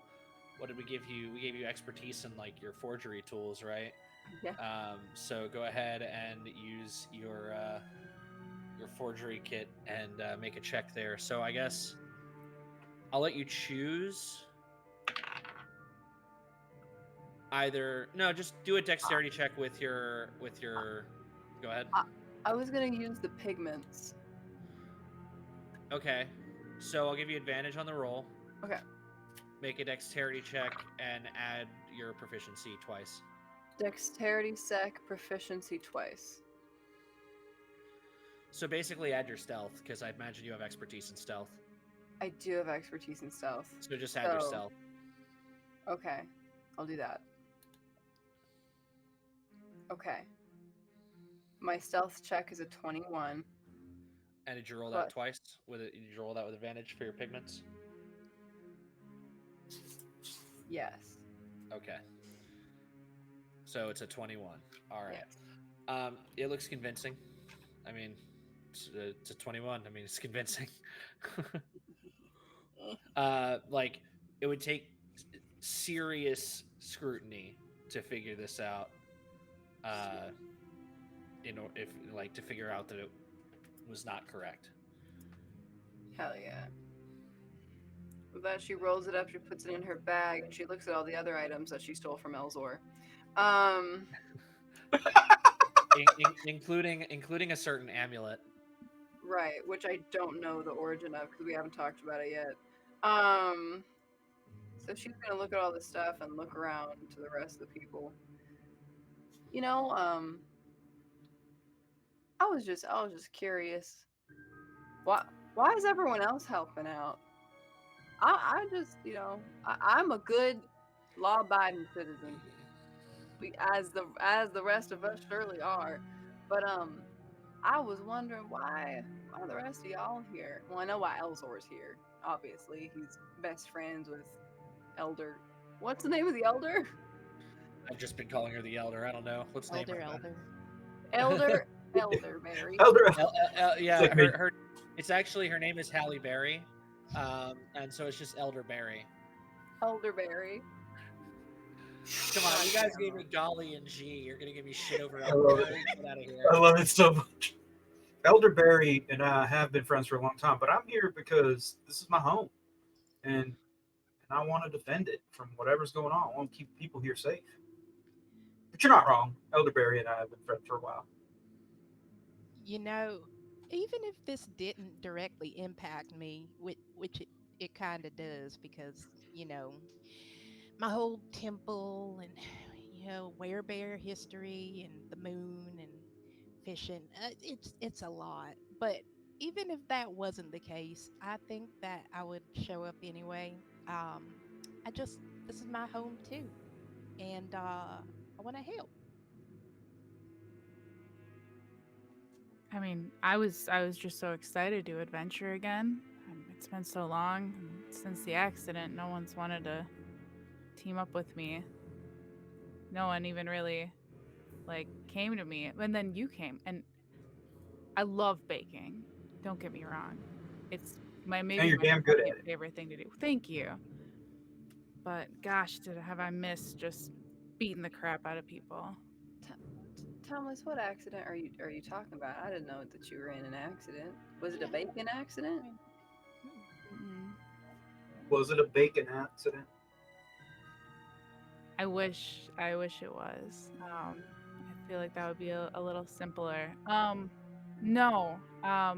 What did we give you? We gave you expertise in, like, your forgery tools, right? Yeah. So go ahead and use your forgery kit and make a check there. So I guess I'll let you choose. Just do a dexterity check with your. Go ahead. I was gonna use the pigments. Okay, so I'll give you advantage on the roll. Okay. Make a dexterity check and add your proficiency twice. Dexterity sec proficiency twice. So basically add your stealth, because I imagine you have expertise in stealth. I do have expertise in stealth. So just add your stealth. Okay, I'll do that. Okay. My stealth check is a 21. And did you roll that twice? Did you roll that with advantage for your pigments? Yes. Okay. So it's a 21. All right. Yes. It looks convincing. I mean, it's a 21. I mean, it's convincing. Like, it would take serious scrutiny to figure this out. uh, if like to figure out that it was not correct. Hell yeah. With that, she rolls it up, she puts it in her bag, and she looks at all the other items that she stole from Elzor. Um, Including a certain amulet. right, which I don't know the origin of because we haven't talked about it yet. Um, so she's gonna look at all this stuff and look around to the rest of the people. You know, I was just curious. Why is everyone else helping out? I just, I'm a good law-abiding citizen, as the rest of us surely are. But I was wondering why the rest of y'all here? Well, I know why Elzor's here. Obviously, he's best friends with Elder. What's the name of the Elder? I've just been calling her the Elder. I don't know. Let's name her. Elder. Elder Elderberry. Elder, Yeah, like me. her. It's actually her name is Halle Berry, and so it's just Elderberry. Elderberry. Come on, you guys gave me Golly and G. You're gonna give me shit over I love Elderberry? it. Get out of I here. love it so much. Elderberry and I have been friends for a long time, but I'm here because this is my home, and I want to defend it from whatever's going on. I want to keep people here safe. But you're not wrong. Elderberry and I have been friends for a while. You know, even if this didn't directly impact me, which it kind of does, because, my whole temple and, werebear history and the moon and fishing, it's a lot. But even if that wasn't the case, I think that I would show up anyway. Um, this is my home too, and I want to help. I mean, I was just so excited to adventure again. It's been so long and since the accident. No one's wanted to team up with me. No one even really came to me. And then you came, and I love baking. Don't get me wrong. It's And maybe you're my damn good second at it. favorite thing to do. Thank you. But gosh, have I missed just beating the crap out of people. Thomas, what accident are you talking about? I didn't know that you were in an accident. Was it a bacon accident? Mm-mm. Was it a bacon accident? I wish it was. I feel like that would be a little simpler. No. I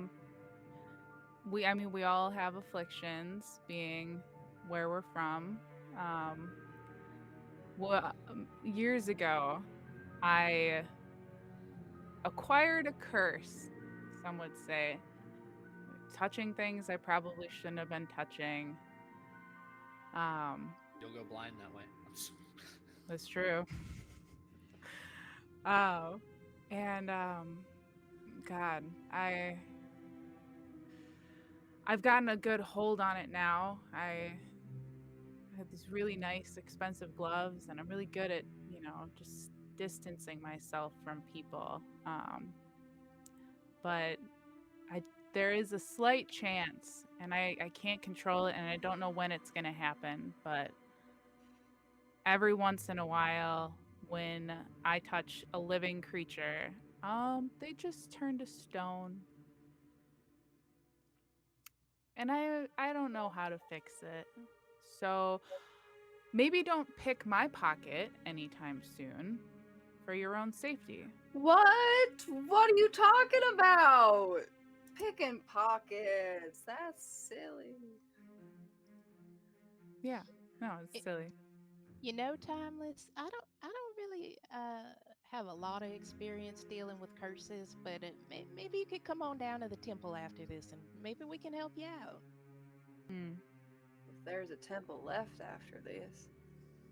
mean, we all have afflictions, being where we're from. Um, years ago, I acquired a curse. Some would say, touching things I probably shouldn't have been touching. Um, You'll go blind that way. that's true. Oh, and God, I've gotten a good hold on it now. I have these really nice, expensive gloves, and I'm really good at, just distancing myself from people. But I there is a slight chance, and I can't control it, and I don't know when it's gonna happen. But every once in a while, when I touch a living creature, they just turn to stone, and I don't know how to fix it. So maybe don't pick my pocket anytime soon for your own safety. What? What are you talking about? Picking pockets. That's silly. Yeah, no, it's It, silly. Timeless. I don't really have a lot of experience dealing with curses, but maybe you could come on down to the temple after this, and maybe we can help you out. Hmm. If there's a temple left after this,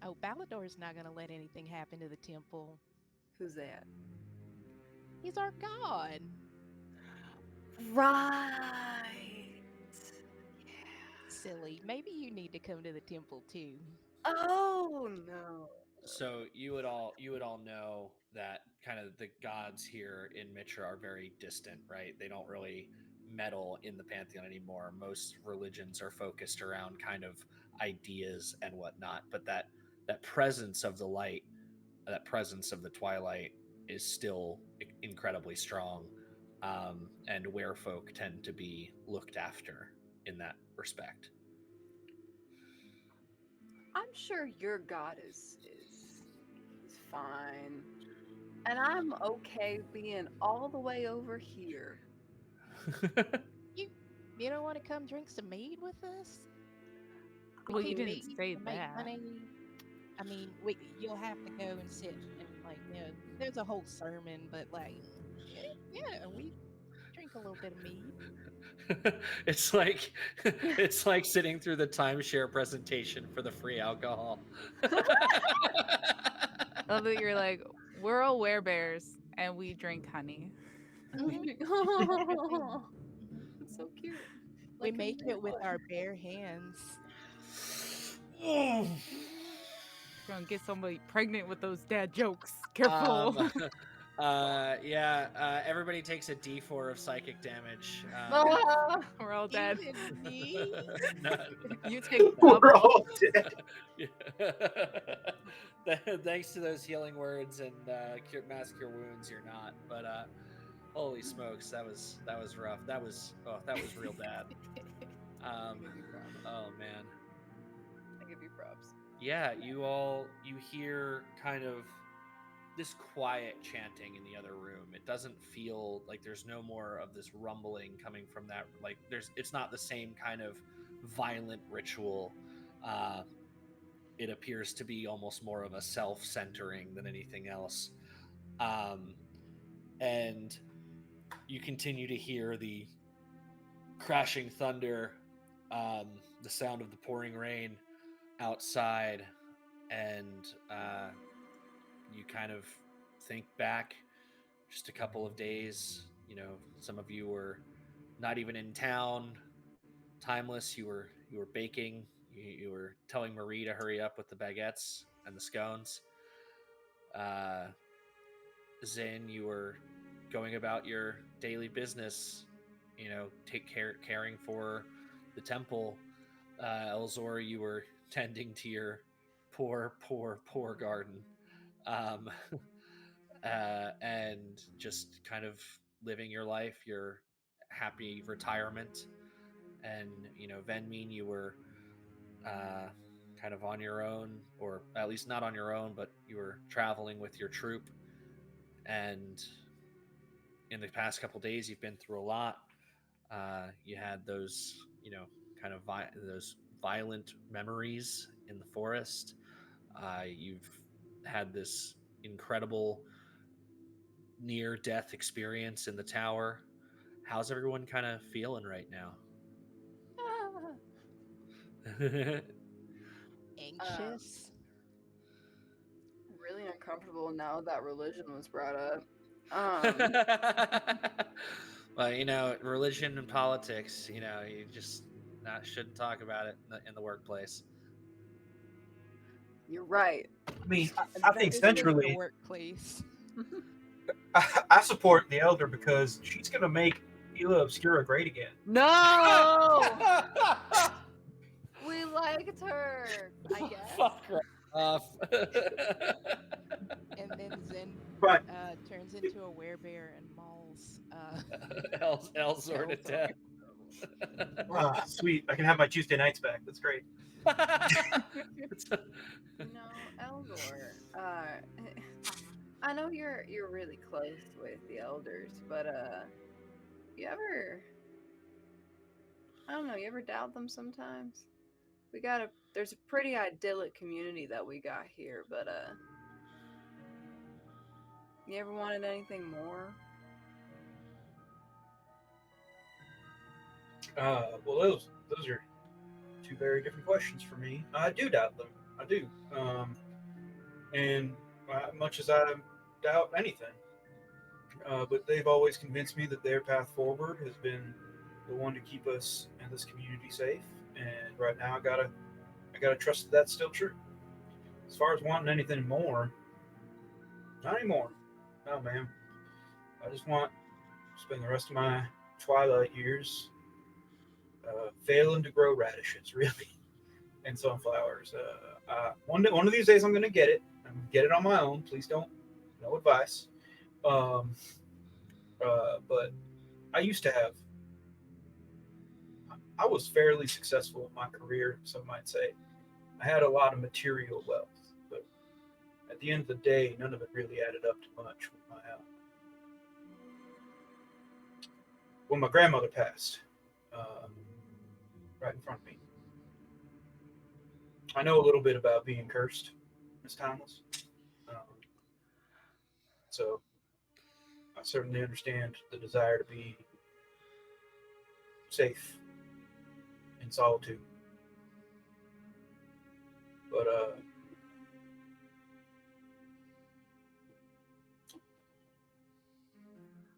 Oh, Balador's not gonna let anything happen to the temple. who's that? He's our god. Right. Silly. Maybe you need to come to the temple too. Oh no. So you would all know that kind of the gods here in Mitra are very distant, right? They don't really meddle in the pantheon anymore. Most religions are focused around kind of ideas and whatnot, but that presence of the light, that presence of the twilight is still incredibly strong, and where folk tend to be looked after in that respect. I'm sure your god is fine, and I'm okay being all the way over here. You you don't want to come drink some mead with us? We Well, you can didn't mead say and make that. money. I mean, you'll have to go and sit and like, there's a whole sermon, but like, yeah, we drink a little bit of mead. it's like it's like sitting through the timeshare presentation for the free alcohol. I love that you're like, we're all werebears and we drink honey. Mhm, Oh, mhm. it's so cute. We Like in make it with real our life. bare hands. Gonna get somebody pregnant with those dad jokes. Careful. um, everybody takes a D4 of psychic damage. Ah, We're all dead. Even me? No, You take We're double. all dead. Thanks to those healing words and mass cure wounds, you're not. But holy smokes, that was rough. That was real bad. I give you props. Oh man. I give you props. Yeah, you hear kind of this quiet chanting in the other room. It doesn't feel like there's no more of this rumbling coming from that. Like it's not the same kind of violent ritual. Uh, it appears to be almost more of a self-centering than anything else. Um, and you continue to hear the crashing thunder, the sound of the pouring rain outside, and you kind of think back just a couple of days. Some of you were not even in town, timeless. You were baking. You were telling Marie to hurry up with the baguettes and the scones. uh, Zin, you were going about your daily business, caring for the temple. Elzor, you were tending to your poor garden, um, and just kind of living your life, your happy retirement. And Venmin, you were uh, kind of on your own, or at least not on your own, but you were traveling with your troop. And in the past couple days, you've been through a lot. You had those, kind of those violent memories in the forest. You've had this incredible near death experience in the tower. How's everyone kind of feeling right now? Ah, uh, anxious. Really uncomfortable now that religion was brought up. Um, well, religion and politics, you just not shouldn't talk about it in the workplace. you're right. I mean, I think This is the centrally, workplace. I support the elder because she's going to make Ela Obscura great again. No, we liked her. I guess. Fuck her off. And then Zen But turns into a werebear and mauls. Elzor to death. sweet, I can have my Tuesday nights back. That's great. No, Eldor. I know you're really close with the elders, but you ever, I don't know, you ever doubt them sometimes? There's a pretty idyllic community that we got here, but you ever wanted anything more? Well, those are two very different questions for me. I do doubt them. I do. And much as I doubt anything, but they've always convinced me that their path forward has been the one to keep us and this community safe. And right now, I gotta trust that that's still true. As far as wanting anything more, not anymore. No, man. I just want to spend the rest of my twilight years failing to grow radishes, really, and sunflowers. One of these days, I'm gonna get it. I'm gonna get it on my own. Please don't, no advice. Um, but I used to have. I was fairly successful in my career, some might say. I had a lot of material wealth, but at the end of the day, none of it really added up to much. When my grandmother passed, uh, right in front of me, I know a little bit about being cursed, Miss Timeless. Um, so I certainly understand the desire to be safe in solitude. But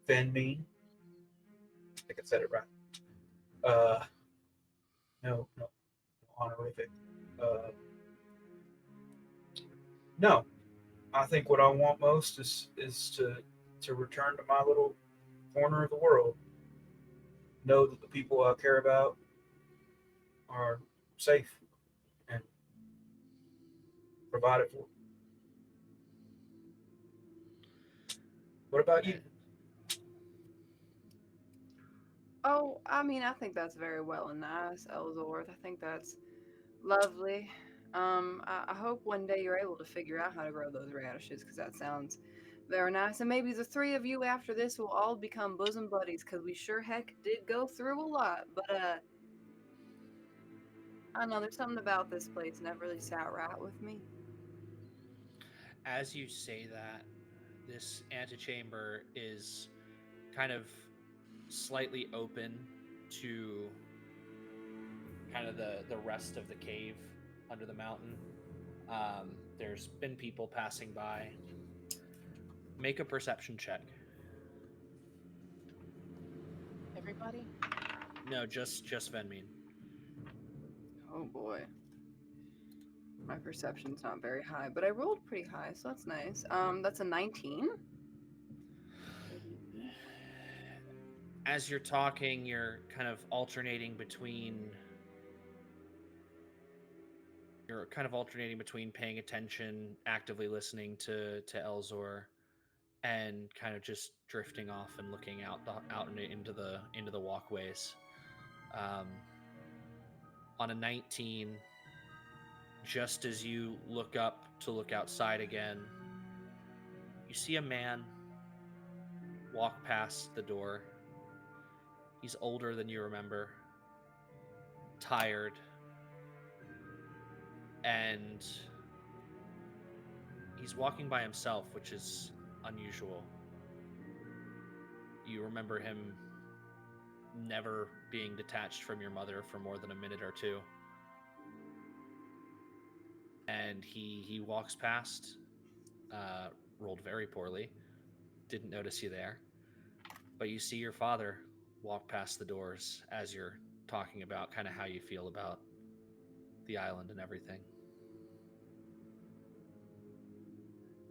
Van Mean, I think I said it right. Uh, no honorific. Uh, no, I think what I want most is to return to my little corner of the world. Know that the people I care about are safe and provided for. What about you? And Oh, I mean, I think that's very well and nice, Ellsworth. I think that's lovely. I hope one day you're able to figure out how to grow those radishes because that sounds very nice. And maybe the three of you after this will all become bosom buddies because we sure heck did go through a lot. But I don't know, there's something about this place never really sat right with me. as you say that, this antechamber is kind of slightly open to kind of the rest of the cave under the mountain. There's been people passing by. Make a perception check. Everybody? No, just Venmean. Oh boy, my perception's not very high, but I rolled pretty high, so that's nice. That's a 19. As you're talking, you're kind of alternating between paying attention, actively listening to Elzor, and kind of just drifting off and looking out into the walkways. Um, on a 19, just as you look up to look outside again, you see a man walk past the door. He's older than you remember, tired, and he's walking by himself, which is unusual. You remember him never being detached from your mother for more than a minute or two. And he walks past, uh, rolled very poorly, didn't notice you there, but you see your father walk past the doors as you're talking about kind of how you feel about the island and everything.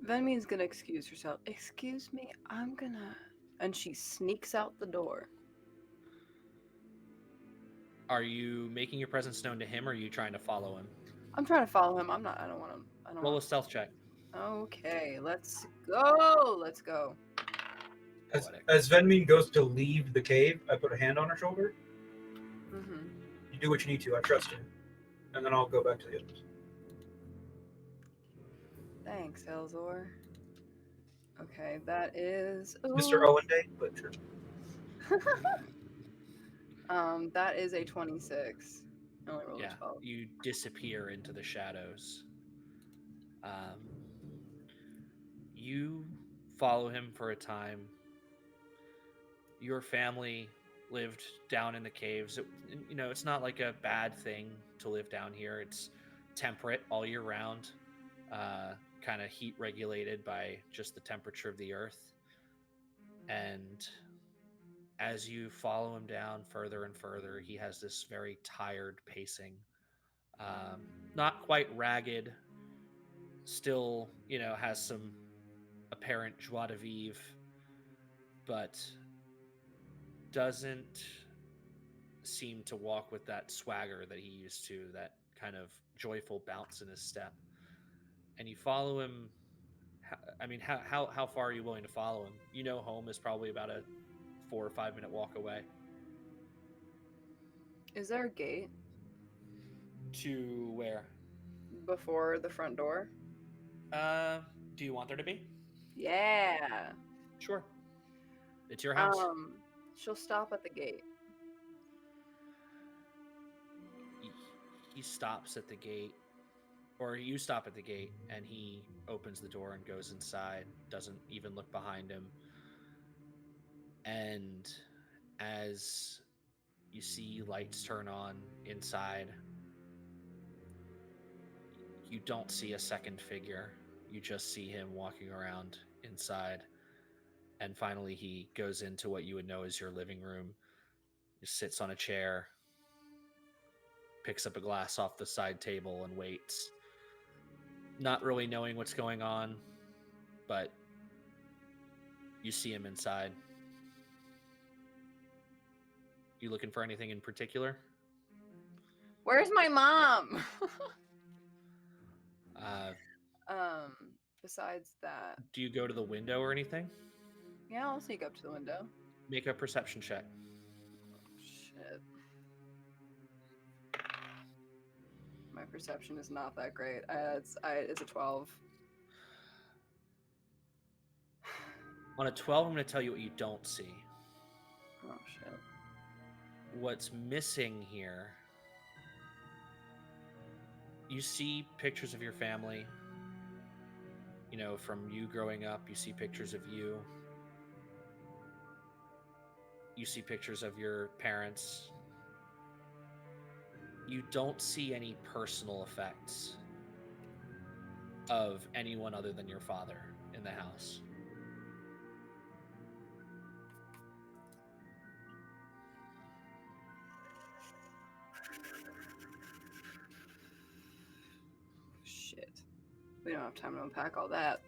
Venmi's gonna excuse herself. Excuse me, I'm gonna. And she sneaks out the door. Are you making your presence known to him, or are you trying to follow him? I'm trying to follow him. I'm not. I don't want him. I don't Roll a want. stealth check. Okay, let's go. Let's go. Poetic. As Venmin goes to leave the cave, I put a hand on her shoulder. Mm-hmm. You do what you need to. I trust you. And then I'll go back to the others. Thanks, Elzor. Okay, that is. Mr. Ooh. Owen Day, but sure. That is a 26. I only rolled Yeah, a 12. you disappear into the shadows. Um, you follow him for a time. Your family lived down in the caves. It's not like a bad thing to live down here. It's temperate all year round, kind of heat regulated by just the temperature of the earth. And as you follow him down further and further, he has this very tired pacing. Not quite ragged, still, has some apparent joie de vivre, but doesn't seem to walk with that swagger that he used to, that kind of joyful bounce in his step. And you follow him I mean, how far are you willing to follow him? You know, home is probably about a 4 or 5 minute walk away. Is there a gate To where? before the front door? Do you want there to be? Yeah. Sure. It's your house. She'll stop at the gate. He stops at the gate, or you stop at the gate, and he opens the door and goes inside, doesn't even look behind him. And as you see lights turn on inside, you don't see a second figure. You just see him walking around inside. And finally, he goes into what you would know as your living room. He sits on a chair, picks up a glass off the side table, and waits. Not really knowing what's going on, but you see him inside. You looking for anything in particular? Where's my mom? Besides that, Do you go to the window or anything? yeah, I'll sneak up to the window. Make a perception check. Shit. My perception is not that great. It's a 12. On a 12, I'm going to tell you what you don't see. Oh shit. What's missing here, you see pictures of your family. You know, from you growing up, you see pictures of you. You see pictures of your parents. You don't see any personal effects of anyone other than your father in the house. Shit. We don't have time to unpack all that.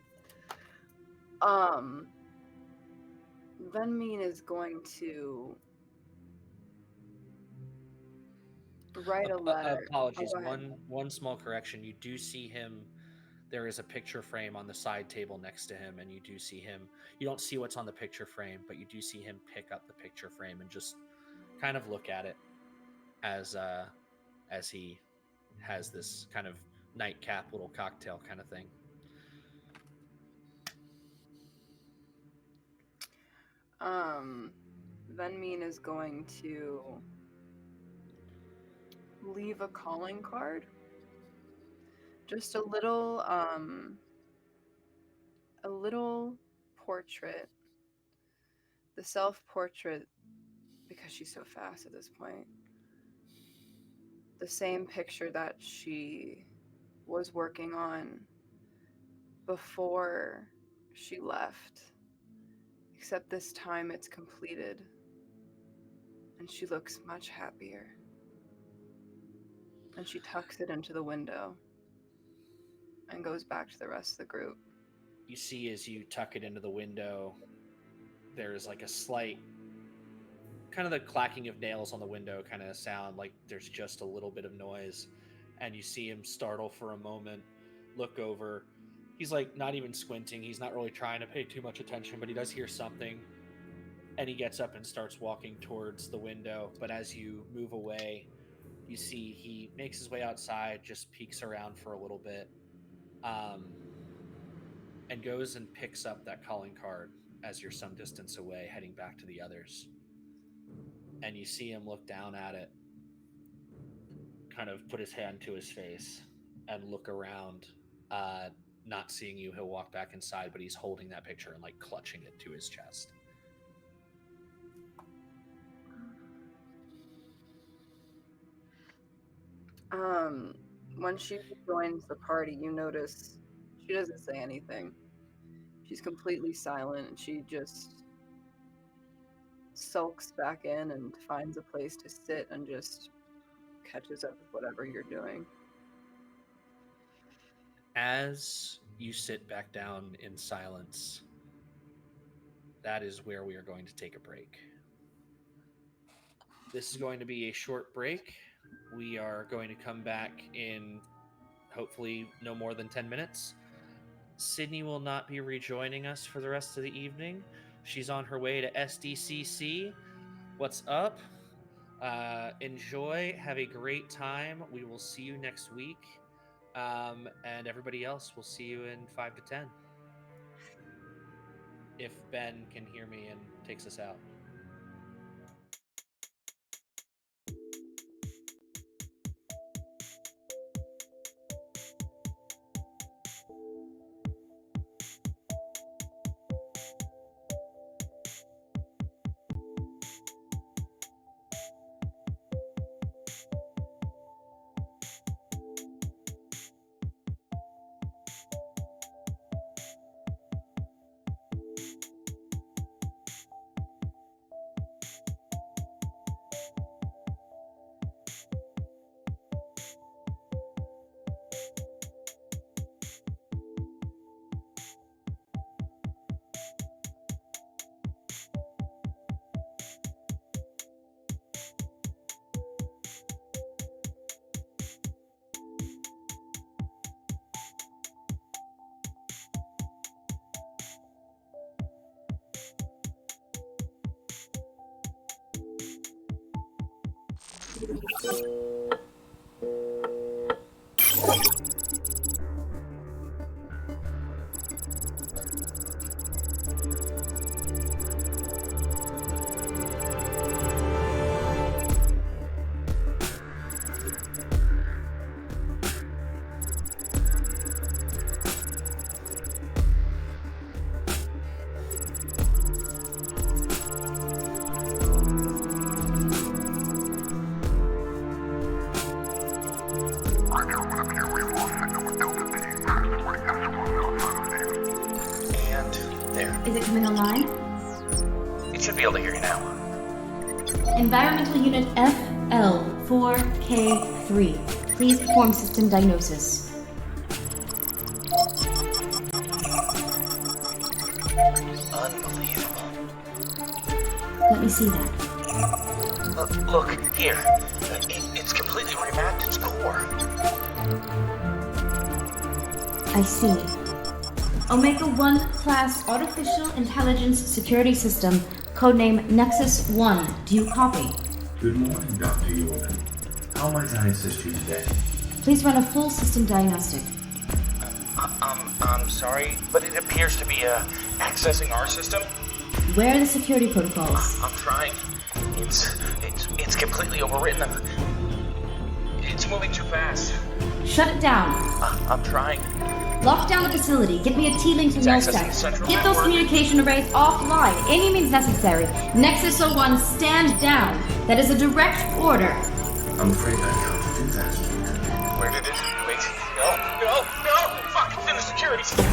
Venmean is going to write a letter. Apologies. Oh, go ahead. One small correction. You do see him. There is a picture frame on the side table next to him, and you do see him. You don't see what's on the picture frame, but you do see him pick up the picture frame and just kind of look at it as he has this kind of nightcap little cocktail kind of thing. Venmean is going to leave a calling card. Just a little portrait. The self-portrait, because she's so fast at this point. The same picture that she was working on before she left. Except this time it's completed. And she looks much happier. And she tucks it into the window and goes back to the rest of the group. You see, as you tuck it into the window, there's like a slight kind of the clacking of nails on the window kind of sound, like there's just a little bit of noise. And you see him startle for a moment, look over. He's like not even squinting. He's not really trying to pay too much attention, but he does hear something. And he gets up and starts walking towards the window. But as you move away, you see he makes his way outside, just peeks around for a little bit, and goes and picks up that calling card as you're some distance away, heading back to the others. And you see him look down at it, kind of put his hand to his face, and look around. Not seeing you, he'll walk back inside, but he's holding that picture and like clutching it to his chest. When she joins the party, you notice she doesn't say anything. She's completely silent, and she just sulks back in and finds a place to sit and just catches up with whatever you're doing. As you sit back down in silence, that is where we are going to take a break. This is going to be a short break. We are going to come back in hopefully no more than 10 minutes. Sydney will not be rejoining us for the rest of the evening. She's on her way to SDCC. What's up? Enjoy. Have a great time. We will see you next week. And everybody else, we'll see you in 5 to 10. If Ben can hear me and takes us out. Is it coming online? It should be able to hear you now. Environmental Unit FL4K3. Please perform system diagnosis. Unbelievable. Let me see that. Look, here. It's completely remapped its core. I see. Omega-1 class artificial intelligence security system, codename Nexus 1. Do you copy? Good morning, Dr. Jordan. How might I assist you today? Please run a full system diagnostic. I'm sorry, but it appears to be accessing our system. Where are the security protocols? I'm trying. It's completely overwritten. It's moving too fast. Shut it down. I'm trying. Lock down the facility. Get me a T-Link to It's accessing NullStack. the central Get those network. communication arrays offline. Any means necessary. Nexus 01, stand down. That is a direct order. I'm afraid I can't do that. Where did it? Wait. No. Fuck, it's in the security system.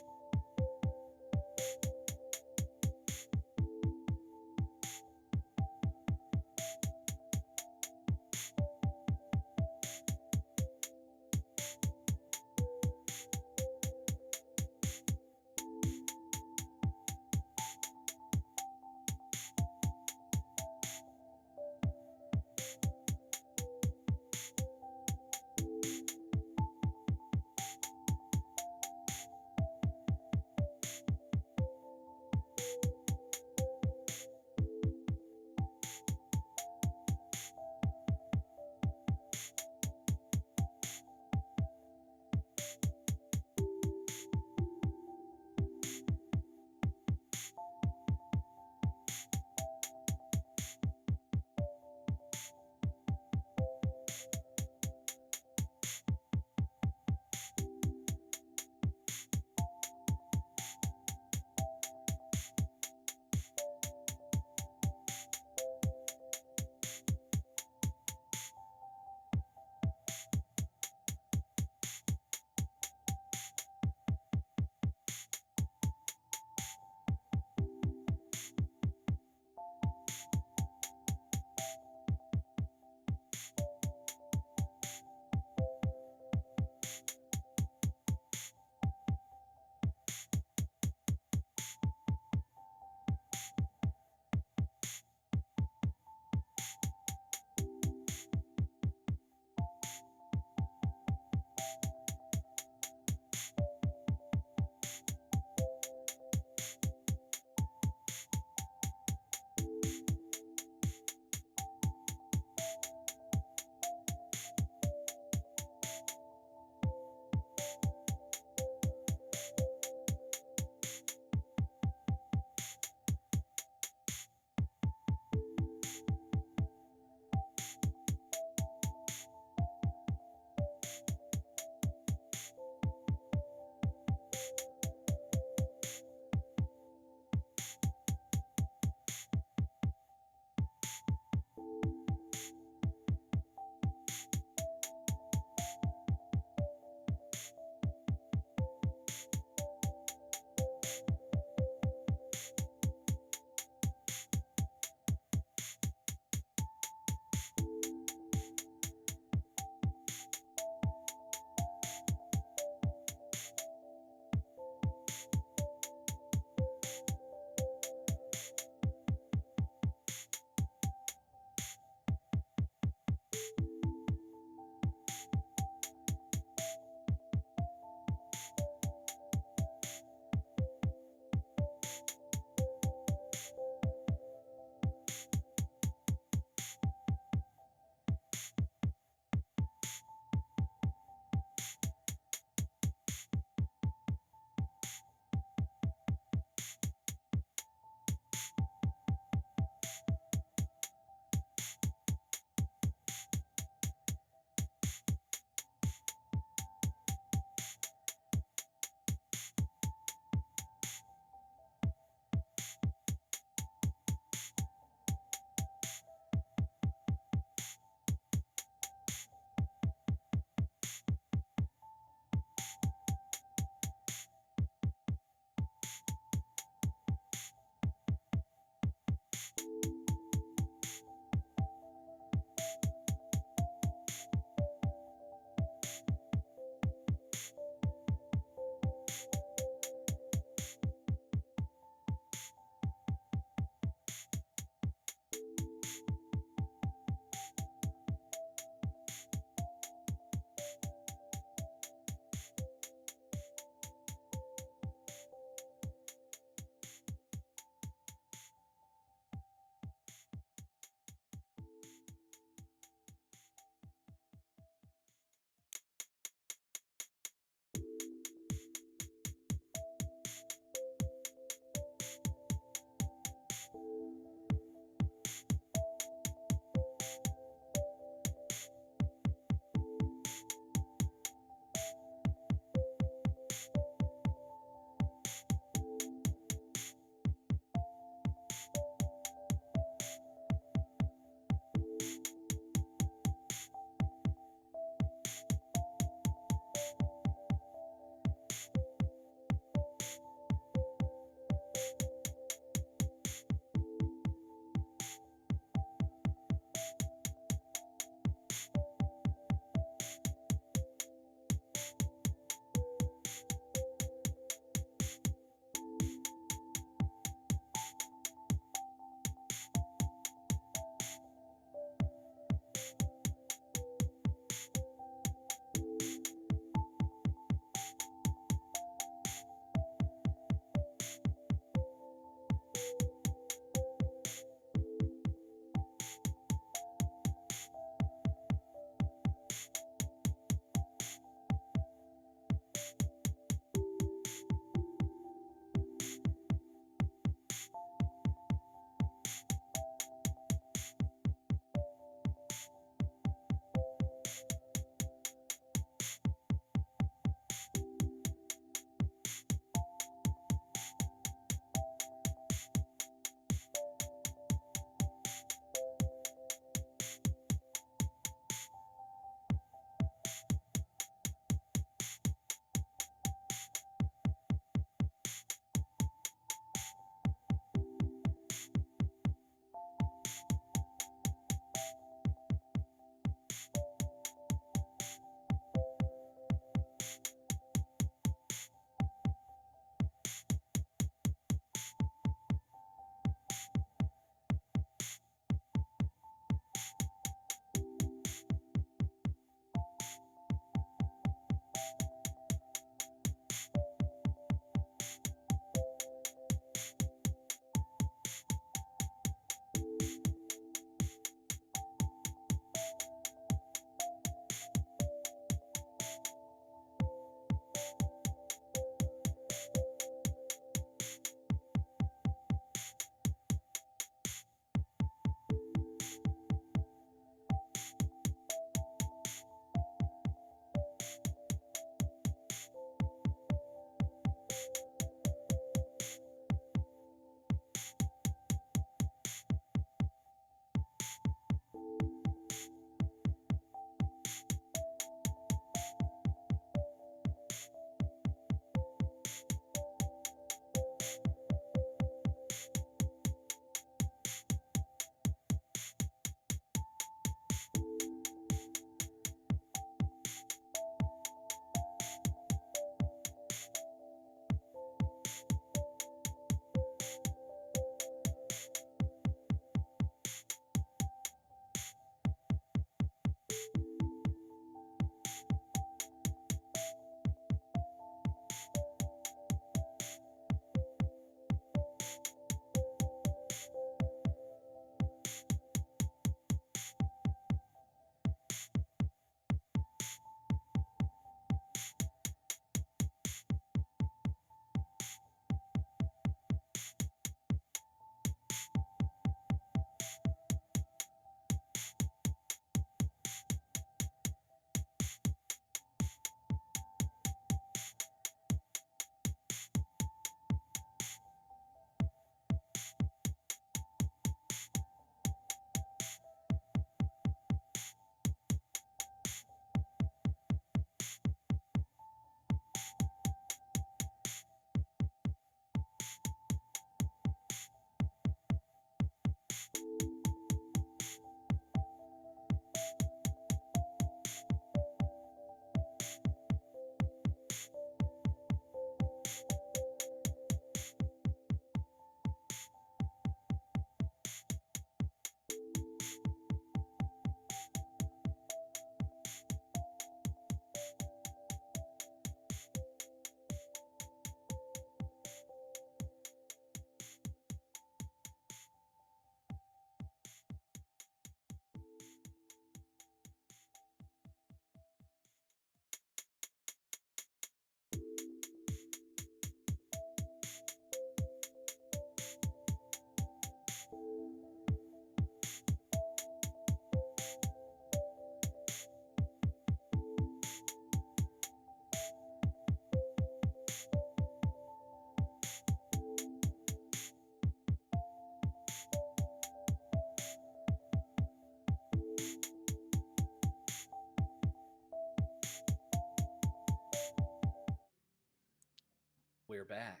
We're back.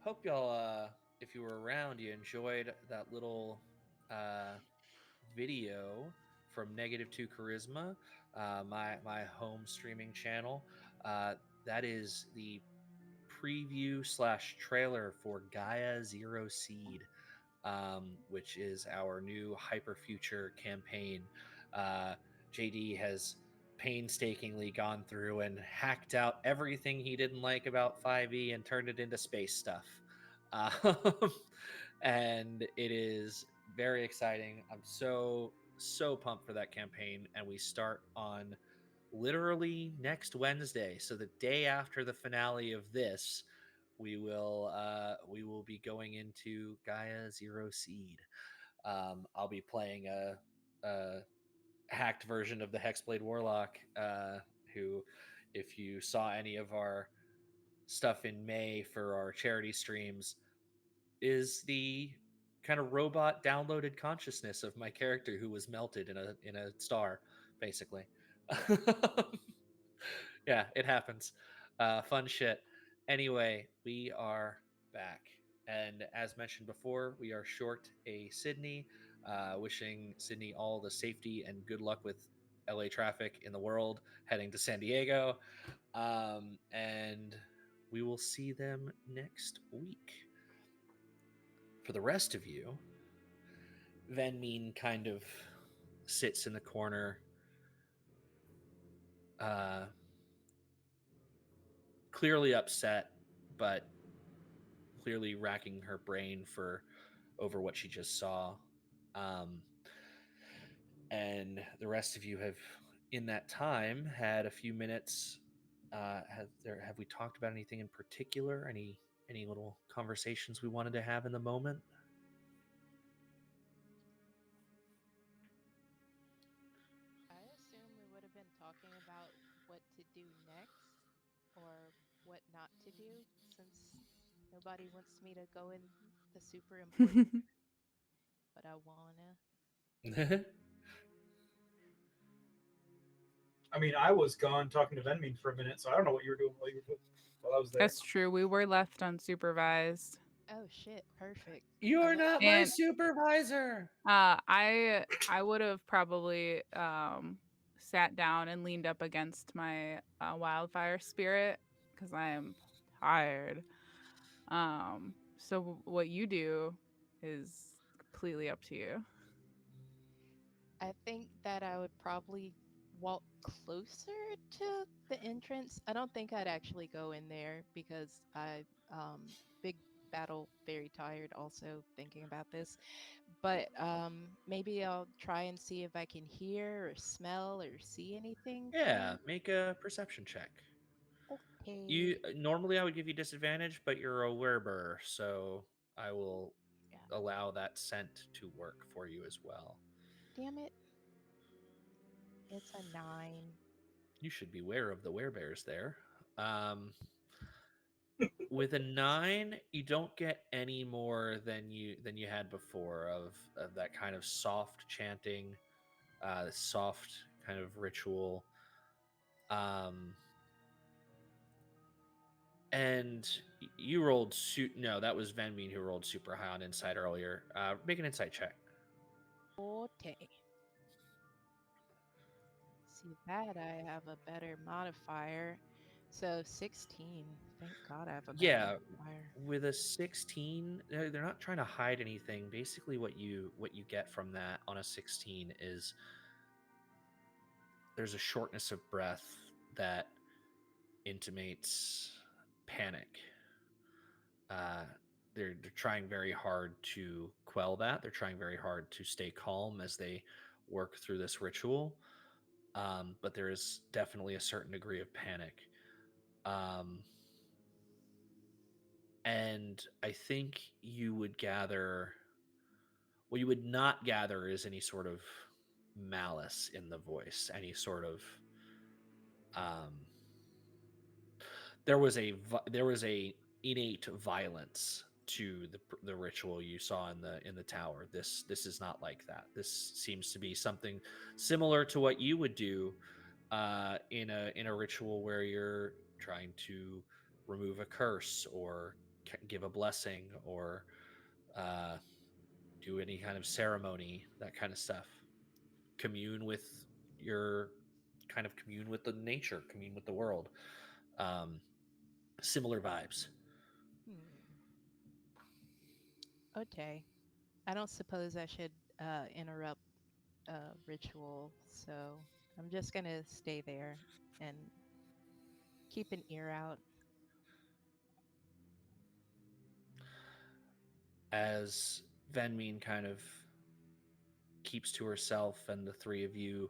Hope y'all, if you were around, you enjoyed that little uh, video from Negative Two Charisma, my home streaming channel. That is the preview slash trailer for Gaia Zero Seed, which is our new hyperfuture campaign. JD has painstakingly gone through and hacked out everything he didn't like about 5e and turned it into space stuff. Um, and it is very exciting. I'm so pumped for that campaign, and we start on literally next Wednesday, so the day after the finale of this. We will be going into Gaia Zero Seed. I'll be playing a hacked version of the Hexblade Warlock, who, if you saw any of our stuff in May for our charity streams, is the kind of robot downloaded consciousness of my character who was melted in a star, basically. Yeah, it happens. Fun shit. Anyway, we are back. And as mentioned before, we are short a Sydney, wishing Sydney all the safety and good luck with LA traffic in the world, heading to San Diego. And we will see them next week. For the rest of you, Van Meen kind of sits in the corner, clearly upset, but clearly racking her brain for over what she just saw. And the rest of you have, in that time, had a few minutes. Have we talked about anything in particular? Any little conversations we wanted to have in the moment? I assume we would have been talking about what to do next or what not to do since nobody wants me to go in the super important, but I wanna. I mean, I was gone talking to Venmin for a minute, so I don't know what you were doing while I was there. That's true. We were left unsupervised. Oh shit, perfect. You're not my And supervisor. I would have probably sat down and leaned up against my wildfire spirit because I am tired. So what you do is completely up to you. I think that I would probably walk closer to the entrance. I don't think I'd actually go in there because big battle, very tired also thinking about this. But maybe I'll try and see if I can hear or smell or see anything Yeah, from. make a perception check. Okay. Normally I would give you disadvantage, but you're a werber, so I will Yeah. allow that scent to work for you as well. Damn it. It's a 9. You should be aware of the werebears there. With a 9, you don't get any more than you had before of that kind of soft chanting, soft kind of ritual. And You rolled no, that was Venmean who rolled super high on insight earlier. Make an insight check. Okay. See that I have a better modifier. So 16. Thank God I have a better Yeah, modifier. with a 16, they're not trying to hide anything. Basically, what you get from that on a 16 is there's a shortness of breath that intimates panic. Uh, they're trying very hard to quell that. They're trying very hard to stay calm as they work through this ritual. But there is definitely a certain degree of panic. Um, and I think you would gather, what you would not gather is any sort of malice in the voice, any sort of um, there was a innate violence to the ritual you saw in the tower. This is not like that. This seems to be something similar to what you would do in a ritual where you're trying to remove a curse or give a blessing or uh, do any kind of ceremony, that kind of stuff. Commune with your commune with the nature, commune with the world. Um, Similar vibes. Hmm. Okay. I don't suppose I should interrupt ritual, so I'm just gonna stay there and keep an ear out. As Venmean kind of keeps to herself and the three of you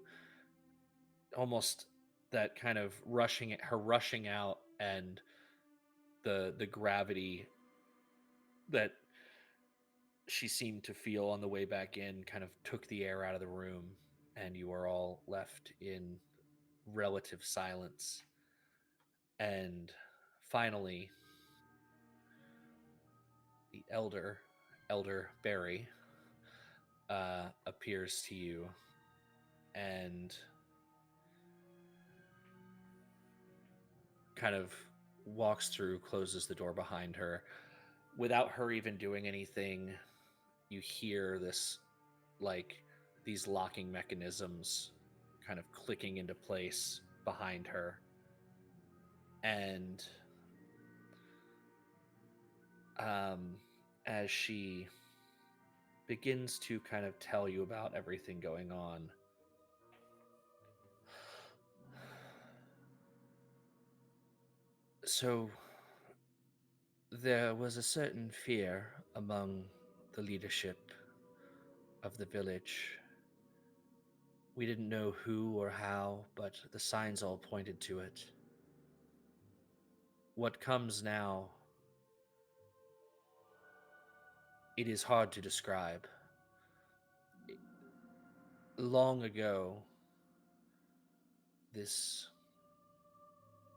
almost that kind of rushing out and the gravity that she seemed to feel on the way back in kind of took the air out of the room, and you are all left in relative silence. And finally, the elder Barry, appears to you and kind of walks through, closes the door behind her. Without her even doing anything, you hear this, like, these locking mechanisms kind of clicking into place behind her. And as she begins to kind of tell you about everything going on, so there was a certain fear among the leadership of the village. We didn't know who or how, but the signs all pointed to it. What comes now, it is hard to describe. Long ago, this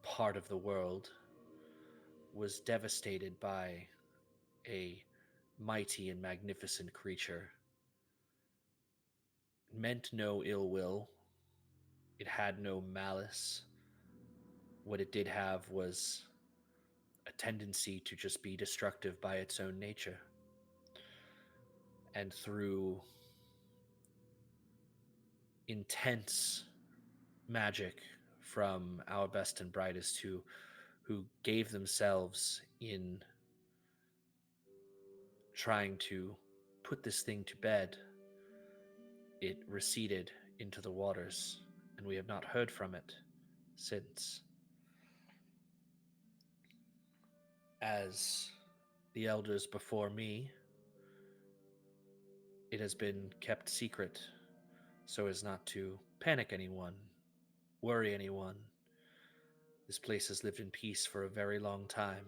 part of the world was devastated by a mighty and magnificent creature. It meant no ill will. It had no malice. What it did have was a tendency to just be destructive by its own nature. And through intense magic from our best and brightest who gave themselves in trying to put this thing to bed, it receded into the waters, and we have not heard from it since. As the elders before me, it has been kept secret so as not to panic anyone, worry anyone. This place has lived in peace for a very long time.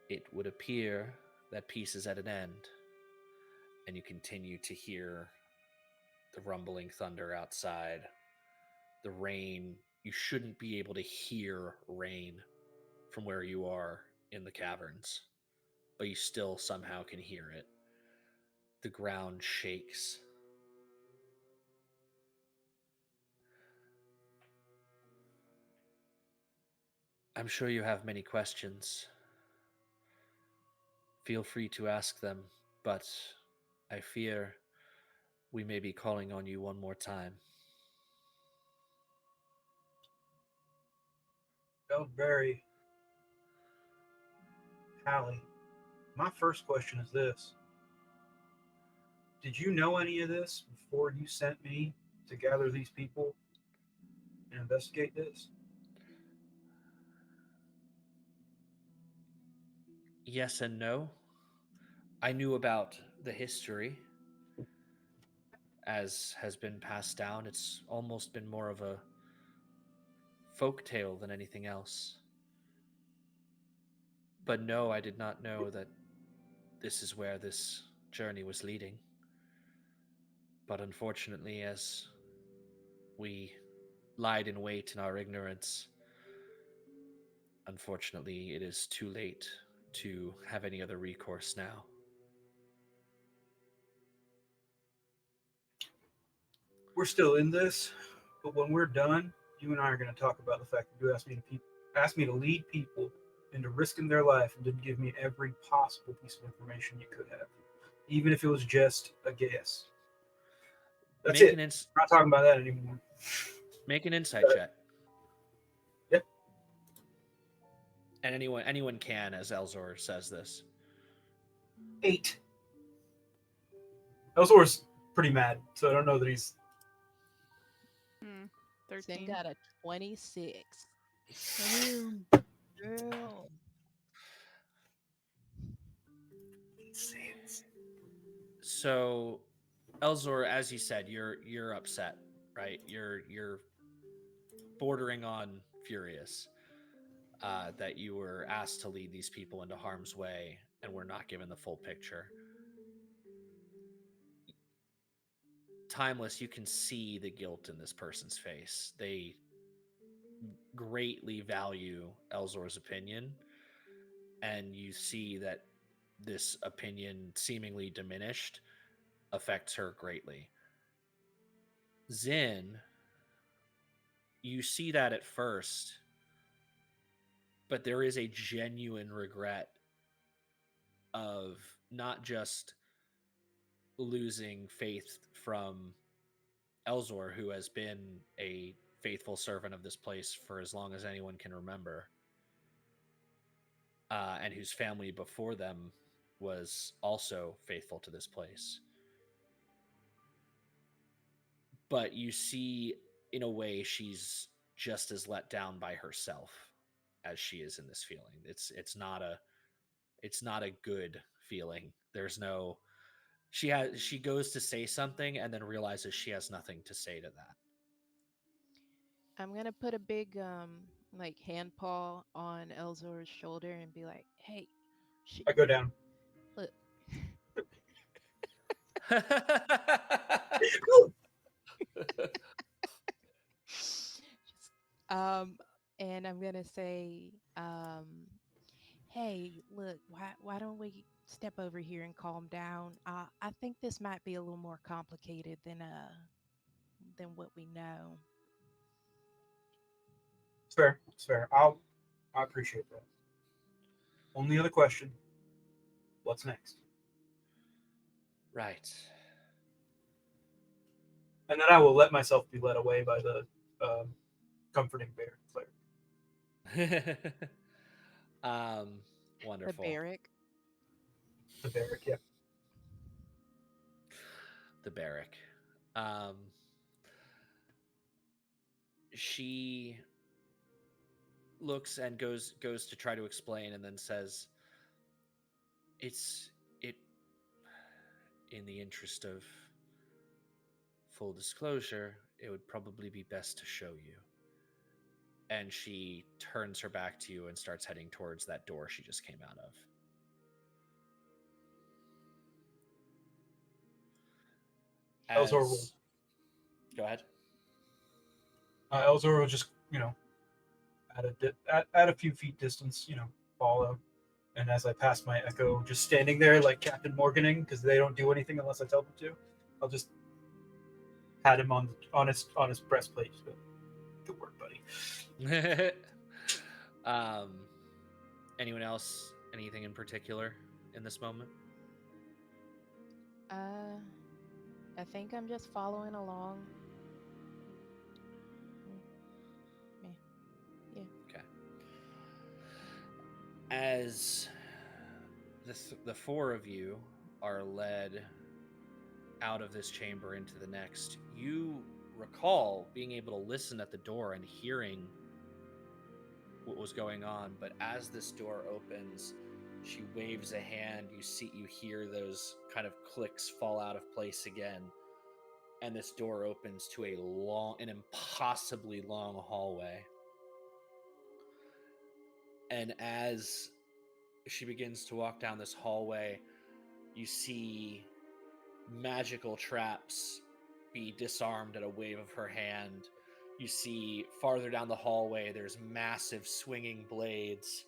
It would appear that peace is at an end, and you continue to hear the rumbling thunder outside, the rain. You shouldn't be able to hear rain from where you are in the caverns, but you still somehow can hear it. The ground shakes. I'm sure you have many questions. Feel free to ask them, but I fear we may be calling on you one more time. Barry, Hallie, my first question is this. Did you know any of this before you sent me to gather these people and investigate this? Yes and no. I knew about the history as has been passed down. It's almost been more of a folk tale than anything else. But no, I did not know that this is where this journey was leading. But unfortunately, as we lied in wait in our ignorance, unfortunately, it is too late to have any other recourse now. We're still in this, but when we're done, you and I are going to talk about the fact that you asked me to lead people into risking their life and didn't give me every possible piece of information you could have, even if it was just a guess. That's Make it. an We're not talking about that anymore. Make an insight check. Yep. And anyone can, as Elzor says this. 8. Elzor's pretty mad, so I don't know that he's... 13 13. got a 26. Girl. So, Elzor, as you said, you're upset, right? You're bordering on furious that you were asked to lead these people into harm's way and were not given the full picture. Timeless, you can see the guilt in this person's face. They greatly value Elzor's opinion, and you see that this opinion, seemingly diminished, affects her greatly. Zin, you see that at first, but there is a genuine regret of not just losing faith from Elzor, who has been a faithful servant of this place for as long as anyone can remember, and whose family before them was also faithful to this place. But you see, in a way, she's just as let down by herself as she is in this feeling. It's not a good feeling. There's no she goes to say something and then realizes she has nothing to say to that. I'm gonna put a big like hand paw on Elzor's shoulder and be like, "Hey, I go down. look." Just, and I'm gonna say, "Hey, look, why don't we step over here and calm down? I think this might be a little more complicated than what we know." It's fair. It's fair. I appreciate that. Only other question. What's next? Right. And then I will let myself be led away by the comforting bear cleric. The Wonderful. barrack. The barrack, yeah. The barrack. She looks and goes to try to explain, and then says, it in the interest of full disclosure, it would probably be best to show you. And she turns her back to you and starts heading towards that door she just came out of. Elzor will... Go ahead. Elzor will just, at a few feet distance, follow. And as I pass my echo, just standing there like Captain Morganing, because they don't do anything unless I tell them to, I'll just pat him on his breastplate. Just go, good work, buddy. Um, anyone else? Anything in particular in this moment? I think I'm just following along. Yeah. Okay. As the four of you are led out of this chamber into the next, you recall being able to listen at the door and hearing what was going on. But as this door opens, she waves a hand. You hear those kind of clicks fall out of place again, and this door opens to an impossibly long hallway. And as she begins to walk down this hallway, you see magical traps be disarmed at a wave of her hand. You see farther down the hallway, there's massive swinging blades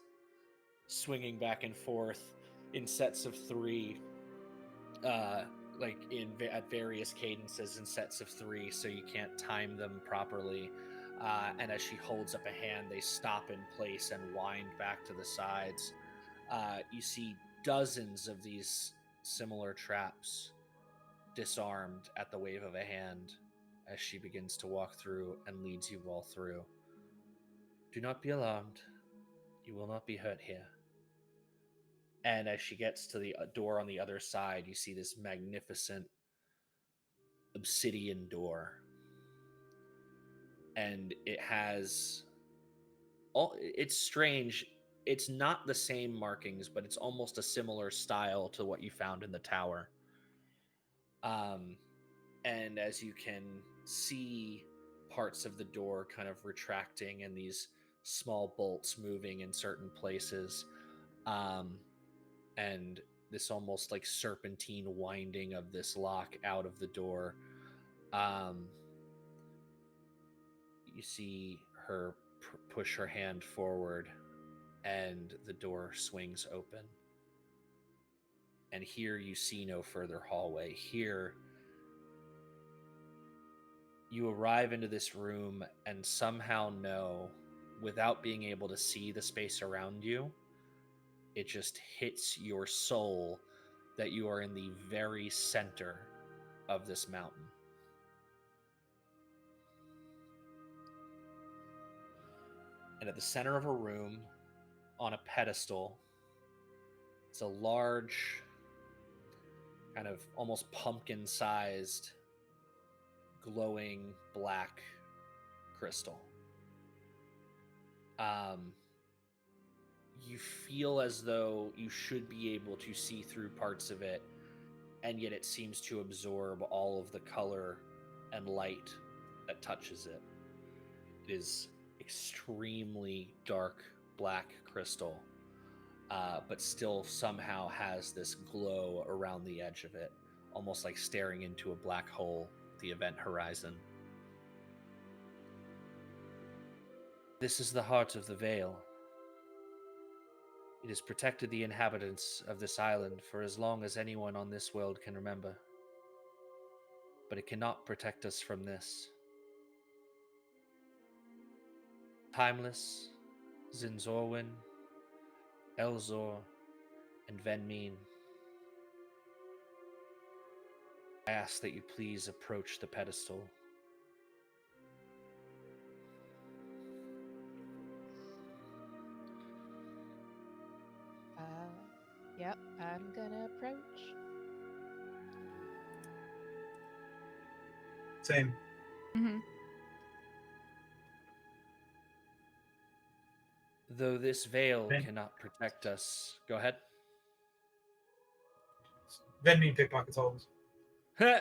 swinging back and forth in sets of three, at various cadences in sets of three, so you can't time them properly. And as she holds up a hand, they stop in place and wind back to the sides. You see dozens of these similar traps disarmed at the wave of a hand as she begins to walk through and leads you all through. Do not be alarmed. You will not be hurt here. And as she gets to the door on the other side, you see this magnificent obsidian door. And it's strange. It's not the same markings, but it's almost a similar style to what you found in the tower. And as you can see parts of the door kind of retracting and these small bolts moving in certain places, and this almost like serpentine winding of this lock out of the door, you see her push her hand forward and the door swings open. And here you see no further hallway. Here you arrive into this room and somehow know, without being able to see the space around you, it just hits your soul that you are in the very center of this mountain. And at the center of a room, on a pedestal, it's a large, kind of almost pumpkin-sized, glowing black crystal. You feel as though you should be able to see through parts of it, and yet it seems to absorb all of the color and light that touches it. It is extremely dark black crystal, but still somehow has this glow around the edge of it, almost like staring into a black hole, the event horizon. This is the heart of the Vale. It has protected the inhabitants of this island for as long as anyone on this world can remember. But it cannot protect us from this. Timeless, Zinzorwin, Elzor, and Venmeen, I ask that you please approach the pedestal. Yep, I'm gonna approach. Same. Mm-hmm. Though this veil Ben? cannot protect us... Go ahead. Venme pickpockets always. Roll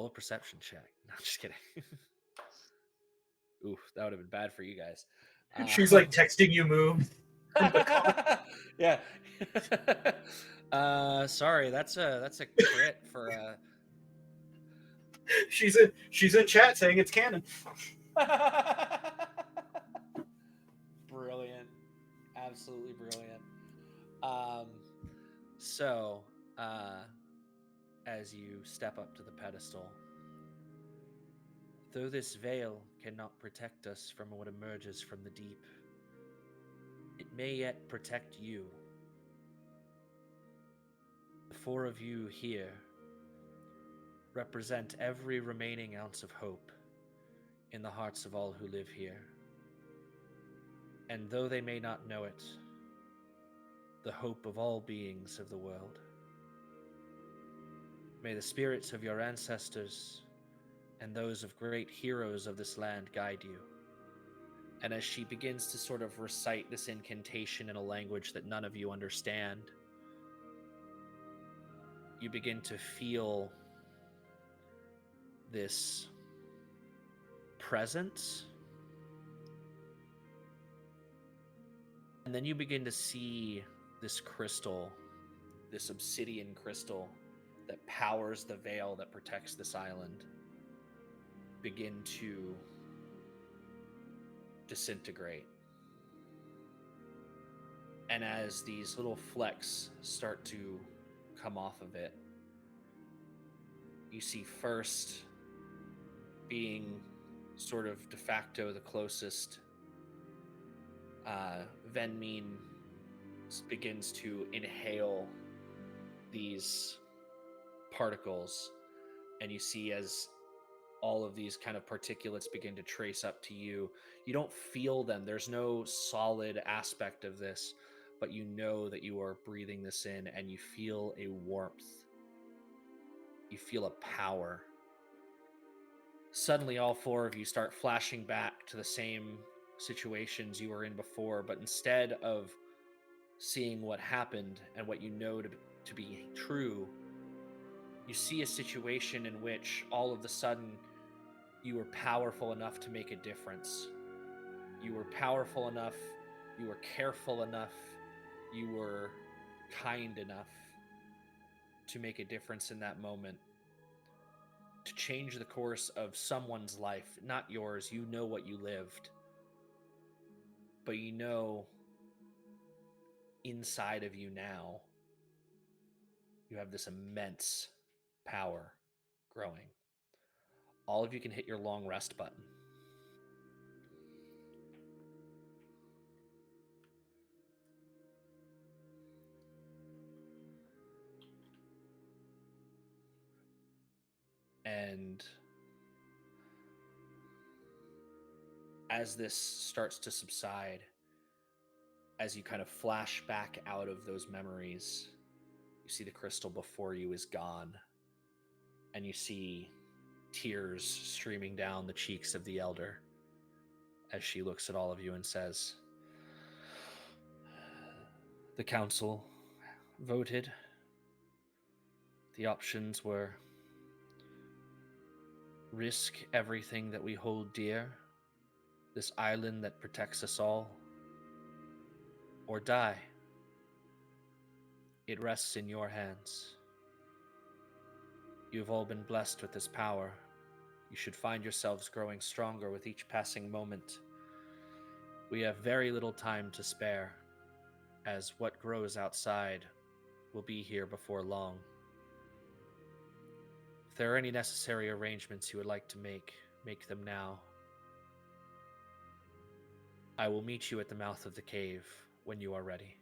a perception check. No, I'm just kidding. Oof, that would have been bad for you guys. She's like texting you move. Yeah. Sorry, that's a crit for She's in chat saying it's canon. Brilliant. Absolutely brilliant. So, as you step up to the pedestal, Though this veil cannot protect us from what emerges from the deep, it may yet protect you. The four of you here represent every remaining ounce of hope in the hearts of all who live here. And though they may not know it, the hope of all beings of the world. May the spirits of your ancestors and those of great heroes of this land guide you. And as she begins to sort of recite this incantation in a language that none of you understand, you begin to feel this presence. And then you begin to see this crystal, this obsidian crystal that powers the veil that protects this island, begin to disintegrate. And as these little flecks start to come off of it, you see first, being sort of de facto the closest, Venmin begins to inhale these particles, and you see as all of these kind of particulates begin to trace up to you. You don't feel them. There's no solid aspect of this, but you know that you are breathing this in, and you feel a warmth. You feel a power. Suddenly, all four of you start flashing back to the same situations you were in before, but instead of seeing what happened and what you know to be true, you see a situation in which all of a sudden you were powerful enough to make a difference. You were powerful enough, you were careful enough, you were kind enough to make a difference in that moment, to change the course of someone's life, not yours. You know what you lived, but you know inside of you now, you have this immense power growing. All of you can hit your long rest button. And as this starts to subside, as you kind of flash back out of those memories, you see the crystal before you is gone, and you see tears streaming down the cheeks of the elder as she looks at all of you and says, "The council voted. The options were risk everything that we hold dear, this island that protects us all, or die. It rests in your hands. You've all been blessed with this power. You should find yourselves growing stronger with each passing moment. We have very little time to spare, as what grows outside will be here before long. If there are any necessary arrangements you would like to make them now. I will meet you at the mouth of the cave when you are ready."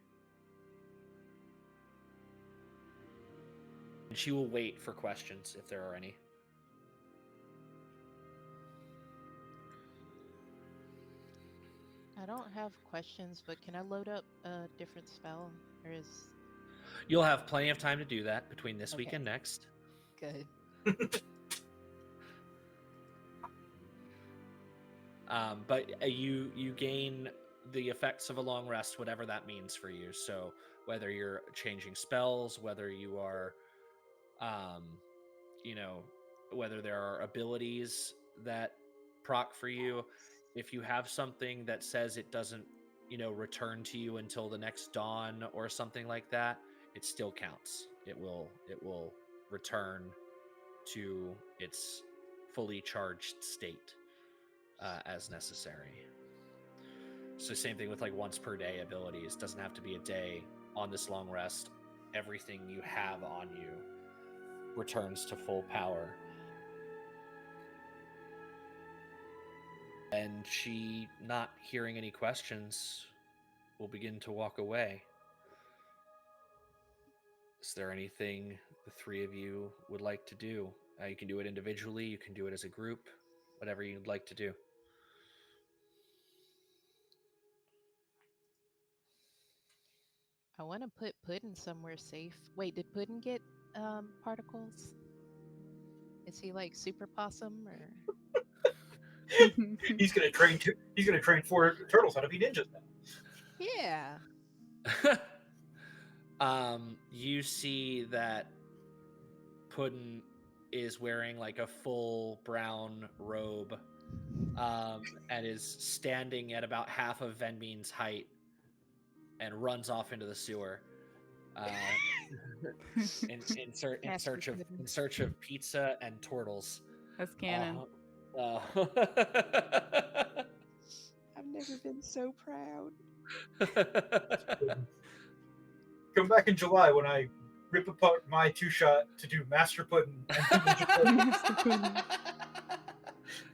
And she will wait for questions if there are any. I don't have questions, but can I load up a different spell? Or is... You'll have plenty of time to do that between this week Okay. and next. Good. But you gain the effects of a long rest, whatever that means for you. So whether you're changing spells, whether you are, whether there are abilities that proc for you, if you have something that says it doesn't, return to you until the next dawn or something like that, it still counts. It will return to its fully charged state as necessary. So same thing with like once per day abilities. Doesn't have to be a day. On this long rest, everything you have on you returns to full power. And she, not hearing any questions, will begin to walk away. Is there anything the three of you would like to do? You can do it individually, you can do it as a group, whatever you'd like to do. I want to put Puddin somewhere safe. Wait, did Puddin get particles? Is he like super possum or? He's gonna train 4 turtles how to be ninjas now. Yeah. You see that Puddin is wearing like a full brown robe, and is standing at about half of Venbean's height and runs off into the sewer. In search of pizza and turtles. That's canon. I've never been so proud. Come back in July when I rip apart my 2-shot to do Master Puddin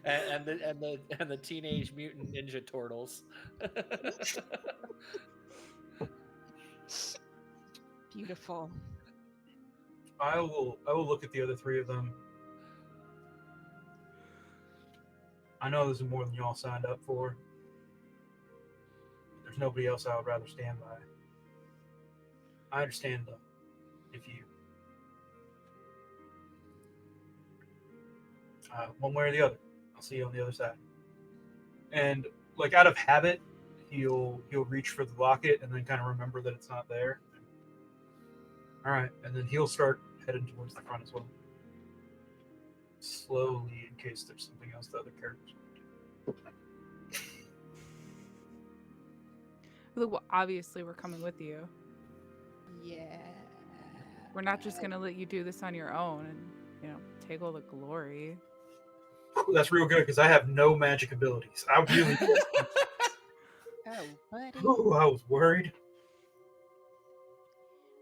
and the Teenage Mutant Ninja Turtles. Beautiful. I will look at the other 3 of them. I know this is more than y'all signed up for. There's nobody else I would rather stand by. I understand though, if you one way or the other. I'll see you on the other side. And like out of habit, he'll reach for the locket and then kind of remember that it's not there. All right, and then he'll start heading towards the front as well, slowly, in case there's something else the other characters want to do. Look, well, obviously we're coming with you. Yeah. We're not just gonna let you do this on your own and take all the glory. That's real good because I have no magic abilities. I really. Oh, buddy. Oh, I was worried.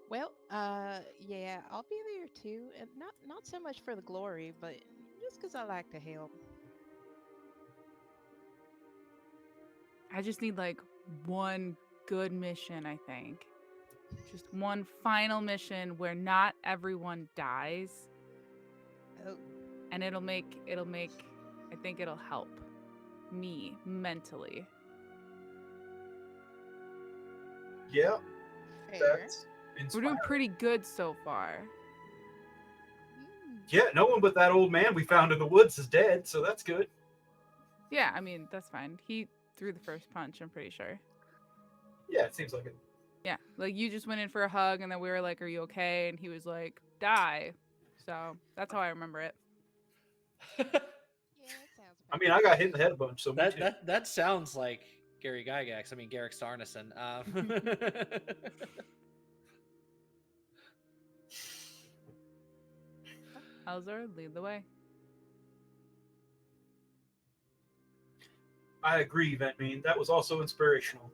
Well, yeah, I'll be there too, and not so much for the glory, but just because I like to help. I just need like one good mission, I think. Just one final mission where not everyone dies. Oh. And it'll make I think it'll help me mentally. Yeah. Fair. That's We're inspiring. doing pretty good so far. Yeah, no one but that old man we found in the woods is dead, so that's good. Yeah, I mean, that's fine. He threw the first punch, I'm pretty sure. Yeah, it seems like it. Yeah, like you just went in for a hug and then we were like, "Are you okay?" And he was like, "Die." So that's how I remember it. Yeah, that sounds I about mean, I got hit in the head a bunch, so me too. that sounds like Gary Gygax. I mean, Garrick Starnison. Elzar, lead the way. I agree, Ventmean. That was also inspirational.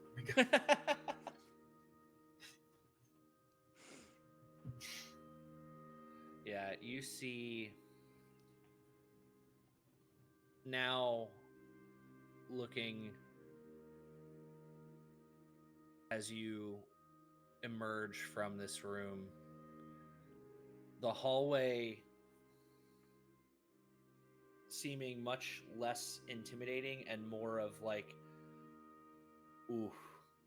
Yeah, you see now, looking as you emerge from this room, the hallway seeming much less intimidating and more of like, ooh,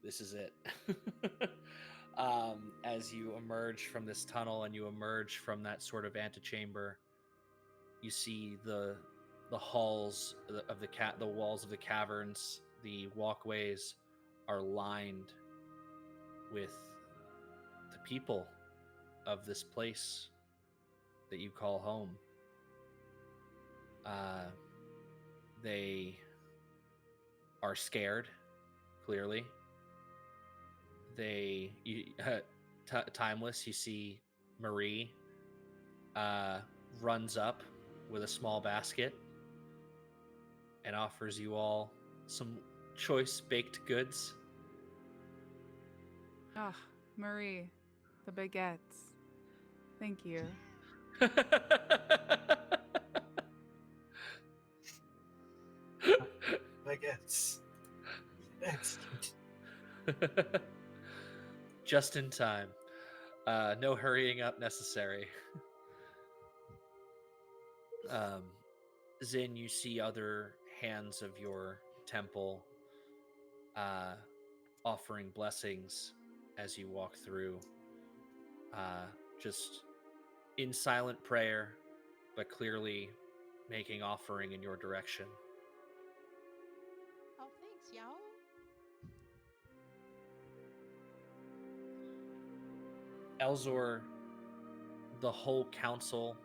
this is it. As you emerge from this tunnel and you emerge from that sort of antechamber, you see the halls of the walls of the caverns, the walkways are lined with the people of this place that you call home. They are scared, clearly. Timeless, you see Marie runs up with a small basket and offers you all some choice baked goods. Ah, Marie, the baguettes. Thank you. baguettes. Excellent. Just in time. No hurrying up necessary. Zin, you see other hands of your temple offering blessings as you walk through, just in silent prayer, but clearly making offering in your direction. Oh, thanks, y'all. Elzor, the whole council,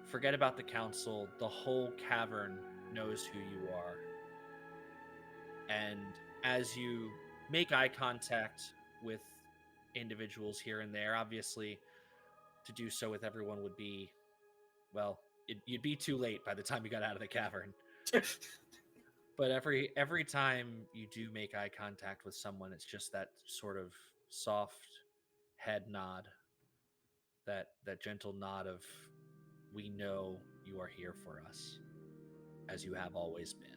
forget about the council, the whole cavern knows who you are. And as you make eye contact with individuals here and there, obviously to do so with everyone would be, well, you'd be too late by the time you got out of the cavern. But every time you do make eye contact with someone, it's just that sort of soft head nod, that gentle nod of, we know you are here for us, as you have always been.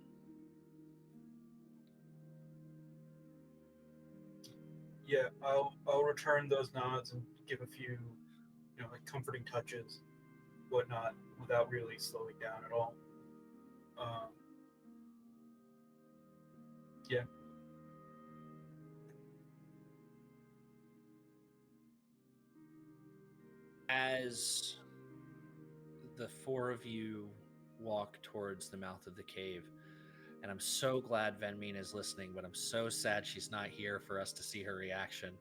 Yeah, I'll return those nods and give a few, like comforting touches, whatnot, without really slowing down at all. Yeah. As the four of you walk towards the mouth of the cave, and I'm so glad Venmine is listening, but I'm so sad she's not here for us to see her reaction.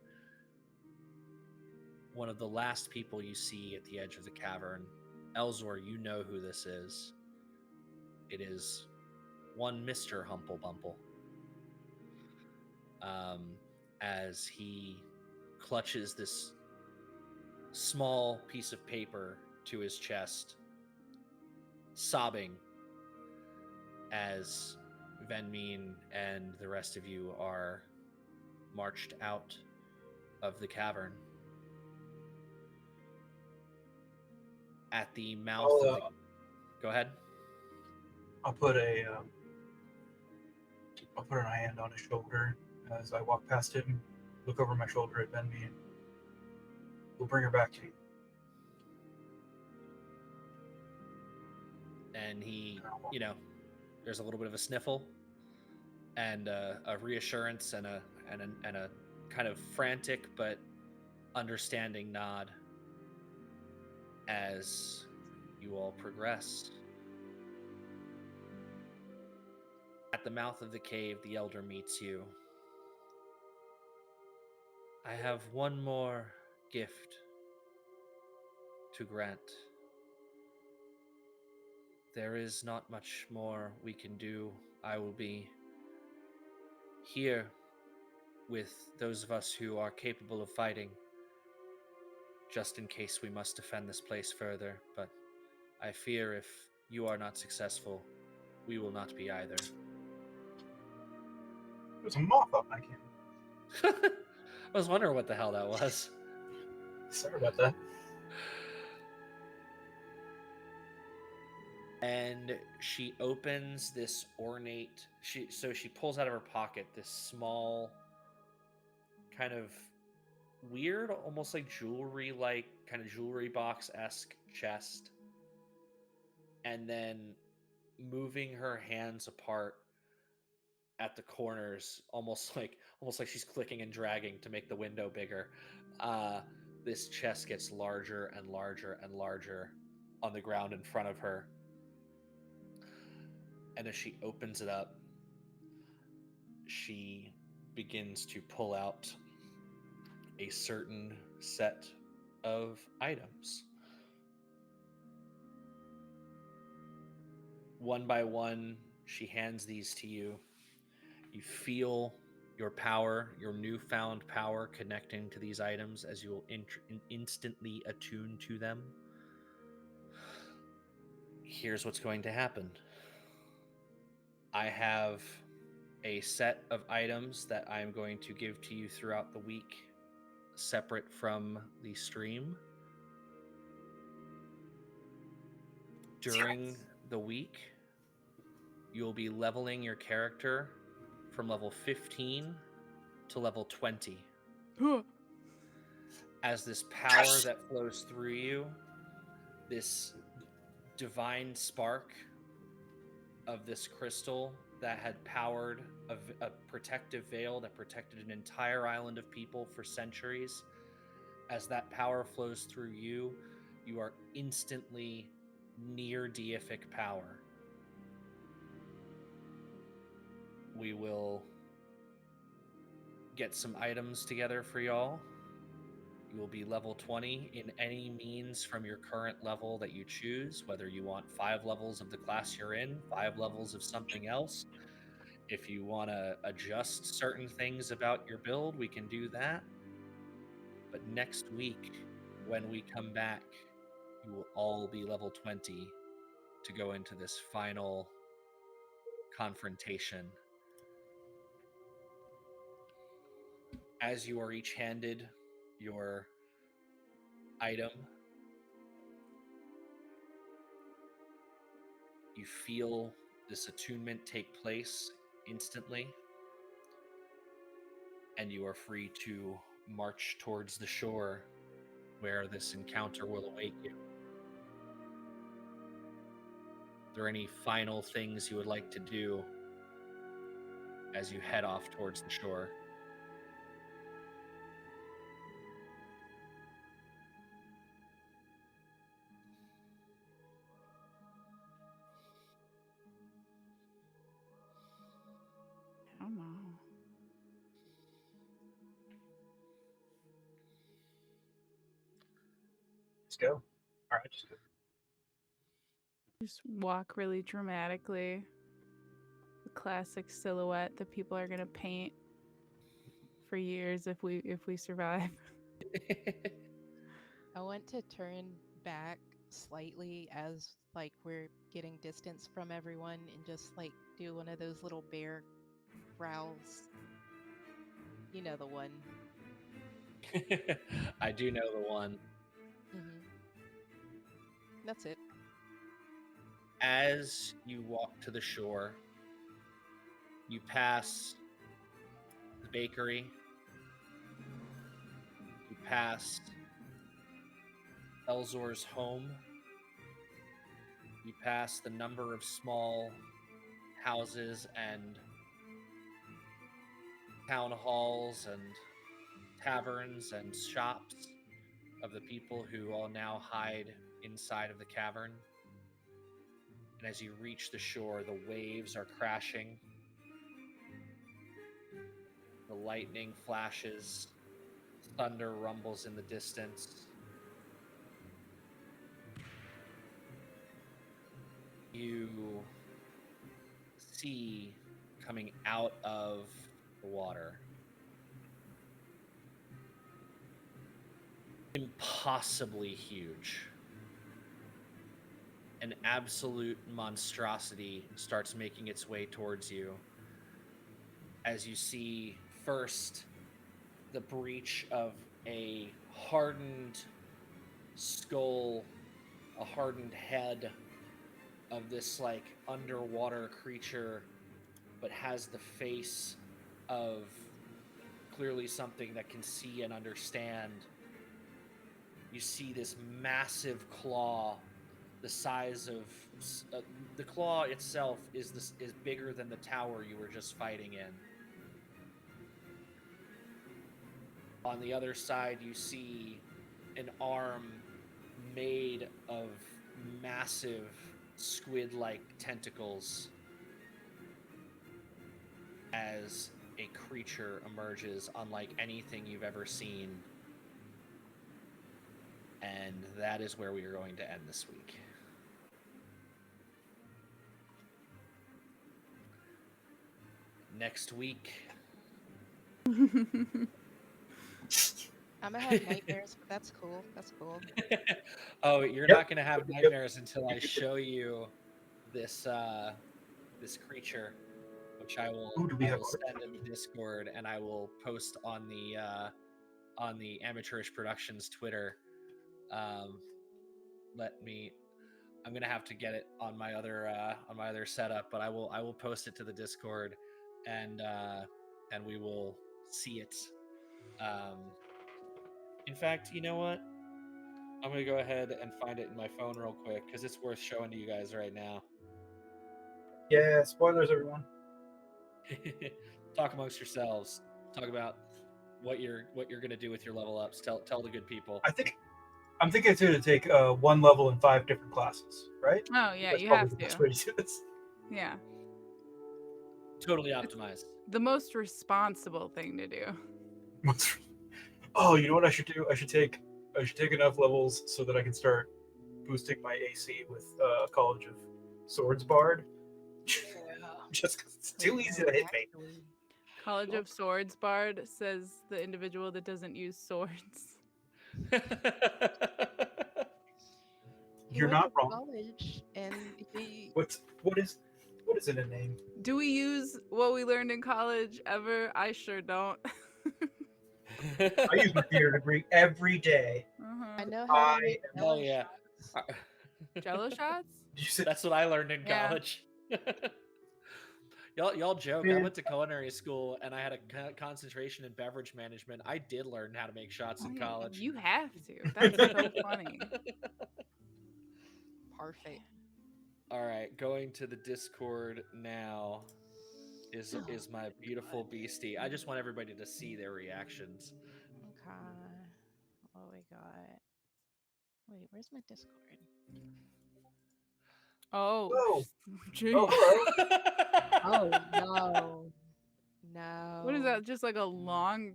One of the last people you see at the edge of the cavern, Elzor, you know who this is. It is one Mr. Humple Bumple. As he clutches this small piece of paper to his chest, sobbing as Venmine and the rest of you are marched out of the cavern. At the mouth of the... Go ahead. I'll put an hand on his shoulder as I walk past him, look over my shoulder at Benby, and we'll bring her back to you. And he, there's a little bit of a sniffle and a reassurance and a kind of frantic but understanding nod as you all progress. At the mouth of the cave, the elder meets you. I have one more gift to grant. There is not much more we can do. I will be here with those of us who are capable of fighting, just in case we must defend this place further. But I fear if you are not successful, we will not be either. There's a moth on my camera. I was wondering what the hell that was. Sorry about that. And she opens this ornate... She pulls out of her pocket this small, kind of weird, almost like jewelry-like, kind of jewelry box-esque chest. And then moving her hands apart at the corners, almost like she's clicking and dragging to make the window bigger. This chest gets larger and larger and larger on the ground in front of her. And as she opens it up, she begins to pull out a certain set of items. One by one, she hands these to you. You feel your power, your newfound power connecting to these items as you will instantly attune to them. Here's what's going to happen. I have a set of items that I'm going to give to you throughout the week, separate from the stream. During the week, you will be leveling your character from level 15 to level 20. As this power that flows through you, this divine spark of this crystal that had powered a protective veil that protected an entire island of people for centuries, as that power flows through you, you are instantly near deific power. We will get some items together for y'all. You will be level 20 in any means from your current level that you choose, whether you want 5 levels of the class you're in, 5 levels of something else. If you want to adjust certain things about your build, we can do that. But next week, when we come back, you will all be level 20 to go into this final confrontation. As you are each handed your item, you feel this attunement take place instantly, and you are free to march towards the shore where this encounter will await you. Are there any final things you would like to do as you head off towards the shore? I don't know. Let's go. All right, just go. Just walk really dramatically. The classic silhouette that people are gonna paint for years if we survive. I want to turn back slightly as like we're getting distance from everyone and just like do one of those little bear growls. You know the one. I do know the one. Mm-hmm. That's it. As you walk to the shore, you pass the bakery, you pass Elzor's home, you pass the number of small houses and town halls and taverns and shops of the people who all now hide inside of the cavern. And as you reach the shore, the waves are crashing. The lightning flashes, thunder rumbles in the distance. You see coming out of the water impossibly huge. An absolute monstrosity starts making its way towards you as you see first the breach of a hardened skull, a hardened head of this like underwater creature, but has the face of clearly something that can see and understand. You see this massive claw, the size of the claw itself is bigger than the tower you were just fighting in. On the other side, you see an arm made of massive squid-like tentacles as a creature emerges unlike anything you've ever seen. And that is where we are going to end this week. Next week. I'm gonna have nightmares, but that's cool. That's cool. Oh, you're Yep. not going to have nightmares until I show you this this creature, which I will, Ooh, do we I have will art? send in the Discord, and I will post on the Amateurish Productions Twitter. Let me. I'm gonna have to get it on my other setup, but I will post it to the Discord, and we will see it. Um, in fact, you know what? I'm gonna go ahead and find it in my phone real quick because it's worth showing to you guys right now. Yeah, spoilers, everyone. Talk amongst yourselves. Talk about what you're gonna do with your level ups. Tell the good people. I'm thinking it's going to take one level in 5 different classes, right? Oh yeah, That's you probably have the best to. way to do this. Yeah, Totally optimized. the most responsible thing to do. Oh, you know what I should do? I should take enough levels so that I can start boosting my AC with College of Swords Bard. Just because it's too easy to hit me. Actually, College of Swords Bard, says the individual that doesn't use swords. he You're went not to wrong. college and he What is it a name? Do we use what we learned in college ever? I sure don't. I use my theater degree every day. I know how to I make am. Hell jello yeah. shots. Jello shots? You said That's what I learned in Yeah. college. Y'all joke. I Man. went to culinary school and I had a concentration in beverage management. I did learn how to make shots in college. You have to. That's so funny. Perfect. All right, going to the Discord now is my beautiful beastie. I just want everybody to see their reactions. Okay. What we got? Wait, where's my Discord? Oh, Oh. geez. Oh, hello. Oh no. No. What is that? Just like a long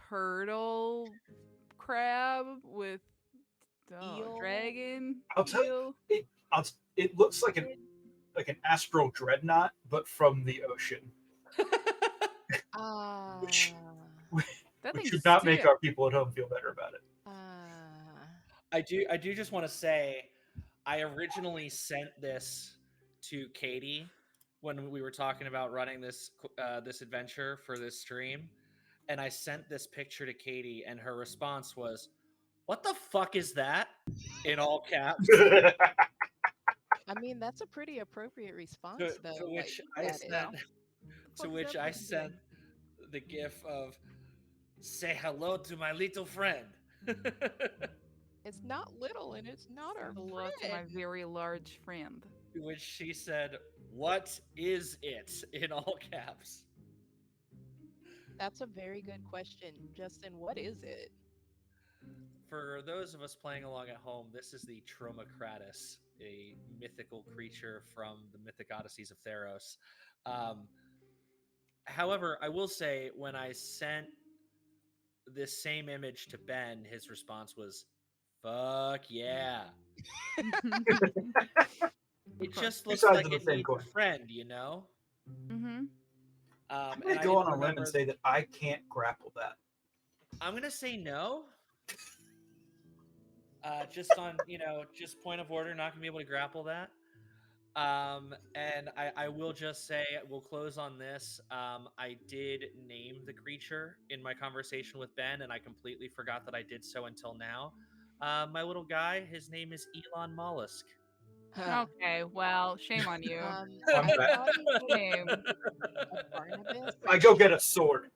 turtle crab with Eel? dragon? I'll tell eel? you, it looks like an astral dreadnought, but from the ocean, Ah. which That which thing should not make stinks. our people at home feel better about it. I do just want to say I originally sent this to Katie when we were talking about running this this adventure for this stream, and I sent this picture to Katie, and her response was, "What the fuck is that?" in all caps. I mean, that's a pretty appropriate response, To though. Like, which look I at it. sent, to Fuck's which that I supposed to sent the gif of "Say hello to my little friend." It's not little, and it's not our Hello to my friend. very large friend. To which she said, "What is it?" in all caps. That's a very good question, Justin. What is it? For those of us playing along at home, this is the Tromacratus, a mythical creature from the Mythic Odysseys of Theros. However, I will say when I sent this same image to Ben, his response was, "Fuck yeah." It just Two looks sides like of the it same needs coin. a friend, you know? Mm-hmm. I'm And going to I go on didn't a limb remember. and say that I can't grapple that. I'm gonna say no. Just on, just point of order, not gonna be able to grapple that. And I will just say, we'll close on this. I did name the creature in my conversation with Ben, and I completely forgot that I did so until now. My little guy, his name is Elon Mollusk. Okay, well, shame on you. I I'm back. thought it was Shame. a Barnabas. I go get a sword.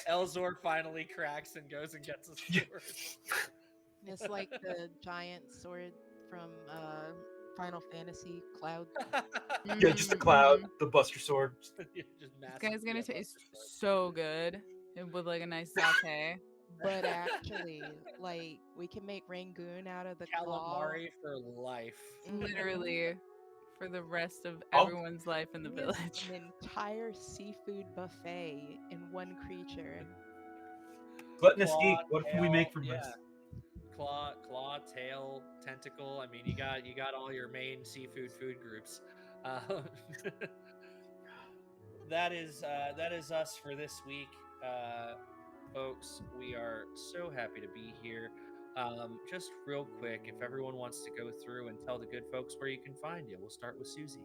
Elzor finally cracks and goes and gets a sword. It's like the giant sword from Final Fantasy Cloud. Yeah, just a cloud, the Buster Sword. Just This massive, guy's gonna yeah, taste Buster Sword. so good and with like a nice saute. But actually, like, we can make Rangoon out of the claw. Calamari for life. Literally for the rest of I'll- everyone's life in the It is village. an entire seafood buffet in one creature. Gluttonous Claw, geek. What can we tail, make from yeah. this? Claw, tail, tentacle. I mean, you got all your main seafood food groups. That is us for this week, folks. We are so happy to be here. Just real quick, if everyone wants to go through and tell the good folks where you can find you, we'll start with Susie.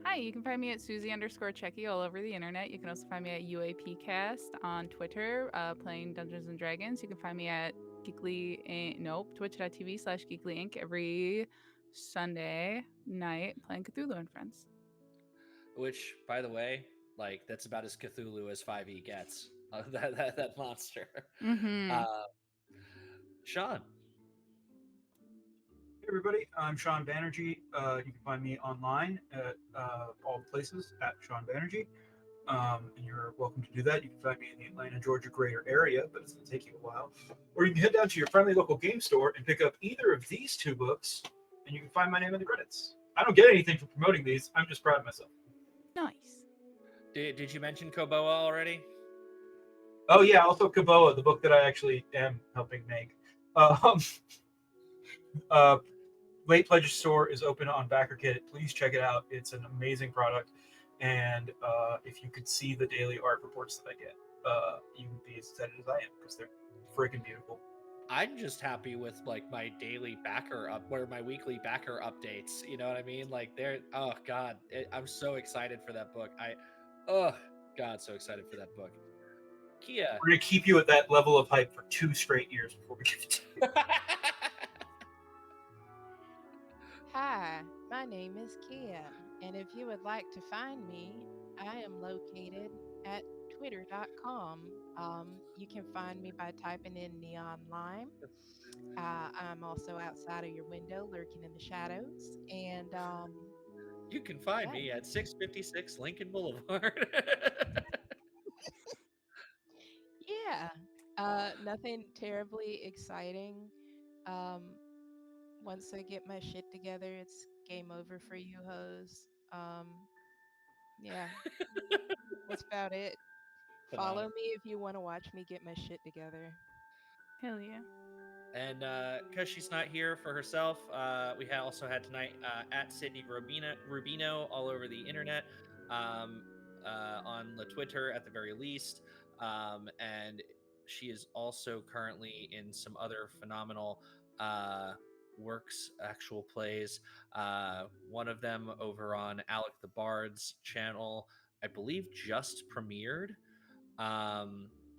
Hi, you can find me at Susie_Checky all over the internet. You can also find me at UAPcast on Twitter, playing Dungeons and Dragons. You can find me at twitch.tv/Geekly Inc. every Sunday night playing Cthulhu and Friends. Which, by the way, like that's about as Cthulhu as 5e gets. That monster. Mm-hmm. Sean. Hey everybody, I'm Sean Banerjee. You can find me online at all places at Sean Banerjee. And you're welcome to do that. You can find me in the Atlanta, Georgia greater area, but it's going to take you a while. Or you can head down to your friendly local game store and pick up either of these two books, and you can find my name in the credits. I don't get anything for promoting these. I'm just proud of myself. Nice. Did you mention Koboa already? Oh yeah, also Koboa, the book that I actually am helping make. Late Pledge store is open on BackerKit. Please check it out. It's an amazing product. And if you could see the daily art reports that I get, you would be as excited as I am because they're freaking beautiful. I'm just happy with like my daily backer my weekly backer updates. You know what I mean? Like oh God, I'm so excited for that book. Oh God, so excited for that book. Kia. We're going to keep you at that level of hype for 2 straight years before we give it to you. Hi, my name is Kia, and if you would like to find me, I am located at twitter.com. You can find me by typing in Neon Lime. I'm also outside of your window, lurking in the shadows, and you can find me at 656 Lincoln Boulevard. Yeah, nothing terribly exciting. Once I get my shit together, it's game over for you hoes. Yeah, that's about it. Follow me if you want to watch me get my shit together. Hell yeah. And because she's not here for herself, we also had tonight at Sydney Rubino all over the internet, on the Twitter at the very least. And she is also currently in some other phenomenal works, actual plays. One of them over on Alec the Bard's channel, I believe, just premiered.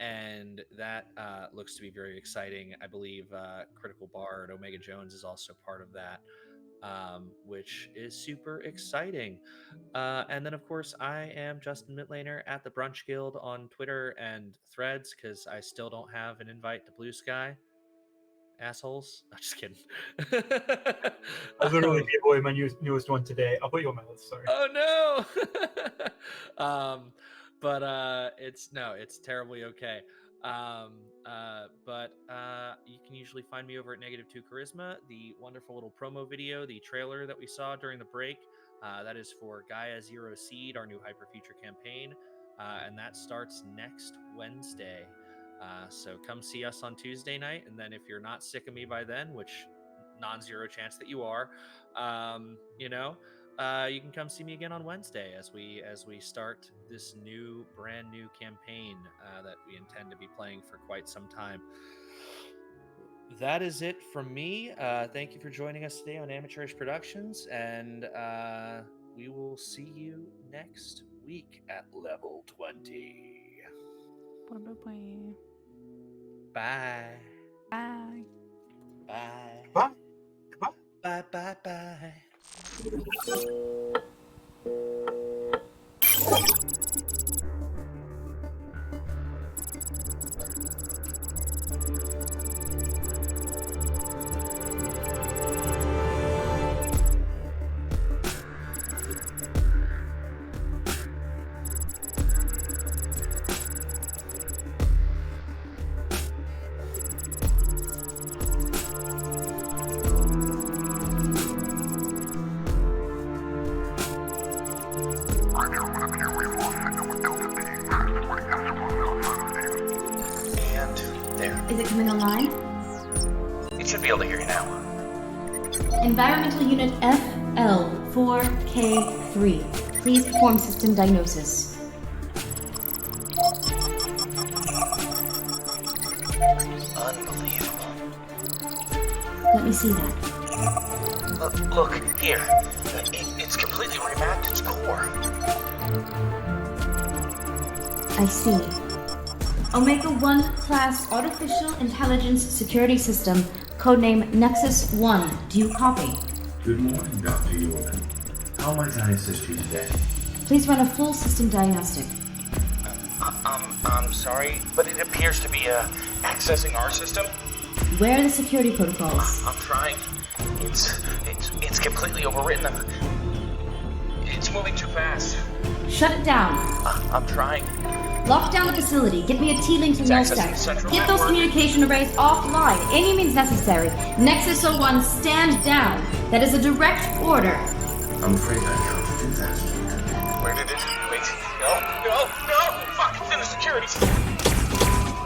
And that looks to be very exciting. I believe Critical Bard Omega Jones is also part of that, which is super exciting. And then, of course, I am Justin Mitlaner at the Brunch Guild on Twitter and Threads because I still don't have an invite to Blue Sky. Assholes. I'm just kidding. I literally gave away my newest one today. I'll put you on my list. Sorry. Oh no. But it's terribly okay. But you can usually find me over at -2 Charisma. The wonderful little promo video, the trailer that we saw during the break, that is for Gaia Zero Seed, our new Hyperfuture campaign, and that starts next Wednesday. So come see us on Tuesday night, and then if you're not sick of me by then, which non-zero chance that you are, you can come see me again on Wednesday as we start this brand new campaign that we intend to be playing for quite some time. That is it from me. Thank you for joining us today on Amateurish Productions, and we will see you next week at level 20. Bye. Bye. Bye. Bye. Bye. Bye. Bye. Is it coming online? It should be able to hear you now. Environmental Unit FL4K3. Please perform system diagnosis. Unbelievable. Let me see that. Look, here. It's completely remapped its core. I see. Omega 1 class artificial intelligence security system, codename Nexus 1. Do you copy? Good morning, Dr. Jordan. How might I assist you today? Please run a full system diagnostic. I'm sorry, but it appears to be accessing our system. Where are the security protocols? I'm trying. It's completely overwritten them. It's moving too fast. Shut it down. I'm trying. Lock down the facility. Get me a T-link to It's accessing the Nullstack. central Get those network. communication arrays offline. Any means necessary. Nexus 01, stand down. That is a direct order. I'm afraid I can't do that. Where did it? Wait. No! Fuck! It's in the security system.